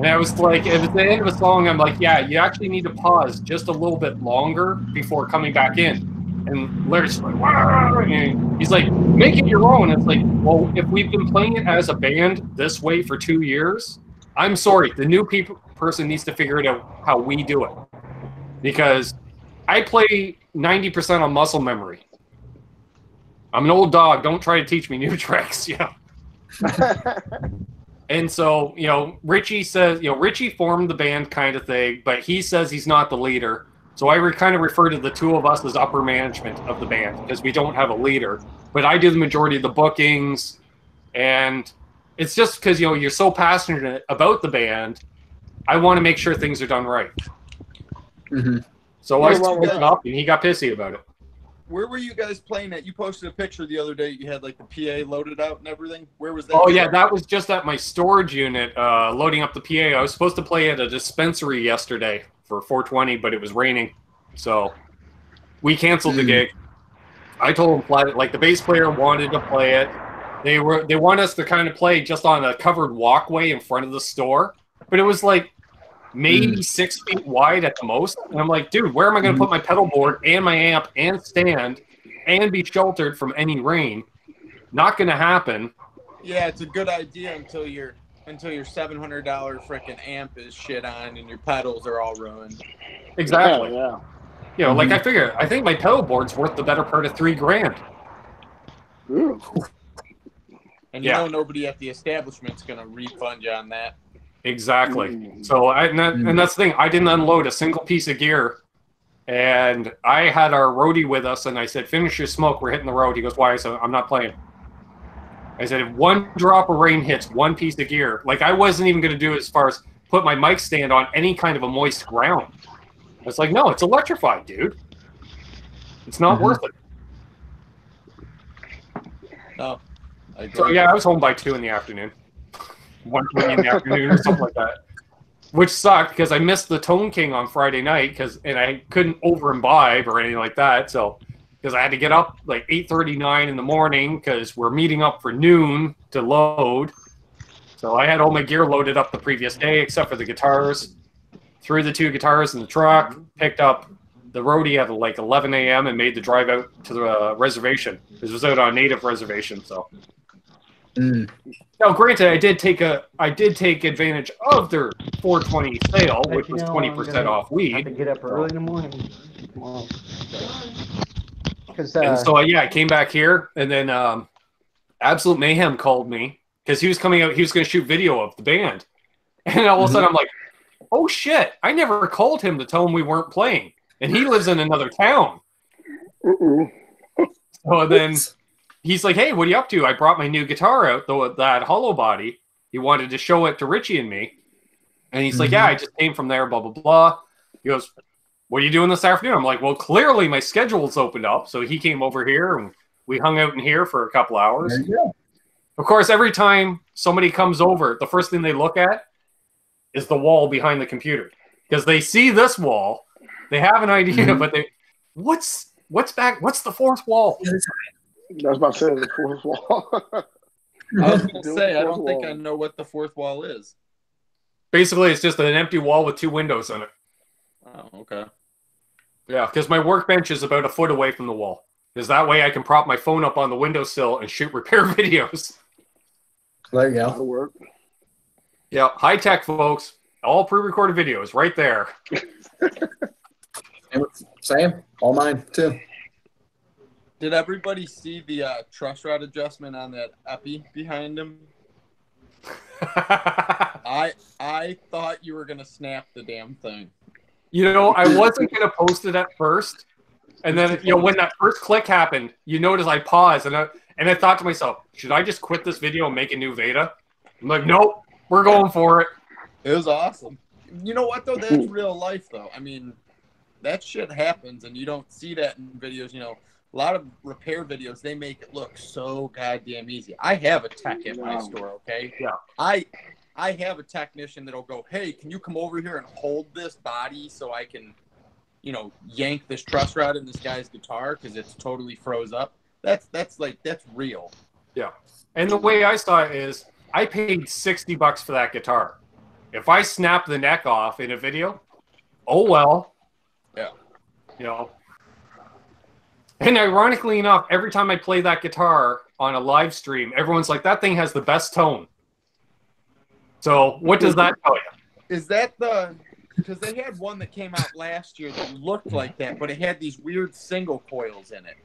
I was like, at the end of a song, I'm like, yeah, you actually need to pause just a little bit longer before coming back in. And Larry's like, "Wow!" And he's like, "Make it your own." It's like, well, if we've been playing it as a band this way for 2 years, I'm sorry, the new person needs to figure it out how we do it. Because I play 90% on muscle memory. I'm an old dog. Don't try to teach me new tricks. And so, Richie says, Richie formed the band kind of thing, but he says he's not the leader. So I kind of refer to the two of us as upper management of the band because we don't have a leader. But I do the majority of the bookings, and it's just because, you're so passionate about the band, I want to make sure things are done right. Mm-hmm. So I spoke it up, and he got pissy about it. Where were you guys playing at? You posted a picture the other day. You had like the PA loaded out and everything. Where was that? Oh, yeah, that was just at my storage unit, loading up the PA. I was supposed to play at a dispensary yesterday for 420, but it was raining. So we canceled the gig. I told them, like, the bass player wanted to play it. They want us to kind of play just on a covered walkway in front of the store. But it was like maybe 6 feet wide at the most. And I'm like, dude, where am I going to put my pedal board and my amp and stand and be sheltered from any rain? Not going to happen. Yeah, it's a good idea until your $700 freaking amp is shit on and your pedals are all ruined. Exactly. Yeah. Like I think my pedal board's worth the better part of $3,000. Ooh. And nobody at the establishment's going to refund you on that. Exactly. So and that's the thing. I didn't unload a single piece of gear, and I had our roadie with us, and I said, "Finish your smoke. We're hitting the road." He goes, "Why?" I said, "I'm not playing." I said, "If one drop of rain hits one piece of gear," like I wasn't even going to do it as far as put my mic stand on any kind of a moist ground. I was like, "No, it's electrified, dude. It's not worth it." No. So yeah, I was home by 2 in the afternoon. 1:20 in the afternoon or something like that, which sucked because I missed the Tone King on Friday night and I couldn't over imbibe or anything like that. So because I had to get up like 8:39 in the morning because we're meeting up for noon to load. So I had all my gear loaded up the previous day except for the guitars. Threw the 2 guitars in the truck, picked up the roadie at like 11 a.m. and made the drive out to the reservation. This was out on a native reservation, so. Now, granted, I did take advantage of their 420 sale, which was 20% off weed. I have to get up early in the morning. And so yeah, I came back here, and then Absolute Mayhem called me because he was coming out. He was going to shoot video of the band, and all of a sudden I'm like, "Oh shit! I never called him to tell him we weren't playing, and he lives in another town." So then he's like, "Hey, what are you up to?" I brought my new guitar out, though that hollow body. He wanted to show it to Richie and me, and he's like, "Yeah, I just came from there." Blah blah blah. He goes, "What are you doing this afternoon?" I'm like, "Well, clearly my schedule's opened up." So he came over here and we hung out in here for a couple hours. Of course, every time somebody comes over, the first thing they look at is the wall behind the computer because they see this wall. They have an idea, but what's back? What's the fourth wall? I was about to say the fourth wall. I was going to say, I don't think I know what the fourth wall is. Basically, it's just an empty wall with 2 windows in it. Oh, okay. Yeah, because my workbench is about a foot away from the wall. Because that way I can prop my phone up on the windowsill and shoot repair videos. There you go. That'll work. Yeah, high tech, folks. All pre-recorded videos right there. Same. All mine, too. Did everybody see the truss rod adjustment on that epi behind him? I thought you were going to snap the damn thing. You know, I wasn't going to post it at first. And then, you know, when that first click happened, you notice I paused. And I thought to myself, should I just quit this video and make a new Veda? I'm like, nope, we're going for it. It was awesome. You know what, though? That's real life, though. I mean, that shit happens, and you don't see that in videos. You know, a lot of repair videos, they make it look so goddamn easy. I have a tech at my store, okay? Yeah. I have a technician that'll go, hey, can you come over here and hold this body so I can, you know, yank this truss rod in this guy's guitar because it's totally froze up. That's real. Yeah. And the way I saw it is I paid $60 for that guitar. If I snap the neck off in a video, oh well. Yeah. You know. And ironically enough, every time I play that guitar on a live stream, everyone's like, that thing has the best tone. So what does that tell you? Is that because they had one that came out last year that looked like that, but it had these weird single coils in it.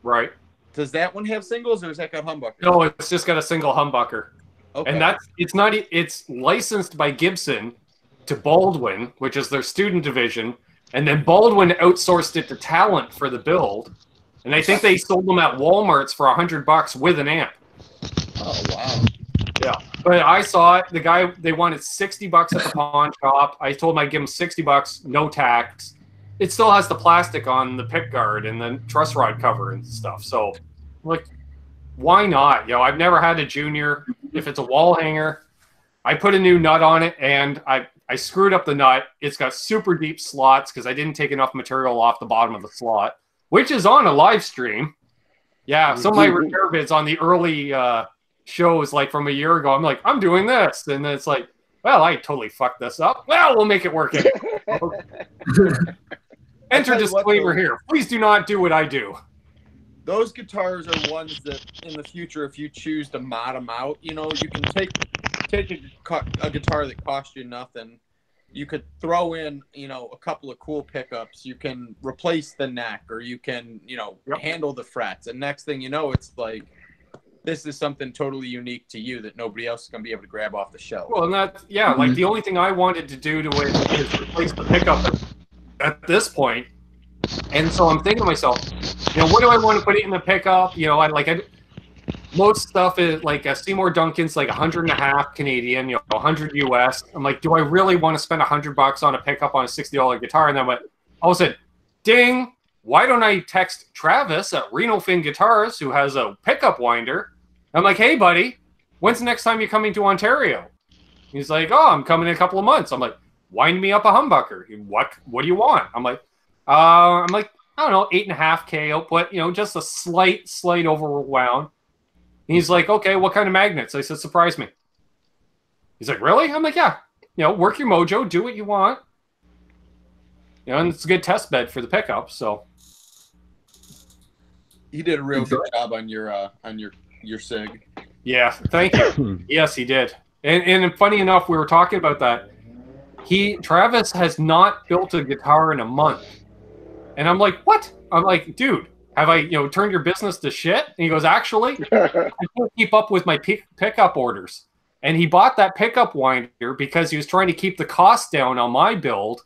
Right. Does that one have singles, or is that got humbuckers? No, it's just got a single humbucker. Okay. And it's licensed by Gibson to Baldwin, which is their student division, and then Baldwin outsourced it to Talent for the build, and I think they sold them at Walmart's for $100 with an amp. Oh wow. Yeah, but I saw it. The guy, they wanted $60 at the pawn shop. I told him I'd give him $60, no tax. It still has the plastic on the pick guard and the truss rod cover and stuff. So, like, why not? You know, I've never had a junior. If it's a wall hanger, I put a new nut on it, and I screwed up the nut. It's got super deep slots because I didn't take enough material off the bottom of the slot, which is on a live stream. Yeah, some of my repair vids on the early shows, like from a year ago, I'm like, I'm doing this. And then it's like, well, I totally fucked this up. Well, we'll make it work. Enter disclaimer here. Please do not do what I do. Those guitars are ones that in the future, if you choose to mod them out, you know, you can take a guitar that cost you nothing. You could throw in, you know, a couple of cool pickups. You can replace the neck, or you can, you know, handle the frets. And next thing you know, it's like, this is something totally unique to you that nobody else is going to be able to grab off the shelf. Well, and that, yeah, like the only thing I wanted to do to it is replace the pickup at this point. And so I'm thinking to myself, you know, what do I want to put it in the pickup? You know, most stuff is like a Seymour Duncan's like $150 Canadian, you know, 100 US. I'm like, do I really want to spend $100 on a pickup on a $60 guitar? And then all of a sudden, ding, why don't I text Travis at Reno Fin Guitars, who has a pickup winder? I'm like, hey, buddy, when's the next time you're coming to Ontario? He's like, oh, I'm coming in a couple of months. I'm like, wind me up a humbucker. What do you want? I'm like, I don't know, 8.5K output, you know, just a slight overwound. And he's like, okay, what kind of magnets? I said, surprise me. He's like, really? I'm like, yeah, you know, work your mojo, do what you want. You know, and it's a good test bed for the pickup, so. He did a real good job on your SIG. Yeah, thank you. Yes, he did. And funny enough, we were talking about that. Travis has not built a guitar in a month. And I'm like, what? I'm like, dude, have I, turned your business to shit? And he goes, actually, I can't keep up with my pickup orders. And he bought that pickup winder because he was trying to keep the cost down on my build.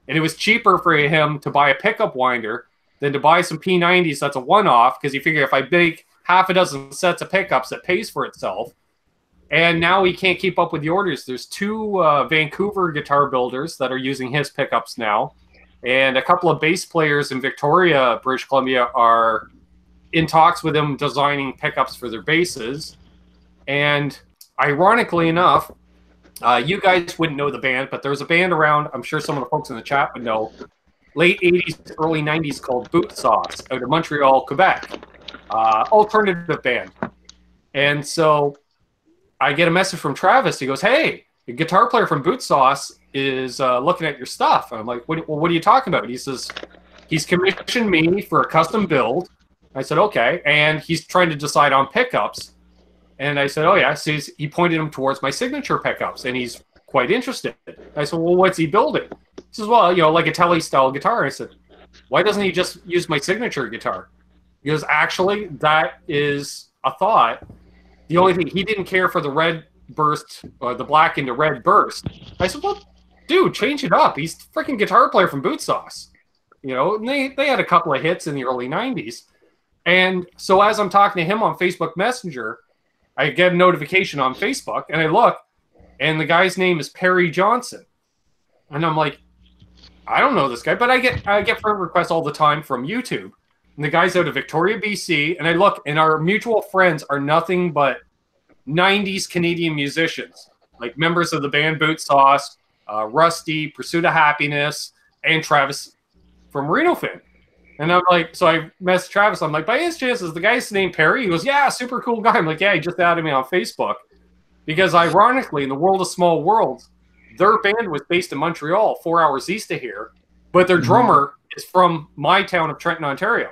And it was cheaper for him to buy a pickup winder than to buy some P90s that's a one-off, because he figured if I make half a dozen sets of pickups, it pays for itself. And now he can't keep up with the orders. There's 2 Vancouver guitar builders that are using his pickups now. And a couple of bass players in Victoria, British Columbia, are in talks with him designing pickups for their basses. And ironically enough, you guys wouldn't know the band, but there's a band around, I'm sure some of the folks in the chat would know, late 80s, early 90s, called Boot Sauce out of Montreal, Quebec. Alternative band. And so I get a message from Travis. He goes, hey, the guitar player from Boot Sauce is looking at your stuff. And I'm like, what are you talking about? He says, he's commissioned me for a custom build. I said, okay. And he's trying to decide on pickups. And I said, oh, yeah. So he pointed him towards my signature pickups, and he's quite interested. I said, well, what's he building? He says, well, like a Telly-style guitar. I said, why doesn't he just use my signature guitar? He goes, actually, that is a thought. The only thing, he didn't care for the red burst, or the black into red burst. I said, well, dude, change it up. He's a freaking guitar player from Boot Sauce. And they had a couple of hits in the early 90s. And so as I'm talking to him on Facebook Messenger, I get a notification on Facebook, and I look, and the guy's name is Perry Johnson. And I'm like, I don't know this guy, but I get friend requests all the time from YouTube. And the guy's out of Victoria, BC, and I look, and our mutual friends are nothing but 90s Canadian musicians, like members of the band Boot Sauce, Rusty, Pursuit of Happiness, and Travis from Reno Fin. And I'm like, so I messaged Travis. I'm like, by his chance, is the guy's name Perry? He goes, yeah, super cool guy. I'm like, yeah, he just added me on Facebook. Because ironically, in the world of small worlds, their band was based in Montreal, 4 hours east of here, but their drummer is from my town of Trenton, Ontario.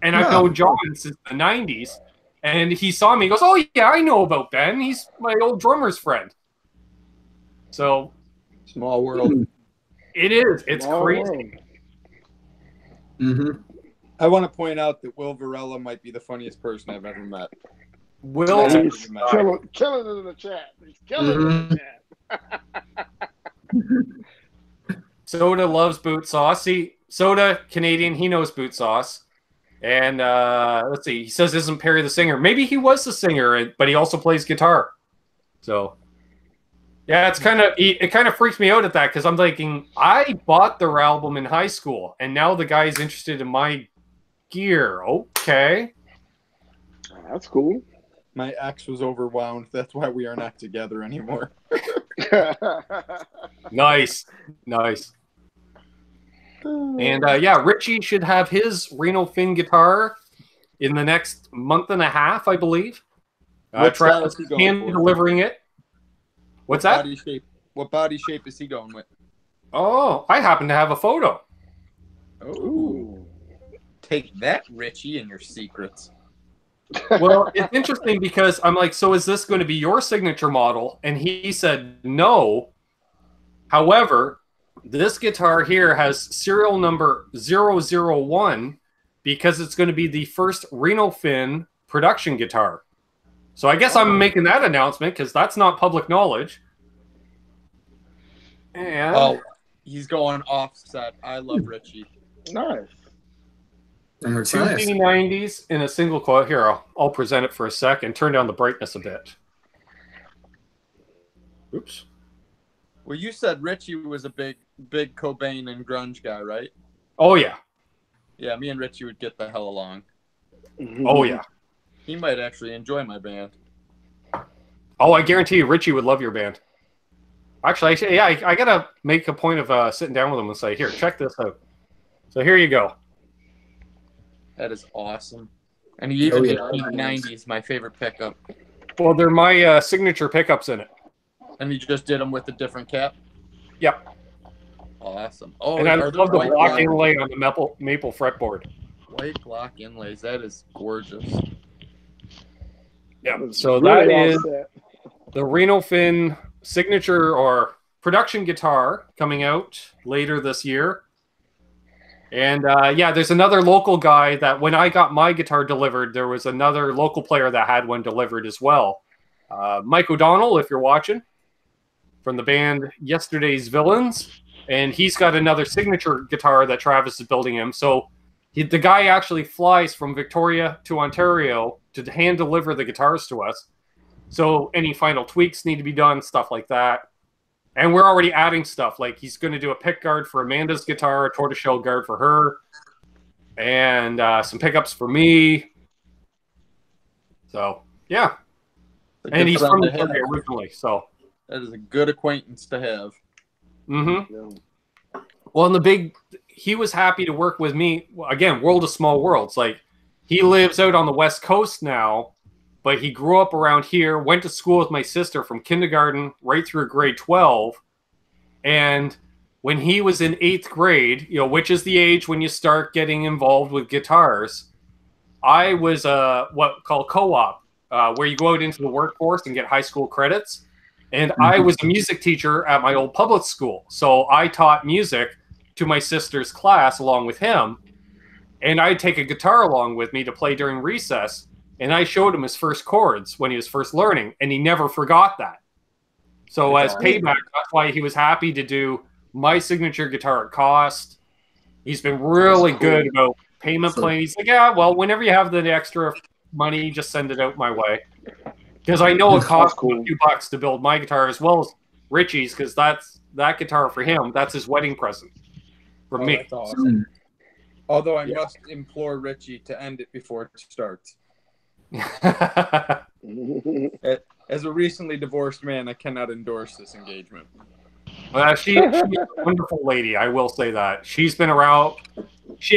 And I've known John since the 90s. And he saw me. He goes, oh, yeah, I know about Ben. He's my old drummer's friend. So. Small world. It is. It's Small crazy. world. Mm-hmm. I want to point out that Will Varela might be the funniest person I've ever met. Will, He's killing it in the chat. He's killing it in the chat. Soda loves Boot Sauce. See, Soda, Canadian, he knows Boot Sauce. And let's see, he says, isn't Perry the singer? Maybe he was the singer, but he also plays guitar. So, yeah, it kind of freaks me out at that, because I'm thinking, I bought their album in high school, and now the guy's interested in my gear. Okay. That's cool. My ex was overwhelmed. That's why we are not together anymore. Nice. And yeah, Richie should have his Reno Fin guitar in the next month and a half, I believe. Travis is hand delivering it. What's that? Body shape. What body shape is he going with? Oh, I happen to have a photo. Oh, take that, Richie, and your secrets. Well, it's interesting because I'm like, so is this going to be your signature model? And he said no. However, this guitar here has serial number 001 because it's going to be the first Reno Fin production guitar. So I guess I'm making that announcement because that's not public knowledge. And he's going offset. I love Richie. Nice. Two P90s in a single coil. Here, I'll present it for a second. Turn down the brightness a bit. Oops. Well, you said Richie was a big Cobain and grunge guy, right? Oh, yeah. Yeah, me and Richie would get the hell along. Oh, yeah. He might actually enjoy my band. Oh, I guarantee you Richie would love your band. Actually, yeah, I got to make a point of sitting down with him and say, here, check this out. So here you go. That is awesome. And he even did P90s, my favorite pickup. Well, they're my signature pickups in it. And he just did them with a different cap? Yep. Awesome. Oh, and I love the block inlay on the maple fretboard. White block inlays. That is gorgeous. Yeah, so that is the Reno Fin signature or production guitar coming out later this year. And yeah, there's another local guy that when I got my guitar delivered, there was another local player that had one delivered as well. Mike O'Donnell, if you're watching, from the band Yesterday's Villains. And he's got another signature guitar that Travis is building him. So the guy actually flies from Victoria to Ontario to hand deliver the guitars to us. So any final tweaks need to be done, stuff like that. And we're already adding stuff. Like he's going to do a pick guard for Amanda's guitar, a tortoiseshell guard for her, and some pickups for me. So, yeah. And he's from Victoria originally, so. That is a good acquaintance to have. Mm-hmm. Well, and he was happy to work with me. Again, world of small worlds. Like, he lives out on the West Coast now, but he grew up around here, went to school with my sister from kindergarten right through grade 12. And when he was in 8th grade, you know, which is the age when you start getting involved with guitars, I was what called co-op, where you go out into the workforce and get high school credits. And I was a music teacher at my old public school. So I taught music to my sister's class along with him. And I'd take a guitar along with me to play during recess. And I showed him his first chords when he was first learning. And he never forgot that. So as payback, that's why he was happy to do my signature guitar at cost. He's been really good about payment plan. He's like, yeah, well, whenever you have the extra money, just send it out my way. Because I know it costs a few bucks to build my guitar as well as Richie's, because that guitar for him, that's his wedding present from me. That's awesome. Although I must implore Richie to end it before it starts. As a recently divorced man, I cannot endorse this engagement. She's a wonderful lady, I will say that. She's been around.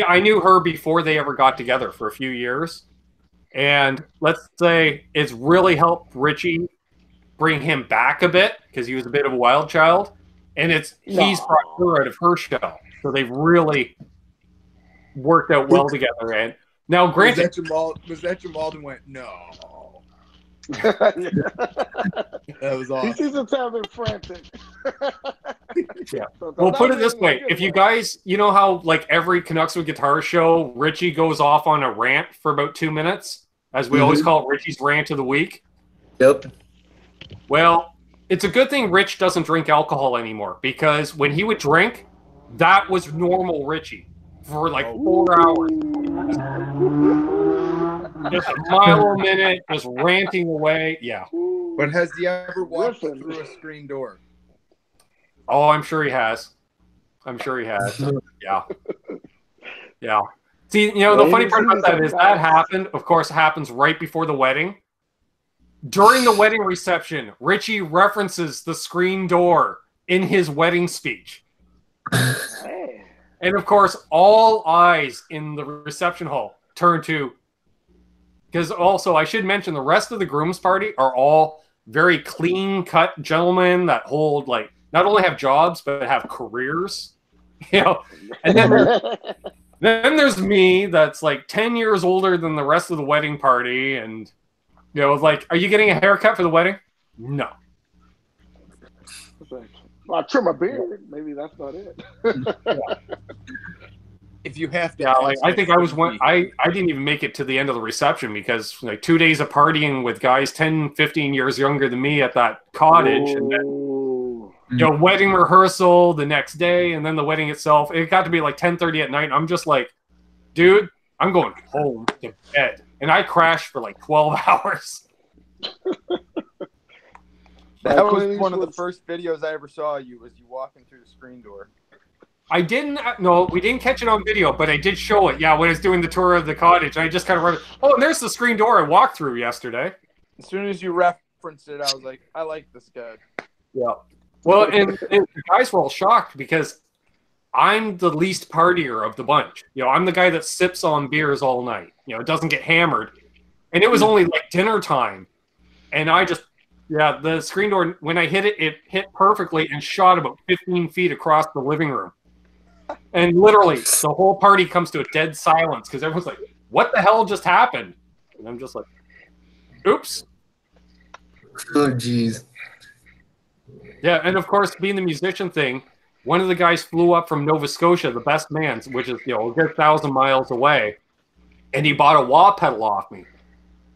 I knew her before they ever got together for a few years. And let's say it's really helped Richie bring him back a bit because he was a bit of a wild child. And he's brought her out of her shell. So they've really worked out well together. And now, granted, was that Jamal and went, no. That was awesome. He sees it sounding frantic. Yeah. Well, put it this way. If you guys, you know how like every Canucks with Guitar show, Richie goes off on a rant for about 2 minutes, as we always call it Richie's rant of the week? Yep. Well, it's a good thing Rich doesn't drink alcohol anymore, because when he would drink, that was normal Richie for like 4 hours. Just a mile a minute, just ranting away. Yeah. But has he ever walked through a screen door? Oh, I'm sure he has. Yeah. Yeah. See, you know, the funny part about that is that happened, of course, happens right before the wedding. During the wedding reception, Richie references the screen door in his wedding speech. And of course, all eyes in the reception hall turn to, because also I should mention the rest of the groom's party are all very clean-cut gentlemen that hold, like, not only have jobs, but have careers. You know, and then there's me that's like 10 years older than the rest of the wedding party. And, you know, like, are you getting a haircut for the wedding? No. Well, I trim my beard. Maybe that's not it. If you have to. Yeah, like, I think I was I didn't even make it to the end of the reception because like 2 days of partying with guys 10, 15 years younger than me at that cottage. And then, you know, wedding rehearsal the next day, and then the wedding itself. It got to be like 10:30 at night. I'm just like, dude, I'm going home to bed. And I crashed for like 12 hours. That was one of the first videos I ever saw you, was you walking through the screen door. I didn't, no, we didn't catch it on video, but I did show it. Yeah, when I was doing the tour of the cottage, I just kind of remember, oh, and there's the screen door I walked through yesterday. As soon as you referenced it, I was like, I like this guy. Yeah. Well, and the guys were all shocked because I'm the least partier of the bunch. You know, I'm the guy that sips on beers all night. You know, doesn't get hammered. And it was only like dinner time. And I just, yeah, the screen door, when I hit it, it hit perfectly and shot about 15 feet across the living room. And literally, the whole party comes to a dead silence because everyone's like, what the hell just happened? And I'm just like, oops. Oh, jeez. Yeah, and of course, being the musician thing, one of the guys flew up from Nova Scotia, the best man's, which is, a good 1,000 miles away, and he bought a wah pedal off me.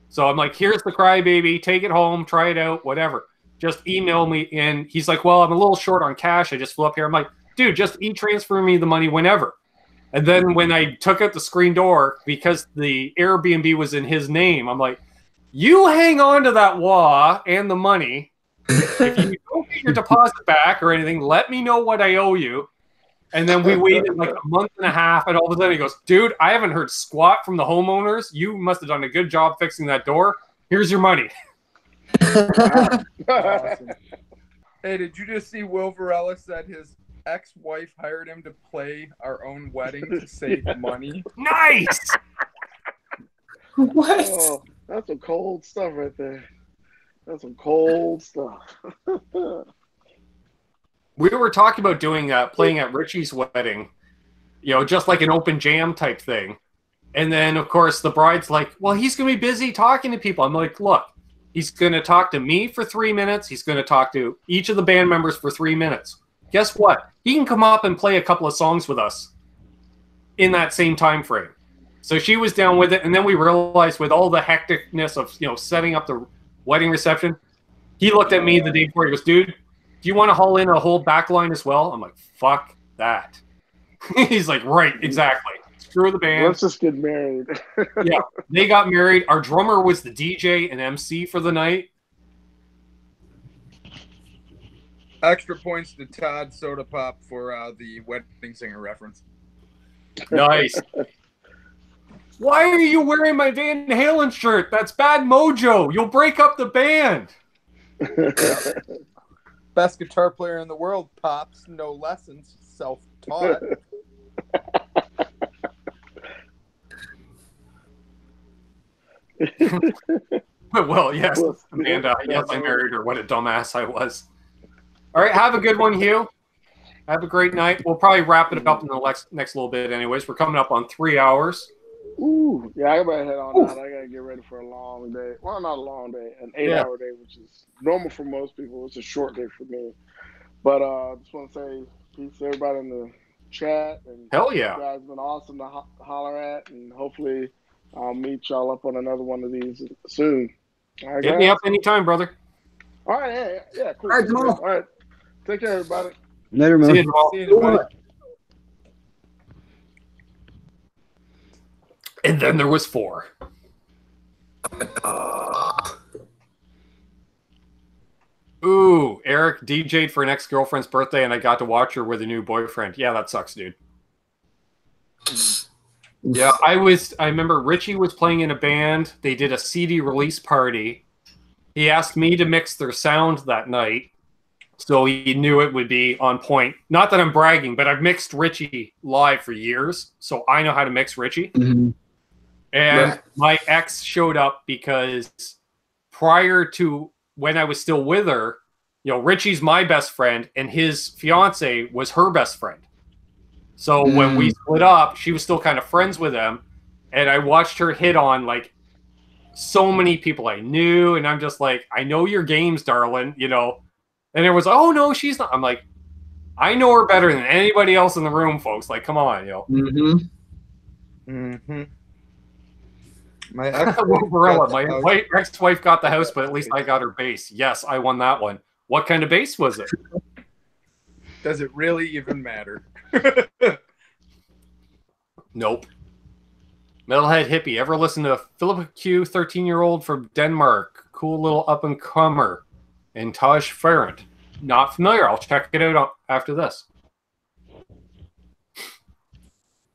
So I'm like, here's the Crybaby, take it home, try it out, whatever. Just email me. And he's like, well, I'm a little short on cash. I just flew up here. I'm like, dude, just e-transfer me the money whenever. And then when I took out the screen door, because the Airbnb was in his name, I'm like, you hang on to that wah and the money. If you don't get your deposit back or anything, let me know what I owe you. And then we waited like a month and a half, and all of a sudden he goes, dude, I haven't heard squat from the homeowners. You must have done a good job fixing that door. Here's your money. Awesome. Hey, did you just see Will Varela said his ex-wife hired him to play our own wedding to save money? Nice! What? Oh, that's some cold stuff right there. That's some cold stuff. We were talking about doing playing at Richie's wedding, just like an open jam type thing. And then, of course, the bride's like, well, he's going to be busy talking to people. I'm like, look, he's going to talk to me for 3 minutes. He's going to talk to each of the band members for 3 minutes. Guess what? He can come up and play a couple of songs with us in that same time frame. So she was down with it. And then we realized with all the hecticness of, setting up the wedding reception, he looked at me the day before. He goes, dude, do you want to haul in a whole back line as well? I'm like, fuck that. He's like, right, exactly. Screw the band. Let's just get married. Yeah, they got married. Our drummer was the DJ and MC for the night. Extra points to Todd Soda Pop for the wedding singer reference. Nice. Why are you wearing my Van Halen shirt? That's bad mojo. You'll break up the band. Best guitar player in the world, Pops. No lessons, self-taught. Well, yes, Amanda. Yes, I married her. What a dumbass I was. All right, have a good one, Hugh. Have a great night. We'll probably wrap it up in the next little bit anyways. We're coming up on 3 hours. Ooh, yeah, I gotta head on out. I gotta get ready for a long day. Well, not a long day, an 8-hour day, which is normal for most people. It's a short day for me. But just want to say peace to everybody in the chat. And hell yeah, you guys have been awesome to holler at, and hopefully I'll meet y'all up on another one of these soon. All right, hit me up anytime, brother. All right, yeah, cool. All right, Jamal. All right, take care, everybody. Later, man. See you, Jamal. See you, everybody. And then there was 4. Ooh, Eric DJ'd for an ex-girlfriend's birthday, and I got to watch her with a new boyfriend. Yeah, that sucks, dude. Yeah, I remember Richie was playing in a band. They did a CD release party. He asked me to mix their sound that night, so he knew it would be on point. Not that I'm bragging, but I've mixed Richie live for years, so I know how to mix Richie. Mm-hmm. And my ex showed up because prior to when I was still with her, Richie's my best friend, and his fiance was her best friend. So when we split up, she was still kind of friends with him, and I watched her hit on like so many people I knew, and I'm just like, I know your games, darling, And it was, oh no, she's not. I'm like, I know her better than anybody else in the room, folks. Like, come on, My ex-wife got the house, but at least I got her bass. Yes, I won that one. What kind of bass was it? Does it really even matter? Nope. Metalhead hippie. Ever listen to Philip Q, 13-year-old from Denmark? Cool little up-and-comer. And Taj Ferrant. Not familiar. I'll check it out after this.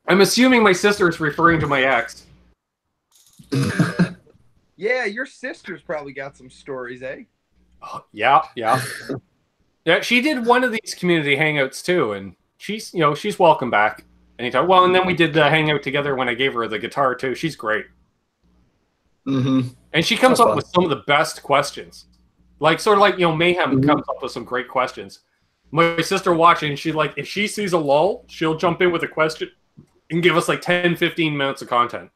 I'm assuming my sister is referring to my ex. Yeah, your sister's probably got some stories, eh? Oh, yeah. Yeah, she did one of these community hangouts too, and she's welcome back anytime. Well, and then we did the hangout together when I gave her the guitar too. She's great. Mm-hmm. And she comes up with some of the best questions. Like sort of like, Mayhem comes up with some great questions. My sister watching, she like, if she sees a lull, she'll jump in with a question and give us like 10, 15 minutes of content.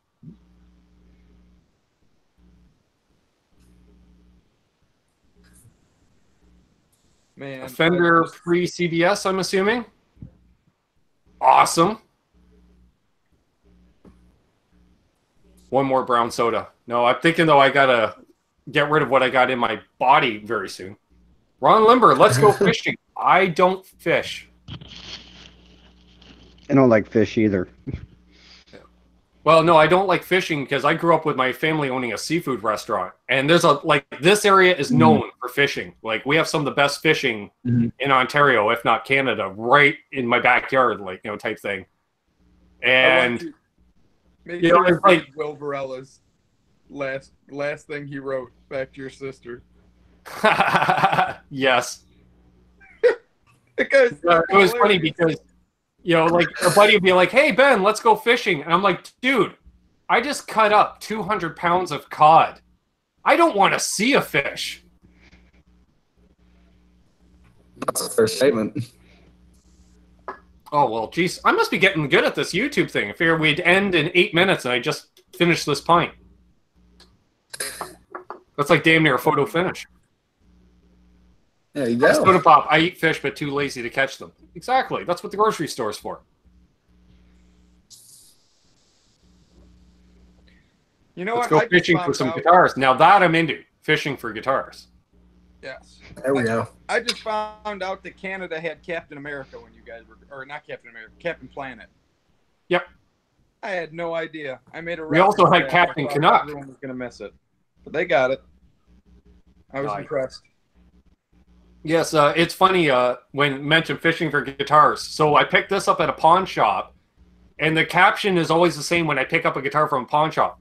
Man, A Fender pre-CBS, I'm assuming. Awesome. One more brown soda. No, I'm thinking, though, I got to get rid of what I got in my body very soon. Ron Limber, let's go fishing. I don't fish. I don't like fish either. Well, no, I don't like fishing because I grew up with my family owning a seafood restaurant. And there's this area is known for fishing. Like, we have some of the best fishing in Ontario, if not Canada, right in my backyard, type thing. And, it's like Will Varella's last thing he wrote back to your sister. Yes. It was funny because, a buddy would be like, hey, Ben, let's go fishing. And I'm like, dude, I just cut up 200 pounds of cod. I don't want to see a fish. That's a fair statement. Oh, well, geez, I must be getting good at this YouTube thing. I figured we'd end in 8 minutes and I just finished this pint. That's like damn near a photo finish. There you go. Soda pop. I eat fish, but too lazy to catch them. Exactly. That's what the grocery store is for. You know Let's what? go fishing for some guitars. Now that I'm into fishing for guitars. Yes. There we go. I just found out that Canada had Captain America when you guys were, or not Captain America, Captain Planet. Yep. I had no idea. I made a. We also had Captain Canuck. Everyone was gonna miss it, but they got it. I was impressed. Yes, it's funny when mentioned fishing for guitars. So I picked this up at a pawn shop, and the caption is always the same when I pick up a guitar from a pawn shop.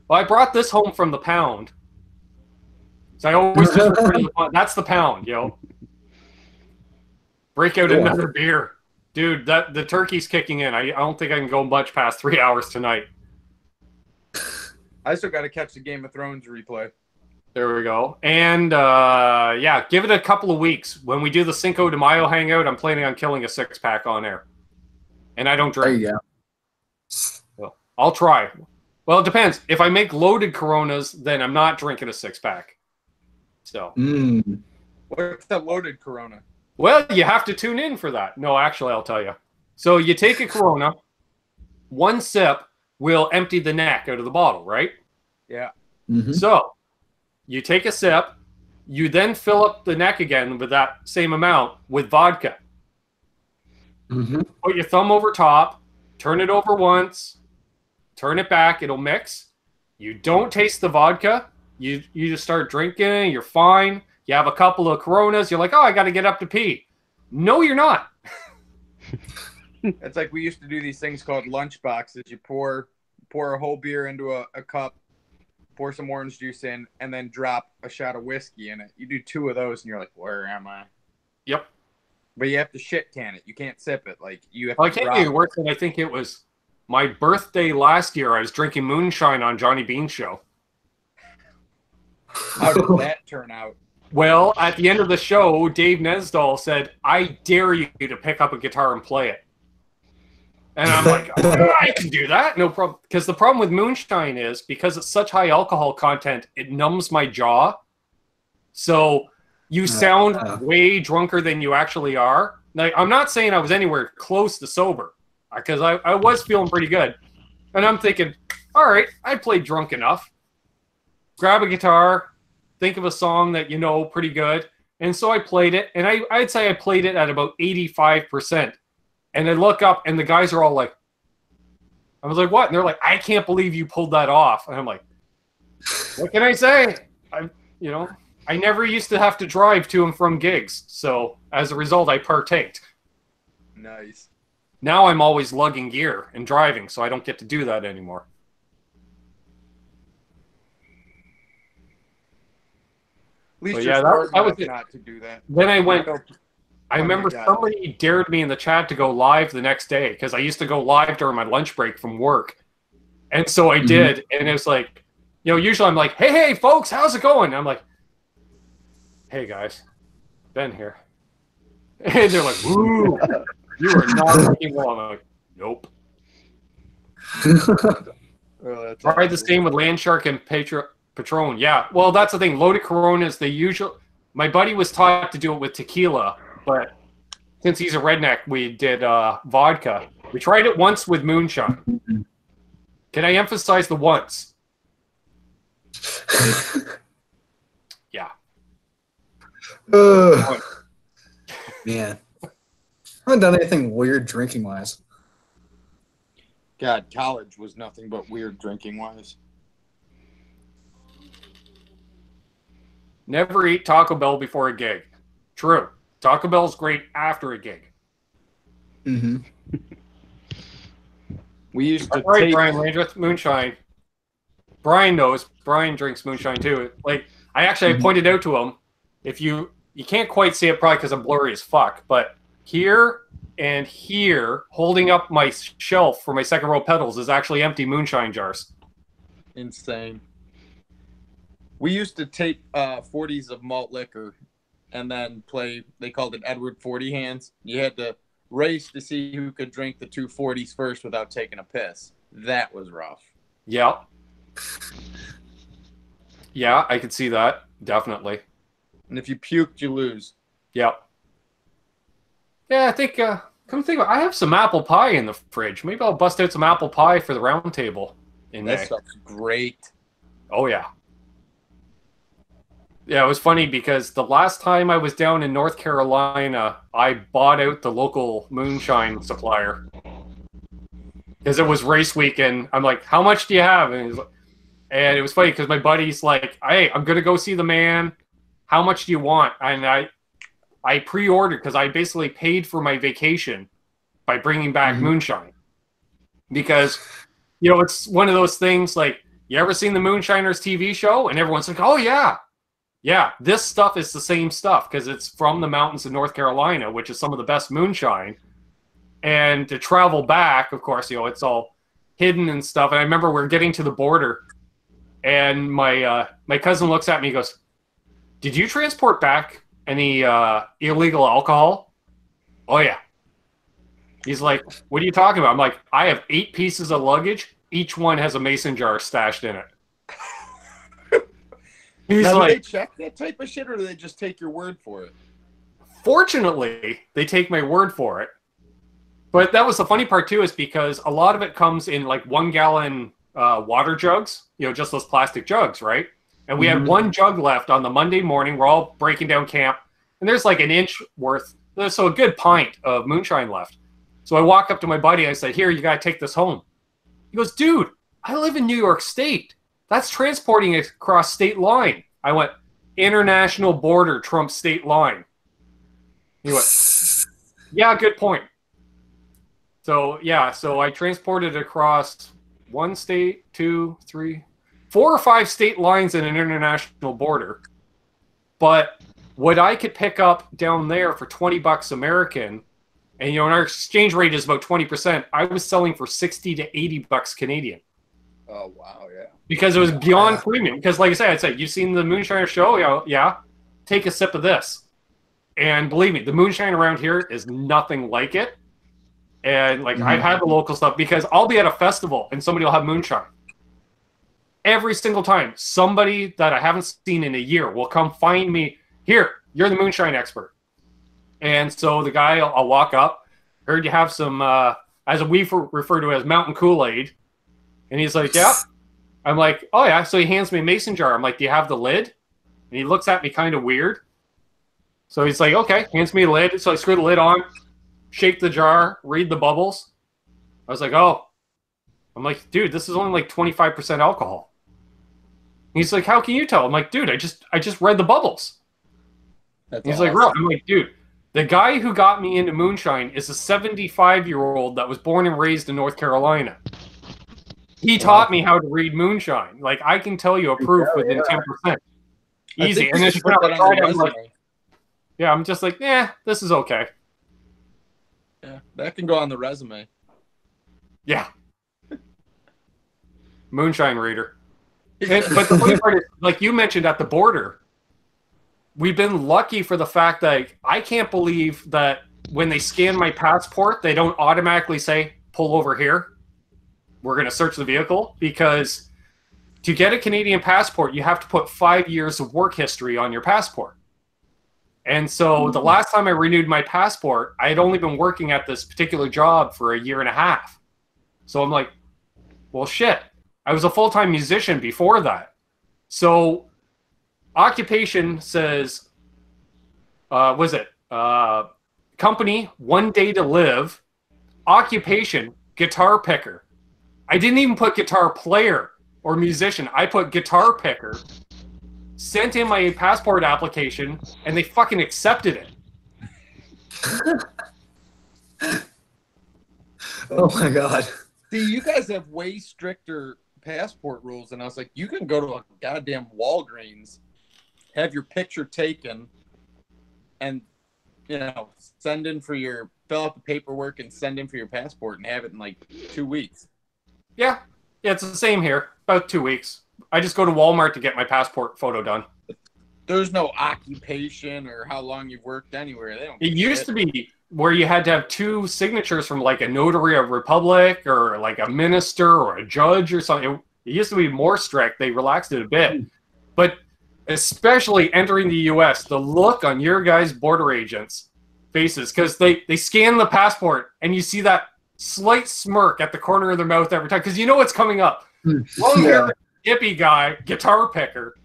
Well, I brought this home from the pound. So I always just refer to the pound. That's the pound, yo. Break out another beer. Dude, the turkey's kicking in. I don't think I can go much past 3 hours tonight. I still got to catch the Game of Thrones replay. There we go. And, yeah, give it a couple of weeks. When we do the Cinco de Mayo hangout, I'm planning on killing a 6-pack on air. And I don't drink. There you go. So I'll try. Well, it depends. If I make loaded Coronas, then I'm not drinking a 6-pack. So. What's that loaded Corona? Well, you have to tune in for that. No, actually, I'll tell you. So you take a Corona. One sip will empty the neck out of the bottle, right? Yeah. So you take a sip. You then fill up the neck again with that same amount with vodka. Put your thumb over top. Turn it over once. Turn it back. It'll mix. You don't taste the vodka. You just start drinking. You're fine. You have a couple of Coronas. You're like, oh, I got to get up to pee. No, you're not. It's like we used to do these things called lunch boxes. You pour a whole beer into a cup, pour some orange juice in, and then drop a shot of whiskey in it. You do 2 of those, and you're like, where am I? Yep. But you have to shit can it. You can't sip it. Like you have. Well, I can't do it worse than I think it was my birthday last year. I was drinking moonshine on Johnny Beane's show. How did that turn out? Well, at the end of the show, Dave Nesdall said, I dare you to pick up a guitar and play it. And I'm like, oh, I can do that. No problem. Because the problem with moonshine is, because it's such high alcohol content, it numbs my jaw. So you sound way drunker than you actually are. Like, I'm not saying I was anywhere close to sober, because I was feeling pretty good. And I'm thinking, all right, I played drunk enough. Grab a guitar, think of a song that you know pretty good. And so I played it, and I'd say I played it at about 85%. And I look up, and the guys are all like, I was like, what? And they're like, I can't believe you pulled that off. And I'm like, what can I say? I never used to have to drive to and from gigs. So as a result, I partaked. Nice. Now I'm always lugging gear and driving, so I don't get to do that anymore. At least yeah, that was it. Not to do that. Then I went. I remember somebody dared me in the chat to go live the next day, because I used to go live during my lunch break from work, and so I did. And it was like, usually I'm like, hey, folks, how's it going? And I'm like, hey guys, Ben here, and they're like, woo, you are not looking well. I'm like, nope. Tried the same with Landshark and Patron. Yeah, well, that's the thing. Loaded Coronas, they usually, my buddy was taught to do it with tequila, but since he's a redneck, we did vodka. We tried it once with moonshine. Can I emphasize the once? Yeah. Man. I haven't done anything weird drinking wise. God, college was nothing but weird drinking wise. Never eat Taco Bell before a gig. True. Taco Bell's great after a gig. Mm-hmm. We used to take Brian Landreth moonshine. Brian knows. Brian drinks moonshine too. Like I pointed out to him, if you can't quite see it probably because I'm blurry as fuck, but here and here, holding up my shelf for my second row pedals is actually empty moonshine jars. Insane. We used to take 40s of malt liquor and then play, they called it Edward 40 hands. You had to race to see who could drink the 2 40s first without taking a piss. That was rough. Yeah. Yeah, I could see that. Definitely. And if you puked, you lose. Yep. Yeah, I think, come to think of it, I have some apple pie in the fridge. Maybe I'll bust out some apple pie for the round table in May. That stuff's great. Oh, yeah. Yeah, it was funny because the last time I was down in North Carolina, I bought out the local moonshine supplier. Because it was race weekend. I'm like, how much do you have? And it was funny because my buddy's like, hey, I'm going to go see the man. How much do you want? And I pre-ordered because I basically paid for my vacation by bringing back moonshine. Because, you know, it's one of those things like, you ever seen the Moonshiners TV show? And everyone's like, oh, yeah. Yeah, this stuff is the same stuff because it's from the mountains of North Carolina, which is some of the best moonshine. And to travel back, of course, you know, it's all hidden and stuff. And I remember we're getting to the border, and my cousin looks at me and goes, did you transport back any illegal alcohol? Oh, yeah. He's like, what are you talking about? I'm like, I have 8 pieces of luggage. Each one has a mason jar stashed in it. He's now, like, do they check that type of shit, or do they just take your word for it? Fortunately, they take my word for it. But that was the funny part, too, is because a lot of it comes in, like, 1-gallon water jugs. You know, just those plastic jugs, right? And we had 1 jug left on the Monday morning. We're all breaking down camp. And there's, like, an inch worth. So a good pint of moonshine left. So I walk up to my buddy. And I said, here, you got to take this home. He goes, dude, I live in New York State. That's transporting it across state line. I went, international border trumps state line. He went, yeah, good point. So, yeah, so I transported it across 1 state, 2, 3, 4 or 5 state lines in an international border. But what I could pick up down there for $20 American, and, you know, and our exchange rate is about 20%, I was selling for $60 to $80 Canadian. Oh, wow, yeah. Because it was beyond premium. Because, like I said, I'd say, you've seen the Moonshiner show? Yeah. Take a sip of this. And believe me, the moonshine around here is nothing like it. And, like, I've had the local stuff because I'll be at a festival and somebody will have moonshine. Every single time, somebody that I haven't seen in a year will come find me. Here, you're the moonshine expert. And so the guy, I'll walk up. Heard you have some, as we refer to it as mountain Kool-Aid. And he's like, yeah. I'm like, oh, yeah. So he hands me a mason jar. I'm like, do you have the lid? And he looks at me kind of weird. So he's like, okay, hands me a lid. So I screw the lid on, shake the jar, read the bubbles. I was like, oh. I'm like, dude, this is only like 25% alcohol. And he's like, how can you tell? I'm like, dude, I just read the bubbles. He's awesome. Like, really? I'm like, dude, the guy who got me into moonshine is a 75-year-old that was born and raised in North Carolina. He taught me how to read moonshine. Like, I can tell you a proof within 10%. Easy. And then I'm just like, this is okay. Yeah, that can go on the resume. Yeah. Moonshine reader. But the funny part is, like you mentioned at the border, we've been lucky for the fact that I can't believe that when they scan my passport, they don't automatically say, pull over here. We're going to search the vehicle, because to get a Canadian passport, you have to put 5 years of work history on your passport. And so the last time I renewed my passport, I had only been working at this particular job for a year and a half. So I'm like, well, shit. I was a full-time musician before that. So occupation says, company, 1 day to live. Occupation, guitar picker. I didn't even put guitar player or musician. I put guitar picker. Sent in my passport application, and they fucking accepted it. Oh my god. See, you guys have way stricter passport rules, and I was like, you can go to a goddamn Walgreens, have your picture taken, and send in for your fill out the paperwork and send in for your passport and have it in like 2 weeks. Yeah, it's the same here. About 2 weeks. I just go to Walmart to get my passport photo done. There's no occupation or how long you've worked anywhere. It used to be where you had to have 2 signatures from like a notary of republic or like a minister or a judge or something. It used to be more strict. They relaxed it a bit. But especially entering the U.S., the look on your guys' border agents' faces, because they scan the passport and you see that slight smirk at the corner of their mouth every time, because you know what's coming up. Long hair, hippie guy, guitar picker.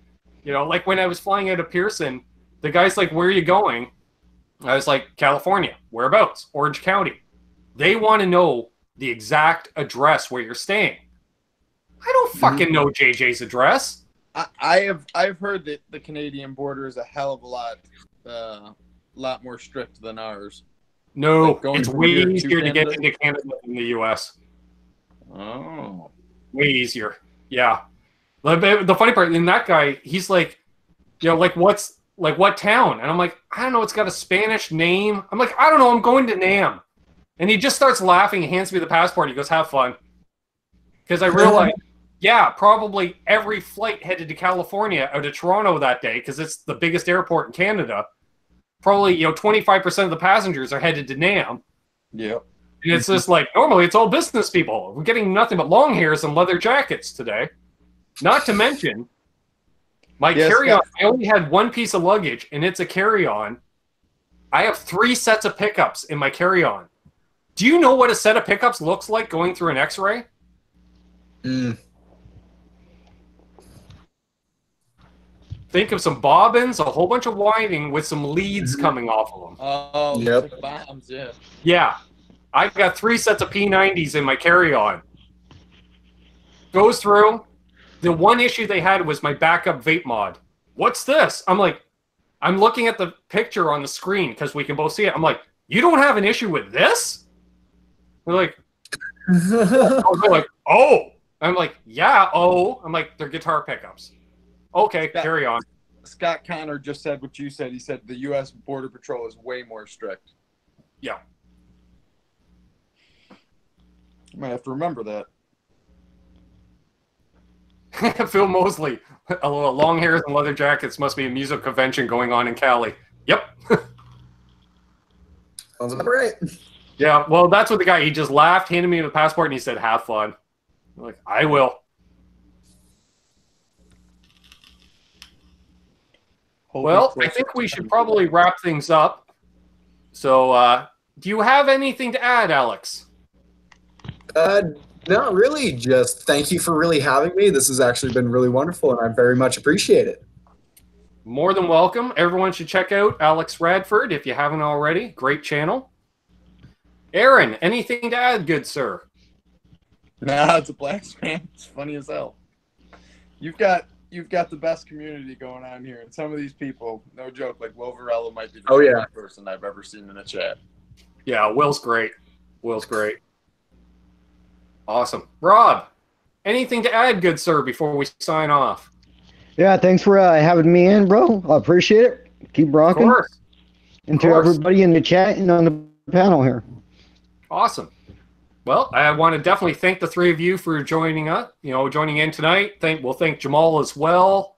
Like when I was flying out of Pearson, the guy's like, where are you going? I was like, California. Whereabouts? Orange County. They want to know the exact address where you're staying. I don't fucking know JJ's address. I've heard that the Canadian border is a hell of a lot more strict than ours. No, it's way easier to get into Canada than the U.S. Oh. Way easier. Yeah. The funny part, in that guy, he's like, what town? And I'm like, I don't know, it's got a Spanish name. I'm like, I don't know, I'm going to NAMM. And he just starts laughing, and hands me the passport. He goes, have fun. Because I realized, probably every flight headed to California out of Toronto that day, because it's the biggest airport in Canada. Probably, 25% of the passengers are headed to NAMM. Yep. And it's just like, normally it's all business people. We're getting nothing but long hairs and leather jackets today. Not to mention, my carry-on, I only had 1 piece of luggage, and it's a carry-on. I have 3 sets of pickups in my carry-on. Do you know what a set of pickups looks like going through an X-ray? Think of some bobbins, a whole bunch of winding with some leads coming off of them. Oh, yep. Bombs, yeah. Yeah. I've got 3 sets of P90s in my carry-on. Goes through. The one issue they had was my backup vape mod. What's this? I'm like, I'm looking at the picture on the screen because we can both see it. I'm like, you don't have an issue with this? They're like, they're like, oh. I'm like, yeah, oh. I'm like, they're guitar pickups. Okay, carry on. Scott Connor just said what you said. He said the U.S. Border Patrol is way more strict. Yeah. You might have to remember that. Phil Mosley, long hairs and leather jackets must be a music convention going on in Cali. Yep. Sounds about right. Yeah, well, that's what the guy, he just laughed, handed me the passport, and he said, have fun. I'm like, I will. Well, I think we should probably wrap things up. So, do you have anything to add, Alex? Not really. Just thank you for really having me. This has actually been really wonderful, and I very much appreciate it. More than welcome. Everyone should check out Alex Radford if you haven't already. Great channel. Aaron, anything to add, good sir? Nah, it's a blacksmith. It's funny as hell. You've got the best community going on here, and some of these people, no joke, like Will Varela might be the best person I've ever seen in a chat. Yeah, Will's great. Will's great. Awesome. Rob, anything to add, good sir, before we sign off? Yeah, thanks for having me in, bro. I appreciate it. Keep rocking. Of course. And to everybody in the chat and on the panel here. Awesome. Well, I want to definitely thank the 3 of you for joining us, joining in tonight. We'll thank Jamal as well.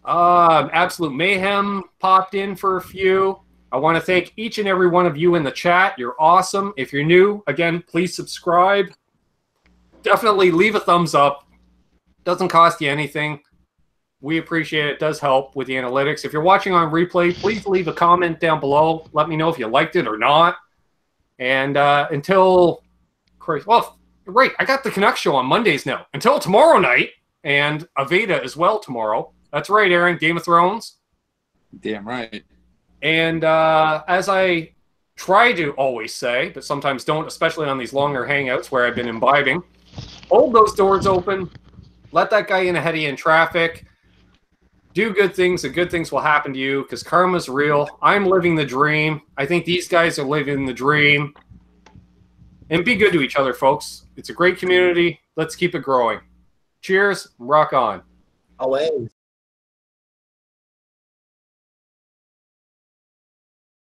Absolute Mayhem popped in for a few. I want to thank each and every one of you in the chat. You're awesome. If you're new, again, please subscribe. Definitely leave a thumbs up. Doesn't cost you anything. We appreciate it. It does help with the analytics. If you're watching on replay, please leave a comment down below. Let me know if you liked it or not. And until, well, right, I got the Canucks show on Mondays now. Until tomorrow night, and Aveda as well tomorrow. That's right, Aaron, Game of Thrones. Damn right. And as I try to always say, but sometimes don't, especially on these longer hangouts where I've been imbibing, hold those doors open. Let that guy in ahead of you in traffic. Do good things, and good things will happen to you because karma's real. I'm living the dream. I think these guys are living the dream. And be good to each other, folks. It's a great community. Let's keep it growing. Cheers. Rock on. Away.